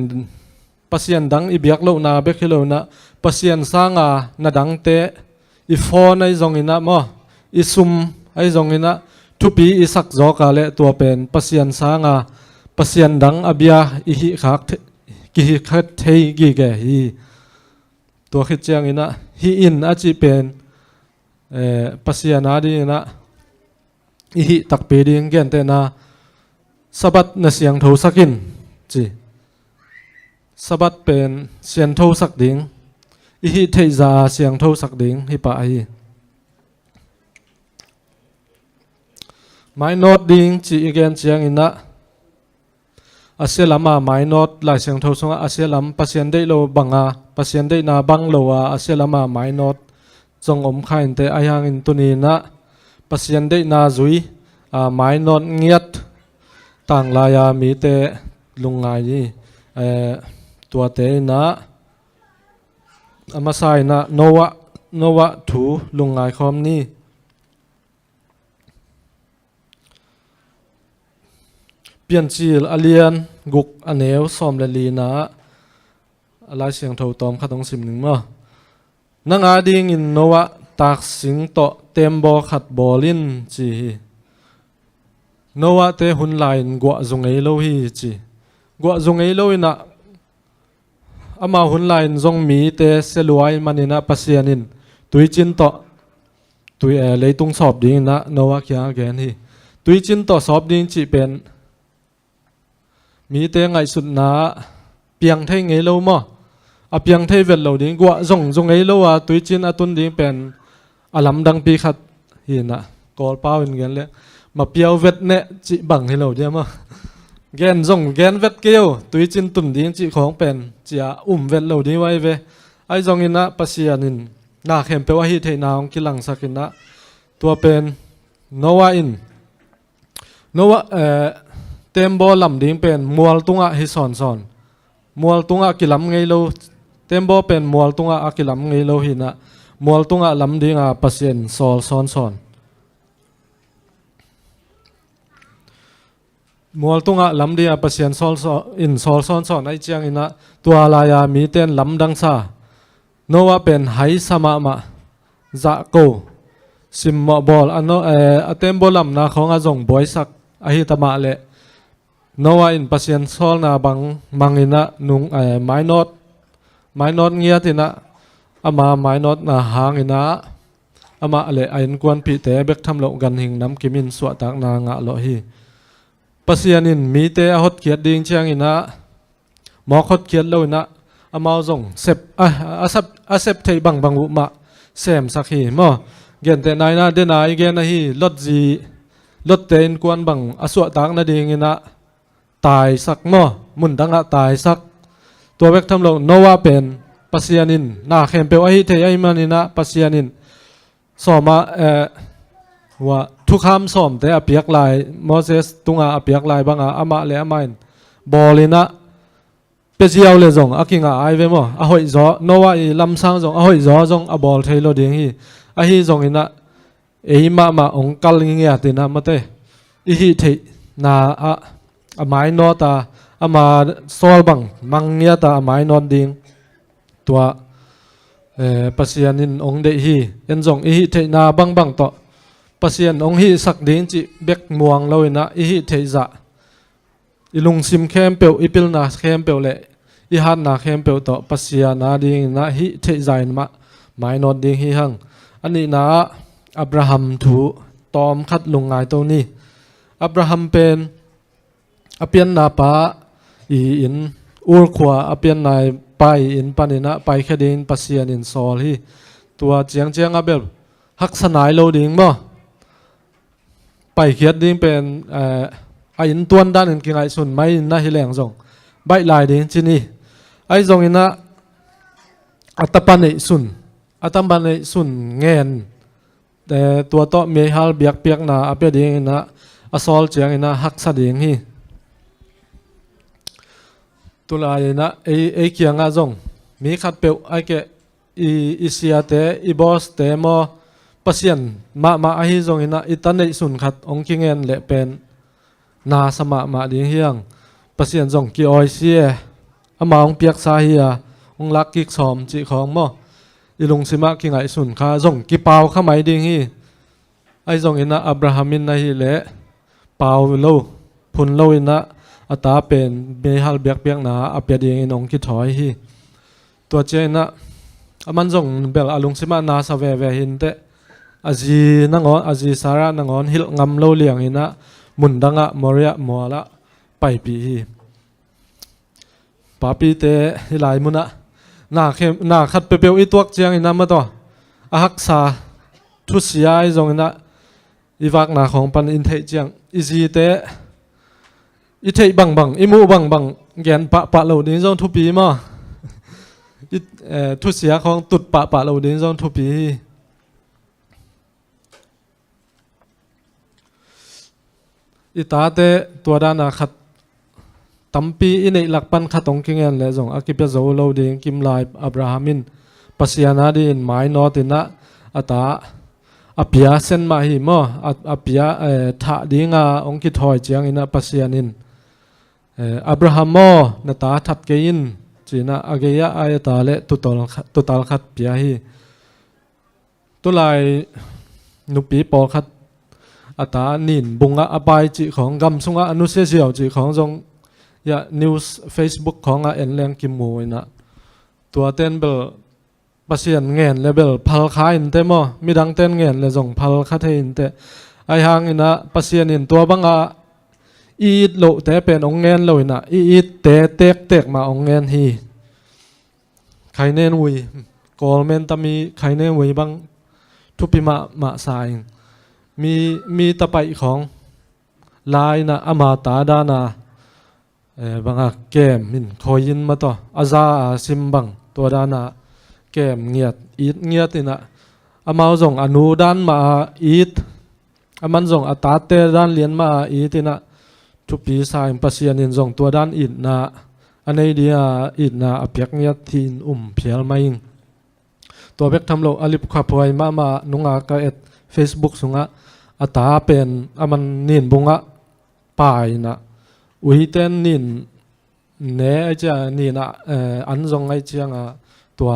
นดังอิเบียกโลนาเบกโลนะปัสยันสางานาดังเตอิฟอนไอจงอินะมออิซุมไอจงอินะทุปีอิสักจอกาเลตัวเป็นปัสยันสางาปัสยันดังอเบียอิหิขักกิหิขัดเทกิเกฮีตัวขิดเจียงอินะฮีอินอาจิเป็นปัสยันนาดีนะอิหิตักเปดิงเกนเตนะสบัดนเสียงโทสักินจีสบัดเป็นเสียงโทสักดิงอิหิเทจาเสียงโทสักดิงฮิปะฮีไม้โนดดิ่งจีเกนเจียงอินะอาเซียลามาไม้โนดหลายเสียงโทสงอาเซียลามปัสยันได้โลบังปัสยันได้นาบังโลอาเซียลามาไม้โนดจงอมขันเตอายังอินตุนีนะปัสยันได้นาจุยไม้โนดเงียดต่างลายามีเตลุงไงนี่ตัวเตนะอามาไซนะโนวะถูลุงไงคอมนี่เปลี่ยนจีลอเลียนกุกอเนวซอมเลลีนะอะไรเสียงเท่าตอมขัดตรงสิมหนึ่งมั้งนังอาดิงอินโนวะตากสิงโตเต็มบอขัดบอลินจีโนวะเตหุนไลน์กัวจงเอโลฮีจีกัวจงเอโลอินะอามาหุนไลน์จงมีเตเซลวยมันอินะปัสยานินตุยจินโตตุยเลยตุงสอบดิงนะโนวะเกียงแกนฮีตุยจินโตสอบดิงจีเป็น มีเตงไงสุดนาเปียงเทงไงโลมออเปียงเทเวลโลดิ้งกว่าจงไงโลอ่ะตุยจินอตุนดิ้งเป็นอลัมดังปีขัดหินะกอลป้าเป็นกันเลยมาเปียวเวทเนจิบังให้เราเดียวมั้งแกนจงแกนเวทเกียวตุยจินตุนดิ้งจิของเป็นจีอาเวทเราดิ้งไว้เวไอจงอินะปัสยานินนาเข้มเปว่าฮิเทนาวกิลังสักินะตัวเป็นโนวาอินโนวาเต็มบอลลำดิ้งเป็นมัวตุงะฮิสอนมัวตุงะกิลัมไงโลเต็มบอเป็นมัวตุงะกิลัมไงโลหินะมัวตุงะลำดิ้งปัสยานสอนมัวตุงะลำดิ้งปัสยานสอนไอเจียงอินะตัวลายามีเต้นลำดังซาโนวาเป็นไฮสมามาจะโกซิมบอลอันโนเต็มบอลลำนาของอาจงบอยสักอหิตมาเลโนวาอินปัสยันซอลนาบังอินะนุงไม้นอตเงียตินะอามาไม้นอตนาหางอินะอามาเลอินกวนปีเตเบกทำโลกันหิงน้ำกิมินสวตักนางะโลฮีปัสยันินมีเตอหดเกียดดิ่งเชียงอินะหมอหดเกียดโลอินะอามาจงเซปอาเซปเทบังอุมาเซมสักฮีมอเกนเตนายนะเดนายเกนนะฮีลดเตนกวนบังอสวตักนาดิ่งอินะตายสักมอมุนดังะตายสักตัวเวกทำลงโนวาเป็นปัสยานินนาเข้มเปว่าฮิเทยมานินะปัสยานินสอมาว่าทุกคำสอมแต่อภิยักลายโมเสสตุงอภิยักลายบังอามาเลอามาอินบอลินะเปเซียลเลยจงอากิงไอเวมอหอยจอโนวาอีลำซังจงหอยจอจงอบอลเทโลเดียงฮีฮีจงอินะมาองกัลเงียตินะมาเตอีฮิเทนาไม้นอตามาโซลบังมังเงียตาไม้นอดิงตัวปัสยานินองเดฮีเอ็นจงอีฮิเทนาบังต่อปัสยานองฮีสักดิ่งจิเบกมวงเลวนะอีฮิเทจะอีลุงซิมเข้มเปียวอีพิลนาเข้มเปียวเละอีฮันนาเข้มเปียวต่อปัสยานาดิ่งนะฮิเทใจมาไม้นอดิ่งฮีหังอันนี้นะอับราฮัมถูตอมคัดลงไงตัวนี้อับราฮัมเป็นอเปียนนาปาอินอูร์ขวาอเปียนนายไปอินปานินะไปแค่ดินปัสยานินซอลฮีตัวเจียงอาเบลฮักสนายโลดิงบ่ไปเขียดดิงเป็นอินตัวนด้านอินกิงไอสุนไม่น่าฮิแรงจงใบลายดิงที่นี่ไอจงอินะอัตปันไอสุนเงินแต่ตัวโตเมฮัลเบียกนาอเปียดิงอินะอสอลเจียงอินะฮักสดิงฮีตุลาอินะไอเกียงอาจงมีขัดเปียวไอเกอีเซียเตอีบอสเตมอปัสยันมาไอฮิจงอินะอิตันในสุนขัดองคิงเงินเละเป็นนาสมาดิ่งเฮียงปัสยันจงกีออยเซียอามาองเปียกซาเฮียองลักกิกสอมจีของมออีลุงสิมาคิงไอสุนข้าจงกีเปาข้าไม่ดิ่งฮีไอจงอินะอับราฮัมินในฮิเละเปาโลพุนโลอินะอัตาเป็นเมฮัลเบียกนาอเปียดิ่งอินองคิถอยฮีตัวเจนะมันจงเบลอลุงสิมานาสเวหินเตอาจีนังอนอาจีสาระนังอนฮิลงำโลเลียงอินะมุนดังะมอริยะมัวละไปปีฮีปาปีเตฮิลายมุนะนาขัดเปเปียวอีตัวเจียงอินะมาต่ออาฮักษาทุสยายจงอินะอีวักนาของปันอินเทเจียงอีจีเตอีเทบังอีมูบังแกนปะเหล่านี้จงทุปีมาทุเสียของตุดปะเราเดินจงทุปีอิตาเตตัวด้านขัดตั้มปีอินหลักปันขัดตรงกิเงินเลยจงอากิเปโซเราเดินกิมลายอับราฮัมินปัสยานาดินไม้นอตินะอัตาอภิยาเซนมาหิมอภิยาท่าดิงาองคิดถอยเจียงอินะปัสยานินอับราฮัมมอนตาทัดเกยินจีน่าอากยะอายตาเลตุตาลขัดปียฮีตุลายนุปีปอขัดอัตานินบุงะอบายจีของกำสุงะอนุเสียเสียวจีของจงยะนิวส์เฟซบุ๊กของเอ็นแรงกิมมูยนะตัวเต้นเบลปัสยันเงินเลเบลพัลคายอินเตมอมีดังเต้นเงินเลยจงพัลคาเทอินเตไอหางอินะปัสยันอินตัวบัง อีดโลแต่เป็นองเงินเลยนะอีดแต่เตกมาองเงินฮีใครเน้นวุยกอลเมนตามีใครเน้นวุยบางทุปิมาสายมีตะไปของลายนะอามาตาดานาบางเกมมินคอยยินมาต่ออาซาซิมบังตัวดานาเกมเงียดอีดเงียดนี่นะอามาส่งอนุด้านมาอีดอามันส่งอัตาเตด้านเลียนมาอีดนี่นะทุกปีสายปัสยานินส่งตัวด้านอีดนะอันนี้เดียอีดนะอเปียกเงียดทีนเพียลมายิงตัวเบกทำโลอลิบขับพวยมานุงอากาเอ็ดเฟซบุ๊กสุงะอัตาเป็นอามันนินบุงะป่ายนะอุยเต้นนินเนไอเจ้านี่นะอันส่งไอเจ้าตัว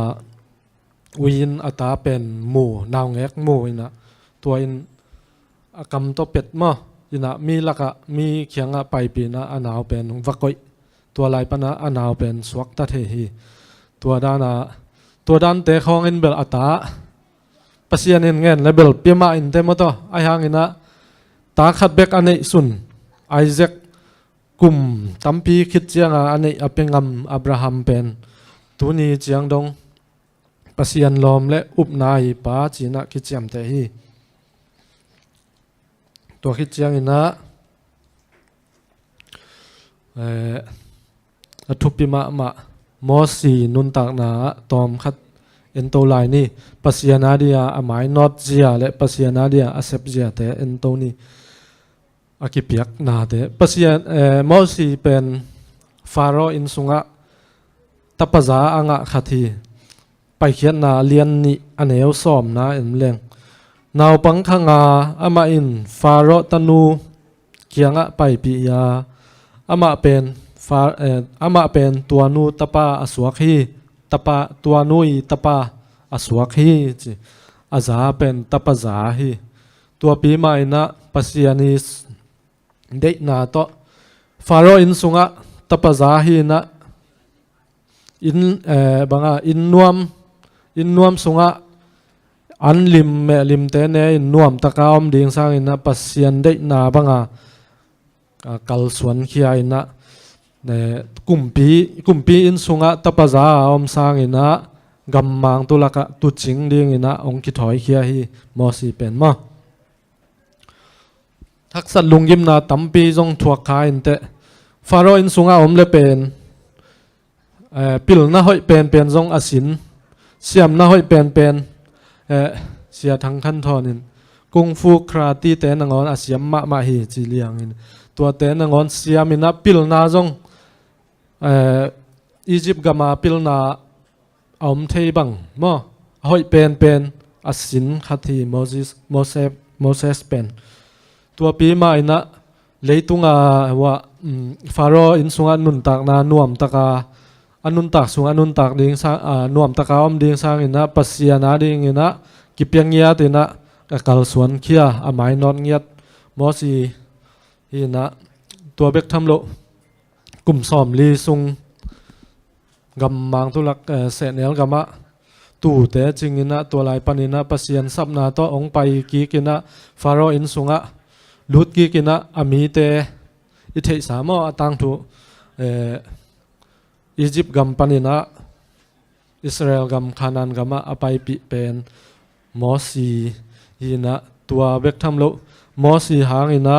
วินอัตาเป็นหมู่นาวเงกหมู่นะตัวอินกำตัวเป็ดมั้ยนะมีลักะมีเขียงไปปีนะอันาวเป็นวักก้อยตัวลายปนะอันาวเป็นสวักตะเทหีตัวด้านเตะของอินเบลอัตาปัสยานินเงินและเบลเปียมาอินเตมตัวไอหางอินะตาขัดเบกอันนี้สุนไอเซกกลุ่มตั้มปีคิดเจียงอันนี้อเป็นงำอับราฮัมเป็นตัวนี้เจียงดงปัสยานลมและอุบนายป้าจีนักคิดเจียมเตหีตัวคิดเจียงอินะทุบปีมามอสีนุนตักนาตอมขัดเอ็นโตไลนี่ปัสยานาเดียอหมายนอตเจียและปัสยานาเดียอาเซปเจียแต่เอ็นโตนี่อากิเปียกนาเตปัสยามอสีเป็นฟาโรอินสุงะตัปจาอ่างะขัดทีไปเขียนนาเลียนนี่อันเอวซ้อมนาเอ็มเลงนาวปังขงาอามาอินฟาโรตันูเกียงะไปปียาอามาเป็นอามาเป็นตัวนูตะปาอสวกฮีตะปาตัวนูอีตะปาอสวกฮีจีอาจาเป็นตะปะจาฮีตัวปีมาอินะปัสยานิสเด็กนาโตฟาโรอินสุงะตะปะจาฮีนะอินบางอินนวมสุงะอันลิมลิมเตเนอินนวมตะกาวมดิ่งสร้างอินะปัสยานเด็กนาบางกัลสวนเขียอินะกุมปีอินสุงะตะปะจาอมสร้างอินะกำมังตุลักตุจิงดิ่งอินะองคิดถอยเขียฮีมอสีเป็นมาทักษะลุงยิมนาตั้มปีจงถวกขายอินเตฟาโรอินสุงะอมเลเป็นปิลน่าหอยเป็นจงอสินเสียมน่าหอยเป็นเสียทั้งขั้นทอนินกุงฟูคราตีเตนงอนอาเสียมมาฮีจีเลียงอินตัวเตนงอนเสียมินะปิลนาจงอียิปต์กามาปิลนาอมเทบังมอหอยเป็นอสินขัดทีโมเสสเป็นตัวปีมาอินะเลยตุงว่าฟาโรอินสุงะนุนตักนานวมตะกาอนุนตักสุงอนุนตักดิ่งสร้างนวมตะกาอมดิ่งสร้างอินะปัสยานาดิ่งอินะกิเปียงเงียตินะกัลสวนเขียอหมายนอนเงียดมอสีอินะตัวเบกทำโลกลุ่มซ้อมลีซุงกำมังตุลักเสนเอลกามะตู่แต่จริงอินะตัวลายปันินะปัสยันซับนาโตองไปกีกินะฟาโรอินสุงะลุดกีกินะอามีเตอิเทสามอตังทุอียิปต์กัมปันินะอิสราเอลกัมคานันกัมอไปปิเป็นมอสีอินะตัวเบกทำโลมอสีหางอินะ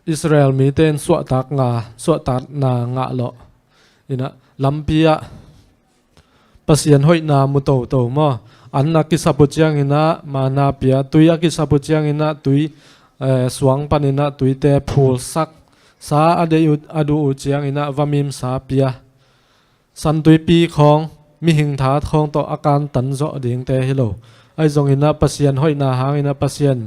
อิสราเอลมีเต้นสวตักนางะโลอินะลัมปียะปัสยันหอยนามุโตมออันนักกิสปุจยังอินะมานาเปียตุยกิสปุจยังอินะตุยสวงปันินะตุยเตพูลสักสาอดูอุจยังอินะวามิมสาเปียสันตุยปีของมีหิงถาทองต่ออาการตันโจดิ่งเตฮิโลไอจงอินะปัสยันหอยนาหางอินะปัสยัน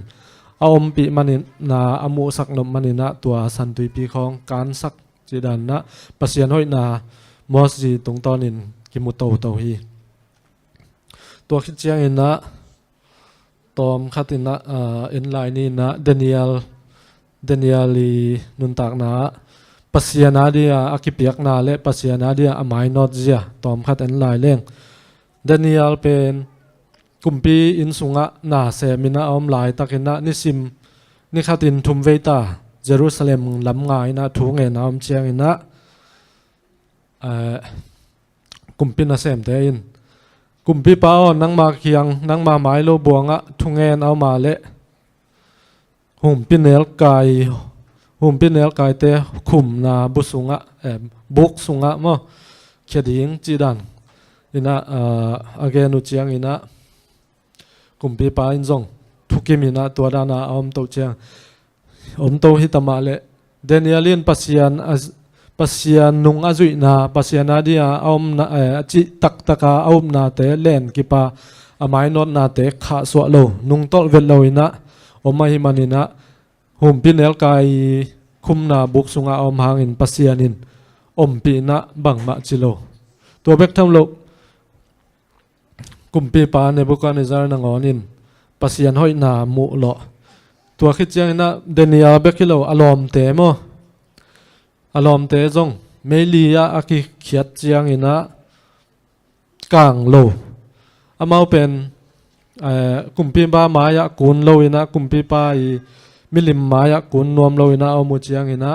อมปีมันนาอมูสักนมมันนะตัวสันตุยปีของการสักจีดันนะปัสยันหอยนามอสจีตรงตอนินกิมุโตฮีตัวคิดเจียงอินะตอมขัดอินะอินไลน์นี่นะเดนิเอลีนุนตักนะปัสยานาเดียอากิเปียกนาและปัสยานาเดียอหมายนอตเจียตอมขัดอินไลน์เล่งเดนิเอลเป็นกุมปีอินสุงะนาเซมินะอมลายตักินะนิซิมนิขัดินทุมเวตา Jerusalem lam ngai na thu nge nam chiang ina kumpin na sem te in kumpi pao nang ma kiang nang ma mai lo buanga thu nge nau ma le hum pinel kai te khum na busunga buk sunga mo kheding chi dan ina again u chiang ina kumpi pa in zong thukimina to dana om to chiang om to hitama le Danielin pasian nung azui na pasian adia om na chi tak taka om na te len kipa amai not na te kha so lo nung tol vel lo ina omai manina hum pinel kai khum na buk sunga om hangin pasianin om pi na bang ma chilo to bek tham lo kumpi pa Nebuchadnezzar na ngonin pasian hoi na mu lo tua khit chiang na Daniel bekilo alom te mo alom te zong melia aki khiat chiang ina kang lo amau pen kumpi ba maya kun lo ina kumpi pa I milim maya kun nuam lo ina amu chiang ina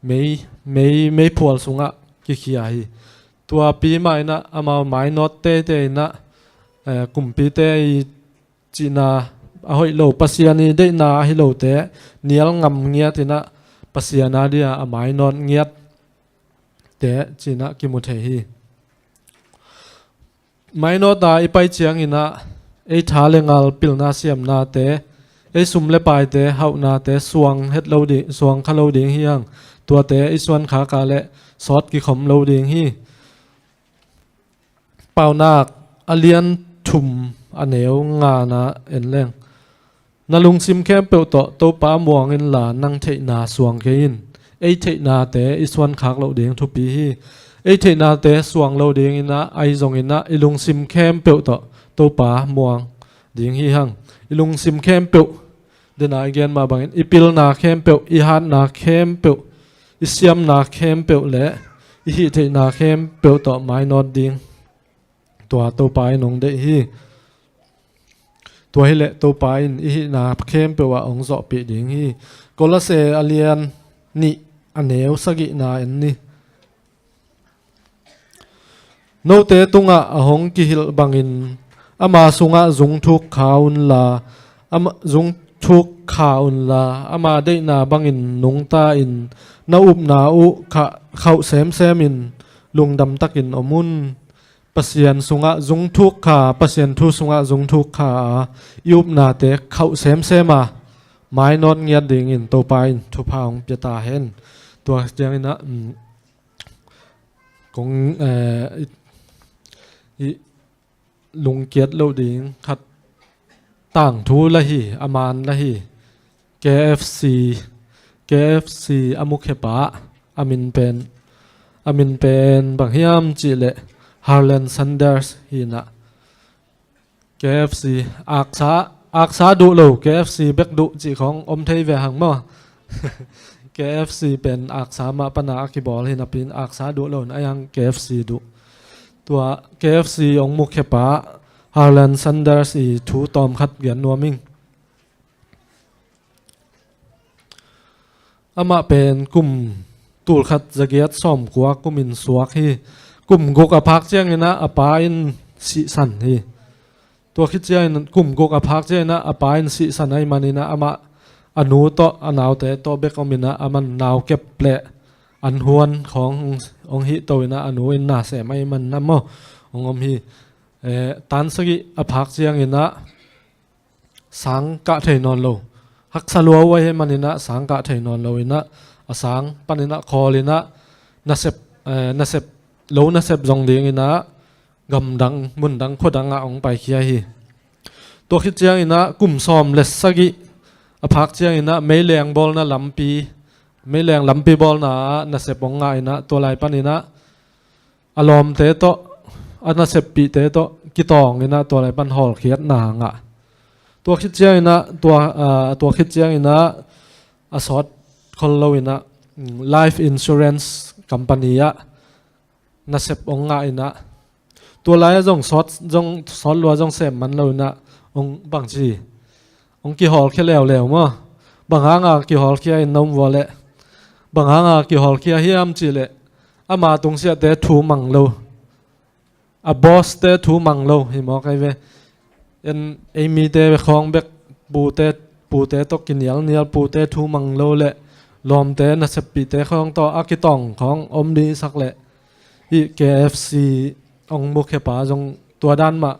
mei phual sunga ki khia hi tua pi ma ina amau mai not te ina kumpi te china ahoi lo pasiani de na hi lo te nial ngam ngia tina pasiana dia amai non ngiat te china ki mu the hi mai no ta ipai chiang ina ei thalengal pilna siam na te ei sumle pai te hau na te suang het lo di suang khalo ding hiang tua te iswan kha ka le sot ki khom lo ding hi paunak alian thum aneu nga na en leng nalung sim kem pe to pa muang in la nang thei na suang ke in ei thei na te iswan khak lo ding thu pi hi ei thei na te suang lo ding ina ai zong ina ilung sim kem pe to pa muang ding hi hang ilung sim kem pe de na again ma bangin ipil na kem pe I han na kem pe isiam na kem pe le I hi thei na kem pe to mai not ding tua to pa nong de hi tua hi le to pa in I hi na kem pe wa ong zo pi ding hi kolase alian ni aneu sagi na en ni no te tunga ahong ki hil bangin ama sunga zung thuk khaun la ama zung thuk khaun la ama de na bangin nung ta in na up na u khau sem in lungdam takin omun pasian sunga zung thuk kha pasian thu sunga zung thuk kha yup na te khau sem mai non ngia ding in to pa in thu paung pyata hen to jang ina kong lung kiat lo ding khat tang thu la hi aman la hi KFC amuk hepa amin pen bang hiam chi le Harlan Sanders hi na KFC aksa du lo KFC bek du chi khong om thei ve hang mo KFC pen aksa ma pana ki bol hi na pin aksa du lo na yang KFC du tua KFC ong muk hepa Harlan Sanders I thu tom khat gian nuaming ama pen kum tul khat zagiat som kwa kumin suak hi kum gok aphak chiang ina apa in si san hi to khit chiang kum gok aphak chiang ina apa in si san ai manina ama anu to anaw te to bekomina aman naw kep ple an huan khong ong hi toina anu in na se mai man namo ong om hi tan sagi aphak chiang ina sang ka thei non lo hak salwa wa he manina sang ka thei non lo ina asang panina kholina nasep lo nasep zong ding ina gam dang mun dang khodang a ong pai khia hi to khit chiang ina kum som les sagi aphak chiang ina meileng bol na lampi bol na nasep ong nga ina to lai panina alom te to anasep pi te to kitong ina to lai pan hol khiat na nga to khit chiang ina to khit chiang ina asot khol ina life insurance company ya nasep ong nga ina to lai jong sot lo jong sem man lo na ong bang chi ong ki hol khelew mo บางหางกิฮอลเคียนมวอเลบางหางกิฮอลเคียเฮียมจิเลอามาตรงเสียเตทูมังโลบอสเตทูมังโลหิมอกไอเวเอ็นเอมีเตของเบกปูเตตกินยัลเนียลปูเตทูมังโลเลลอมเตนัสปีเตของต่ออากิตองของอมดีสักเลอี KFC องมุขปาจงตัวด้านมา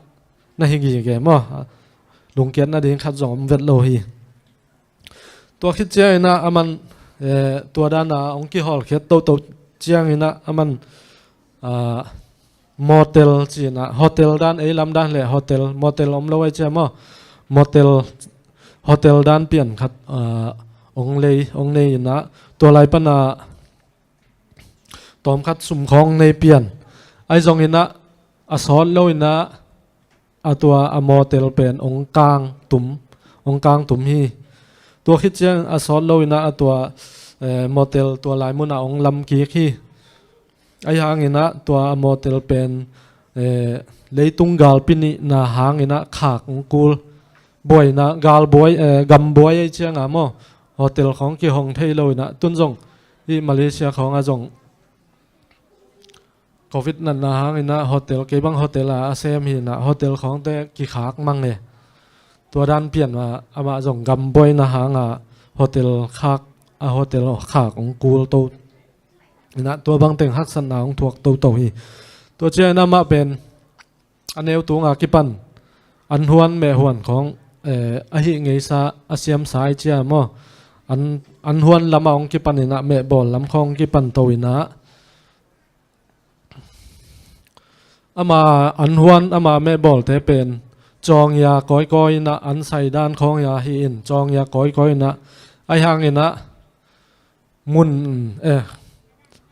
น่าหิกี่แกมั้งลุงเกียรติน่าดีขัดจอมเวทโลฮีตัวคิดเจ้านะอามันตัวด้านน่ะองค์กิฮอลเขียนโตเจียงนะอามันโมเทลจีนะโฮเทลด้านลำด้านเลยโฮเทลโมเทลอมเราไว้เจ้ามั้งโมเทลโฮเทลด้านเปลี่ยนขัดองค์เลยนะตัวไรปนะตอมขัดสุ่มของในเปลี่ยนไอ้จงนะสอนเรานะตัวโมเทลเป็นองค์กลางตุ่มฮีตัวคิดเจ้าสอนเรานะตัวโมเทลตัวลายมุนองลำกีขี้ไอ้หางนะตัวโมเทลเป็นเลยตุงกาลปินินาหางนะขากองกูลบอยนะกาลบอยกัมบอยไอ้เจ้าอะมั้งโฮเทลของกี่ห้องเทยเลยนะตุนจงที่มาเลเซียของอาจงโควิดนั่นนะหางนะโฮเทลกี่บางโฮเทลอาเซียมหินะโฮเทลของแต่กี่ขากมั่งเนี่ยตัวด้านเปลี่ยนมาอามาจงกัมบอยนะหางโฮเทลขากโฮเทลขากของกูลโตนะตัวบางเต็งฮักษณะของถูกโตฮีตัวเจ้านะมาเป็นอันเอวตัวงากิปันอันหวนแม่หวนของอหิเงซาอาเซียมสายเจ้ามั้งอันหวนลำองกิปันนะแม่บอลลำของกิปันโตวินะอามาอันหวนอามาแม่บอลแต่เป็นจองยาก้อยนะอันใส่ด้านของยาฮีอินจองยาก้อยนะไอหางนะมุน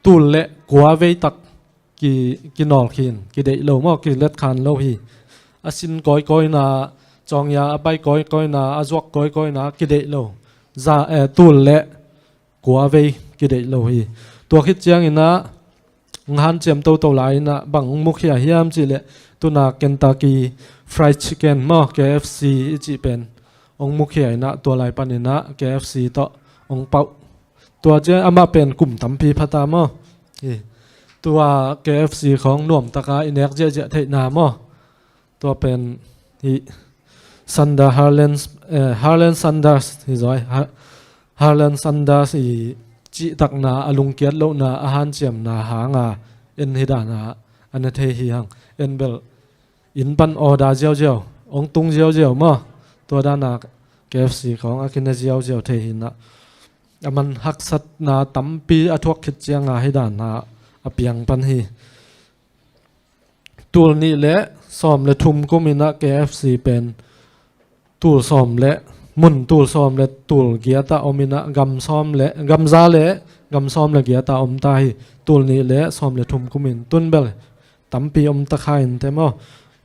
ตูเละกัวเวตักกี่นอลขินกี่เดโลมอกี่เล็ดคันโลฮีอาสินก้อยนะจองยาใบก้อยนะอาจวกก้อยนะกี่เดโลซาตูเละกัวเวกี่เดโลฮีตัวคิดเจียงนะงานเจียมโตหลายนะบังมุขยาเฮียมจิเละตัวนาเคนตากีฟรายชิคเก้นมอ KFC จิเป็นองมุขยานะตัวลายปันนะ KFC ต่อองเป่าตัวเจ้าอามาเป็นกลุ่มตัมพีพัตามอตัว KFC ของหน่วมตะกาอินเน็กเจเทนามอตัวเป็นซันดาฮาร์เลนซันดาร์ที่จอยฮาร์เลนซันดาร์จีตักนาอลุงเกียรโลนาอาหารเจียมนาหางเอ็นฮิดานาอันนั้นเทียงเอ็นเบลอินปันออดาเจียวองตุงเจียวมอตัวด้านนา KFC ของอากินเจียวเทียนะมันฮักสัตนาตั้มปีอทวกคิดเจียงให้ด่านนาอเปียงปันฮีตัวนี้และซ้อมและทุ่มก็มีนะ KFC เป็นตัวซ้อมและมุนตัวซ้อมและตัวเกียร์ตาอมินะกำซ้อมและกำซาและกำซ้อมและเกียร์ตาอมตายตัวนี้และซ้อมและทุ่มก็มีตุนเบลตั้มปีอมตะไคร้แต่เมื่อ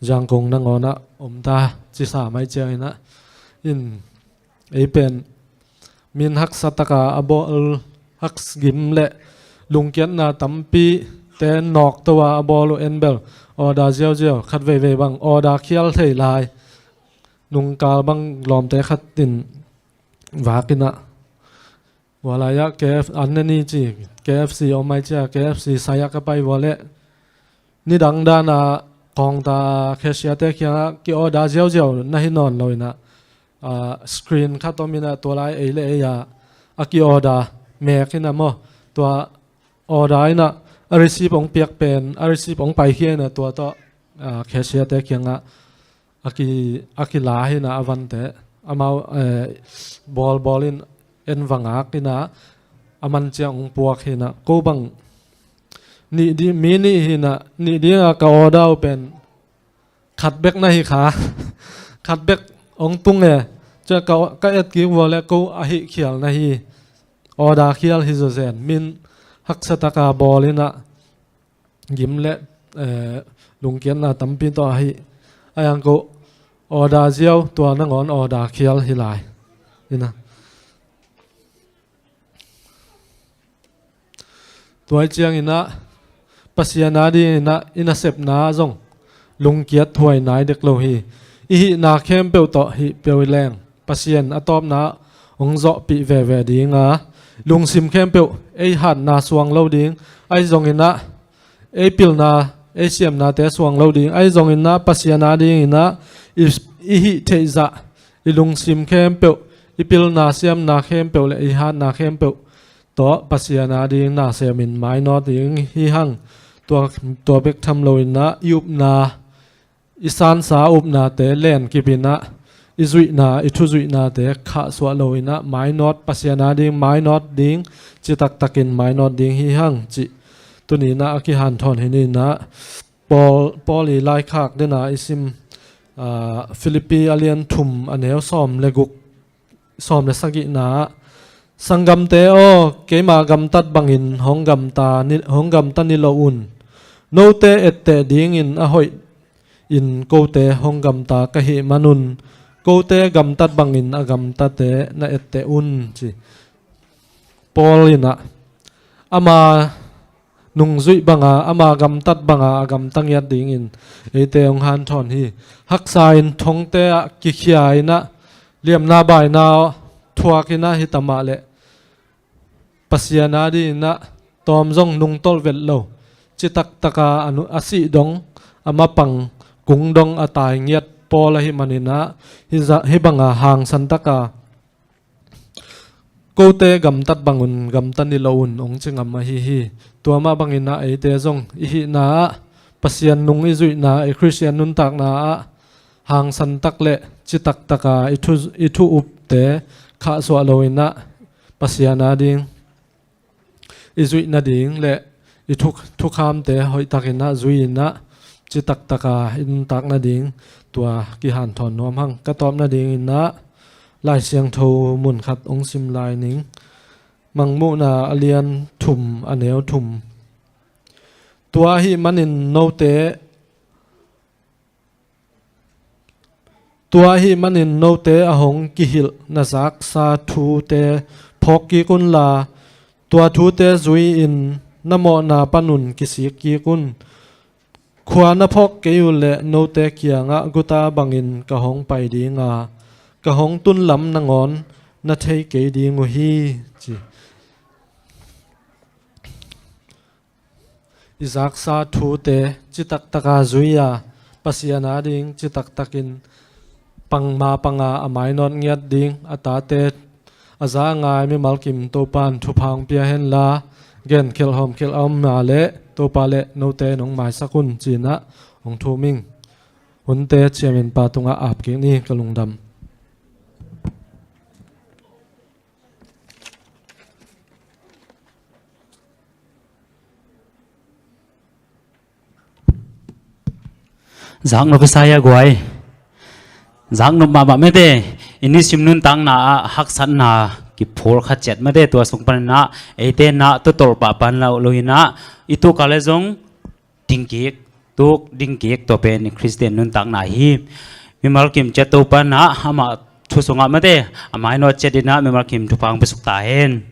ยังคงนั่งอนะอมตาจิสาไม่เจอนะอินไอเป็นมินฮักสัตกาอบอลฮักกิมเละลุงเกียรนาตั้มปีแต่นอกตัวอบอลเอ็นเบลออดาเจียวขัดเวบังออดาเคียลเทลายนุงกาลบังลอมแต่ขัดตินวากินะวลายะ KF อันนี้จี KFC อไม่เจ้า KFC สายก็ไปวอลเล่นี่ดังด้านของตาแคชเชียร์เตะยังกี่ออดาเจียวน่าหินอนเลยนะสกรีนข้าตัวมีนะตัวไลเอเลียอากิออดาแม่กินะมั้งตัวออดานะอาริซีปองเปียกเป็นอาริซีปองไปเฮียนะตัวต่อแคชเชียร์เตะยังอากิลาหินะอวันเตะอามาบอลอินเอ็นวังอากินะอามันเจียงปวกหินะกูบังนี่ดีมีนี่หินะนี่ดีกออดาเป็นขัดเบกนะฮิขาขัดเบกองตุงจะก็เอ็ดกิวอลและกูอาหิเขียลนะฮีออดาเขียลฮิโซเซนมินฮักสตากาบอลินะยิมและลุงเกียนนะตั้มปีต่อให้อายังกูออดาเจียวตัวนั่งอ่อนออดาเขียลฮิลายนี่นะตัวเจียงอินะปัสยานาดีนะอินะเซปนาจงลุงเกียรถวยนายเด็กโลฮีอีนาเข้มเปียวต่อฮีเปียวแรงปัสยานอะตอมนะ ong zo pi ve ding a lung sim khem pe ei han na suang lo ding ai zong ina ei pil na ei siam na te suang lo ding ai zong ina pasiana ding ina i hi theiza i lung sim khem pe i pil na siam na khem pe le i han na khem pe to pasiana ding na semin mai no ding hi hang to bek tham lo ina yup na isan sa up na te len kipina izui na ithu zui na te kha swa lo ina mai not pasiana ding mai not ding chi tak takin mai not ding hi hang chi tuni na ki han thon hini na Paul lai khak de na isim Philippi alien thum aneu som leguk som le sagi na sangam te o keima gam tat bangin honggam ta ni lo un no te ette ding in a hoi in ko te honggam ta ka hi manun ko te gam tat bangin a gam ta te na ette un chi Paul ina ama nung zui banga ama gam tat banga agam tangyat ding in ete ong han thon hi haksa in thong te a ki khia ina liam na bai na thuakina hi tama le pasiana di na tom zong nung tol vel lo chi tak taka anu asi dong ama pang kung dong atai ngiat pola hi manina hi banga hang san taka ko te gam tat bangun gam tan ni loun ong chingam ma hi tua ma bangina ei te zong i hi na pasian nung i zui na e christian nun tak na hang san tak le chi tak taka i thu up te kha so loina pasiana ding i zui na ding le i thu kham te hoi takina zui na chi tak taka in tak na ding tua ki han thon nom hang ka tom na ding na lai siang tho mun khat ong sim lai ning mangmu na alian thum aneu thum tua hi manin no te ahong ki hil na zak sa thu te phok ki kun la tua thu te zui in namo na panun ki si ki kun khwana phok ke yu le no te kianga guta bangin ka hong pai dinga ka hong tun lam na ngon na thei ke ding hi chi izak sa thu te chitak taka zuya pasiana ding chitak takin pangma panga amai non ngiat ding atate aza ngai mi malkim topan thupang pia hen la gen khel hom khel om na le topa le no te nong mai sakun china ong thuming hunte chairman patunga ap ke ni kalungdam Giang no saya guai Giang no mama mede ini simnun tang na hak san na ki phor kha chet mede to song pan na ete na to tor pa pan la loina itu kalejong dingkek to pen Christian nun tang na hi mimal kim chet to pan na ama thu songa mede amai no chet dina mimal kim thu pang besuk ta hen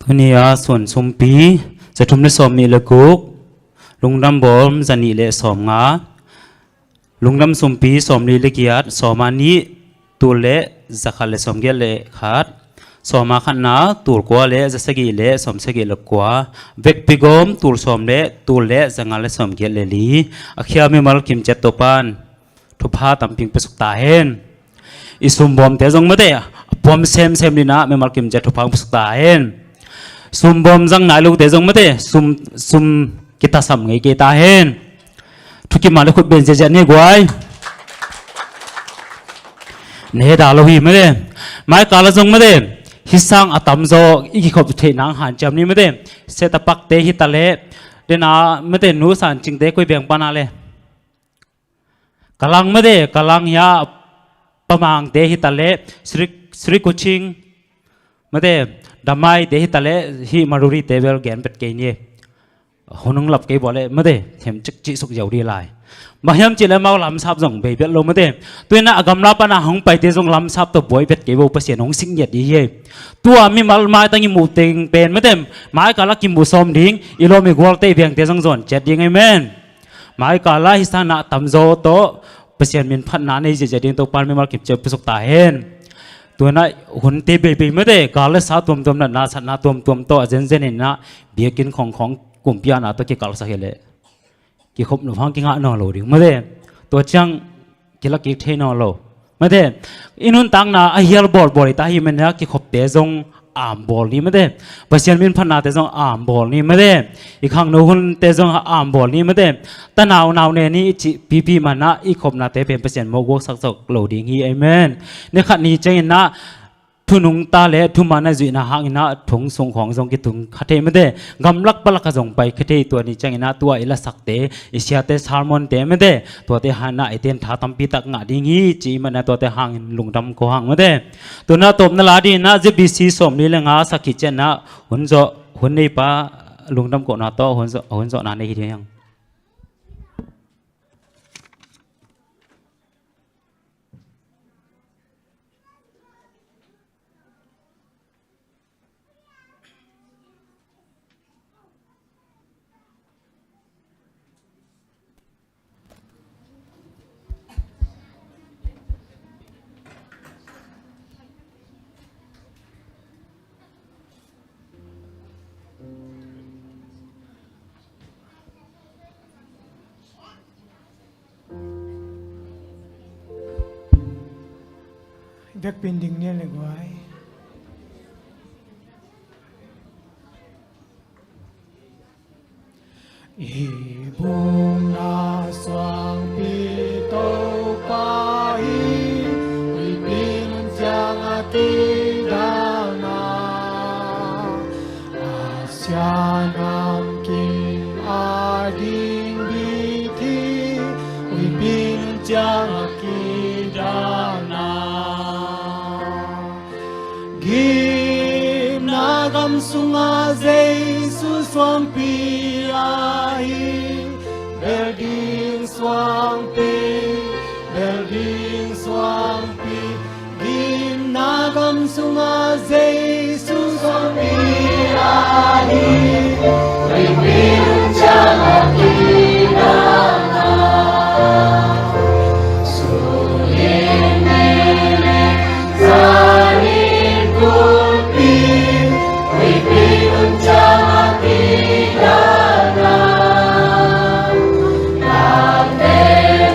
tunia son sompiจะทุ่มในสมมีละกุกลุงดำบอมจันนี่เลสมงาลุงดำสมปีสมลีเลกียดสมานี้ตัวเลจะขัดเลสมเกลเลขาดสมาขันนาตัวกว่าเลจะสกีเลสมสกีลกว่าเวกปิกอมตัวสมเลตัวเลจะงาเลสมเกลเลลีอาขี้มีมัลคิมเจตโตปันทุพาตัมปิงประสบตาเห็นอิสุมบอมเตจงมาเตะบอมเซมลีนะมีมัลคิมเจตทุพาประสบตาเห็นsumbom jang nai lu te jong mate sum kita sam ngai kita hen thuki ma le khut ben je ne gwai ne da lo hi mate mai kala jong mate hisang atam zo iki khop the nang han cham ni mate se tapak te hi tale dena mate nu san ching te koi beng pana le kalang mate kalang ya pamang te hi tale sri coaching mate damai dehi tale hi maruri tebel gen pet ke ni honung lap ke bole made them chik chi suk jauri lai mahyam chile mau lam sap jong be bet lo made tuina agam la pana hong pai te jong lam sap to boy bet ke bo pasien hong sing yet ye tua mi mal mai tangi mu teng pen made mai kala kim bu som ding ilo mi gol te beng te jong zon chet ding amen mai kala hisana tamzo to ประเสียนมินพัฒนาในจะดิ้งตัวปานไม่มาเก็บเจอประสบตาเห็นตัวนั้นหุ่นเตะเบย์ไม่ได้กาลสาตัวนั้นนาสันนาตัวโตเจนเจนน่ะเบียกินของกลุ่มพิจารณาตัวกี่กาลสาเหตุกี่คบหนุ่มห้องกี่งานนอโลดิไม่ได้ตัวจังกี่ลักกี่เทนอโลไม่ได้อินุนตังนาไอเฮียลบอลตาหิมันนะกี่คบเตะจงอ่ามบอลนี่ไม่ได้ประเสียนมินพัฒนาเตะจงอ่ามบอลนี่ไม่ได้อีกครั้งนู้นเตะจงอ่ามบอลนี่ไม่ได้แต่หนาวเนี่ยนี่พี่มันนะอีกคบนาเตะเป็นประเสียนโมกสักโลดิงฮีเอเมนในขณะนี้เจนนะทุนุงตาเล่ทุมานะจุยนะหางนะถงทรงของทรงกิตุงขัดเทไม่ได้กำลักปลักจงไปขัดเทตัวนี้จังนะตัวอิละสักเตอิเชียเตซาร์มอนเตไม่ได้ตัวเตหานะไอเตนท้าตัมปีตักงะดิงี้จีมันนะตัวเตหางลุงดำโคหางไม่ได้ตัวน่าตบนั่นละดีนะจะบีซีสมนี่เลยงาสักขิเจนะหุ่นโจหุ่นในป้าลุงดำโคนาโตหุ่นโจนาในที่เดียงเด็กเป็นดิ่งเนี่ยเลยไว้อีบุงนาสว่างปีโตไปวิปินจังอาทิดานาอาเซียนามกินอาดิงบิทีวิปินจังอาทิดานา Ginagam sunga Jesus swampi ahi Belding swampi Ginagam sunga Jesus swampi ahi Ribin janakidana Sulinili zanin kulpi Ribin janakidana Nate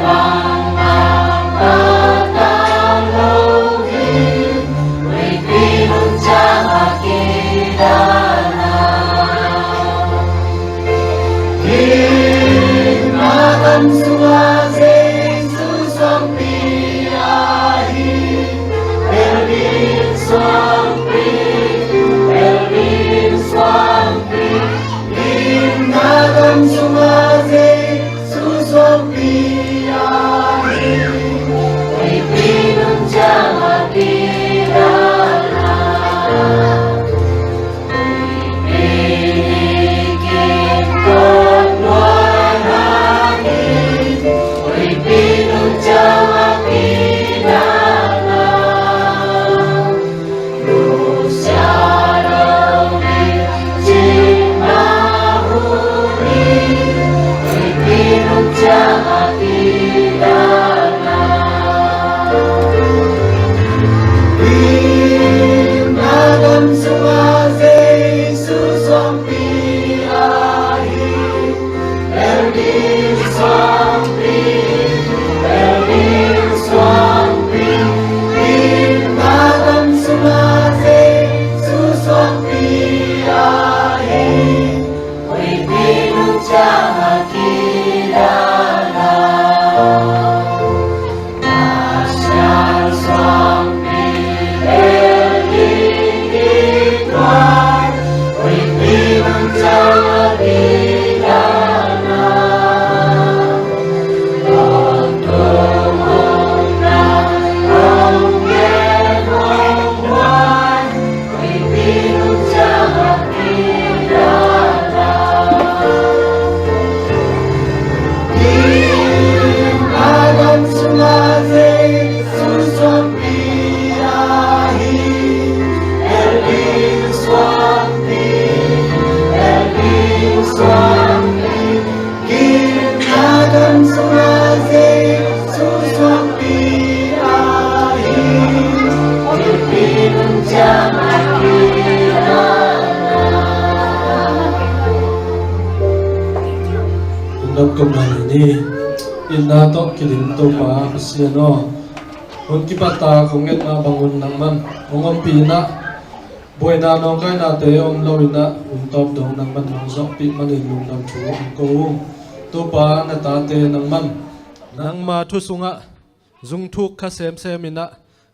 mangangkatang lohim Ribin janakidana ni inna to kilin to pa pasiano hun ki pata konget na bangun nangman ongom pina boy na no kai na te om loina top dong nangman nong zo pi manin lung nam chu ko to pa na ta te nangman nang ma thu sunga zung thuk kha sem semina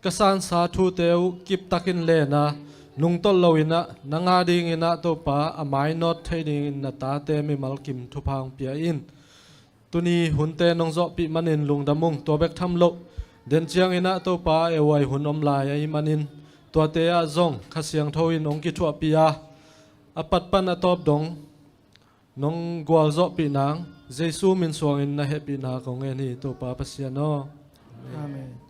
kasan sa thu teu kip takin le na nung tol loina nanga ding ina to pa amai not thading na ta te mi mal kim thu phang pia in tuni hunte nong zo pi manin lung damung to bek tham lo den chiang ina to pa e wai hun om lai ai manin to te a zong khasiang thoin ong ki thua pia apat pan atop dong nong gwal zo pi nang jesu min suang in na happy na ko nge ni to pa pasiano Amen.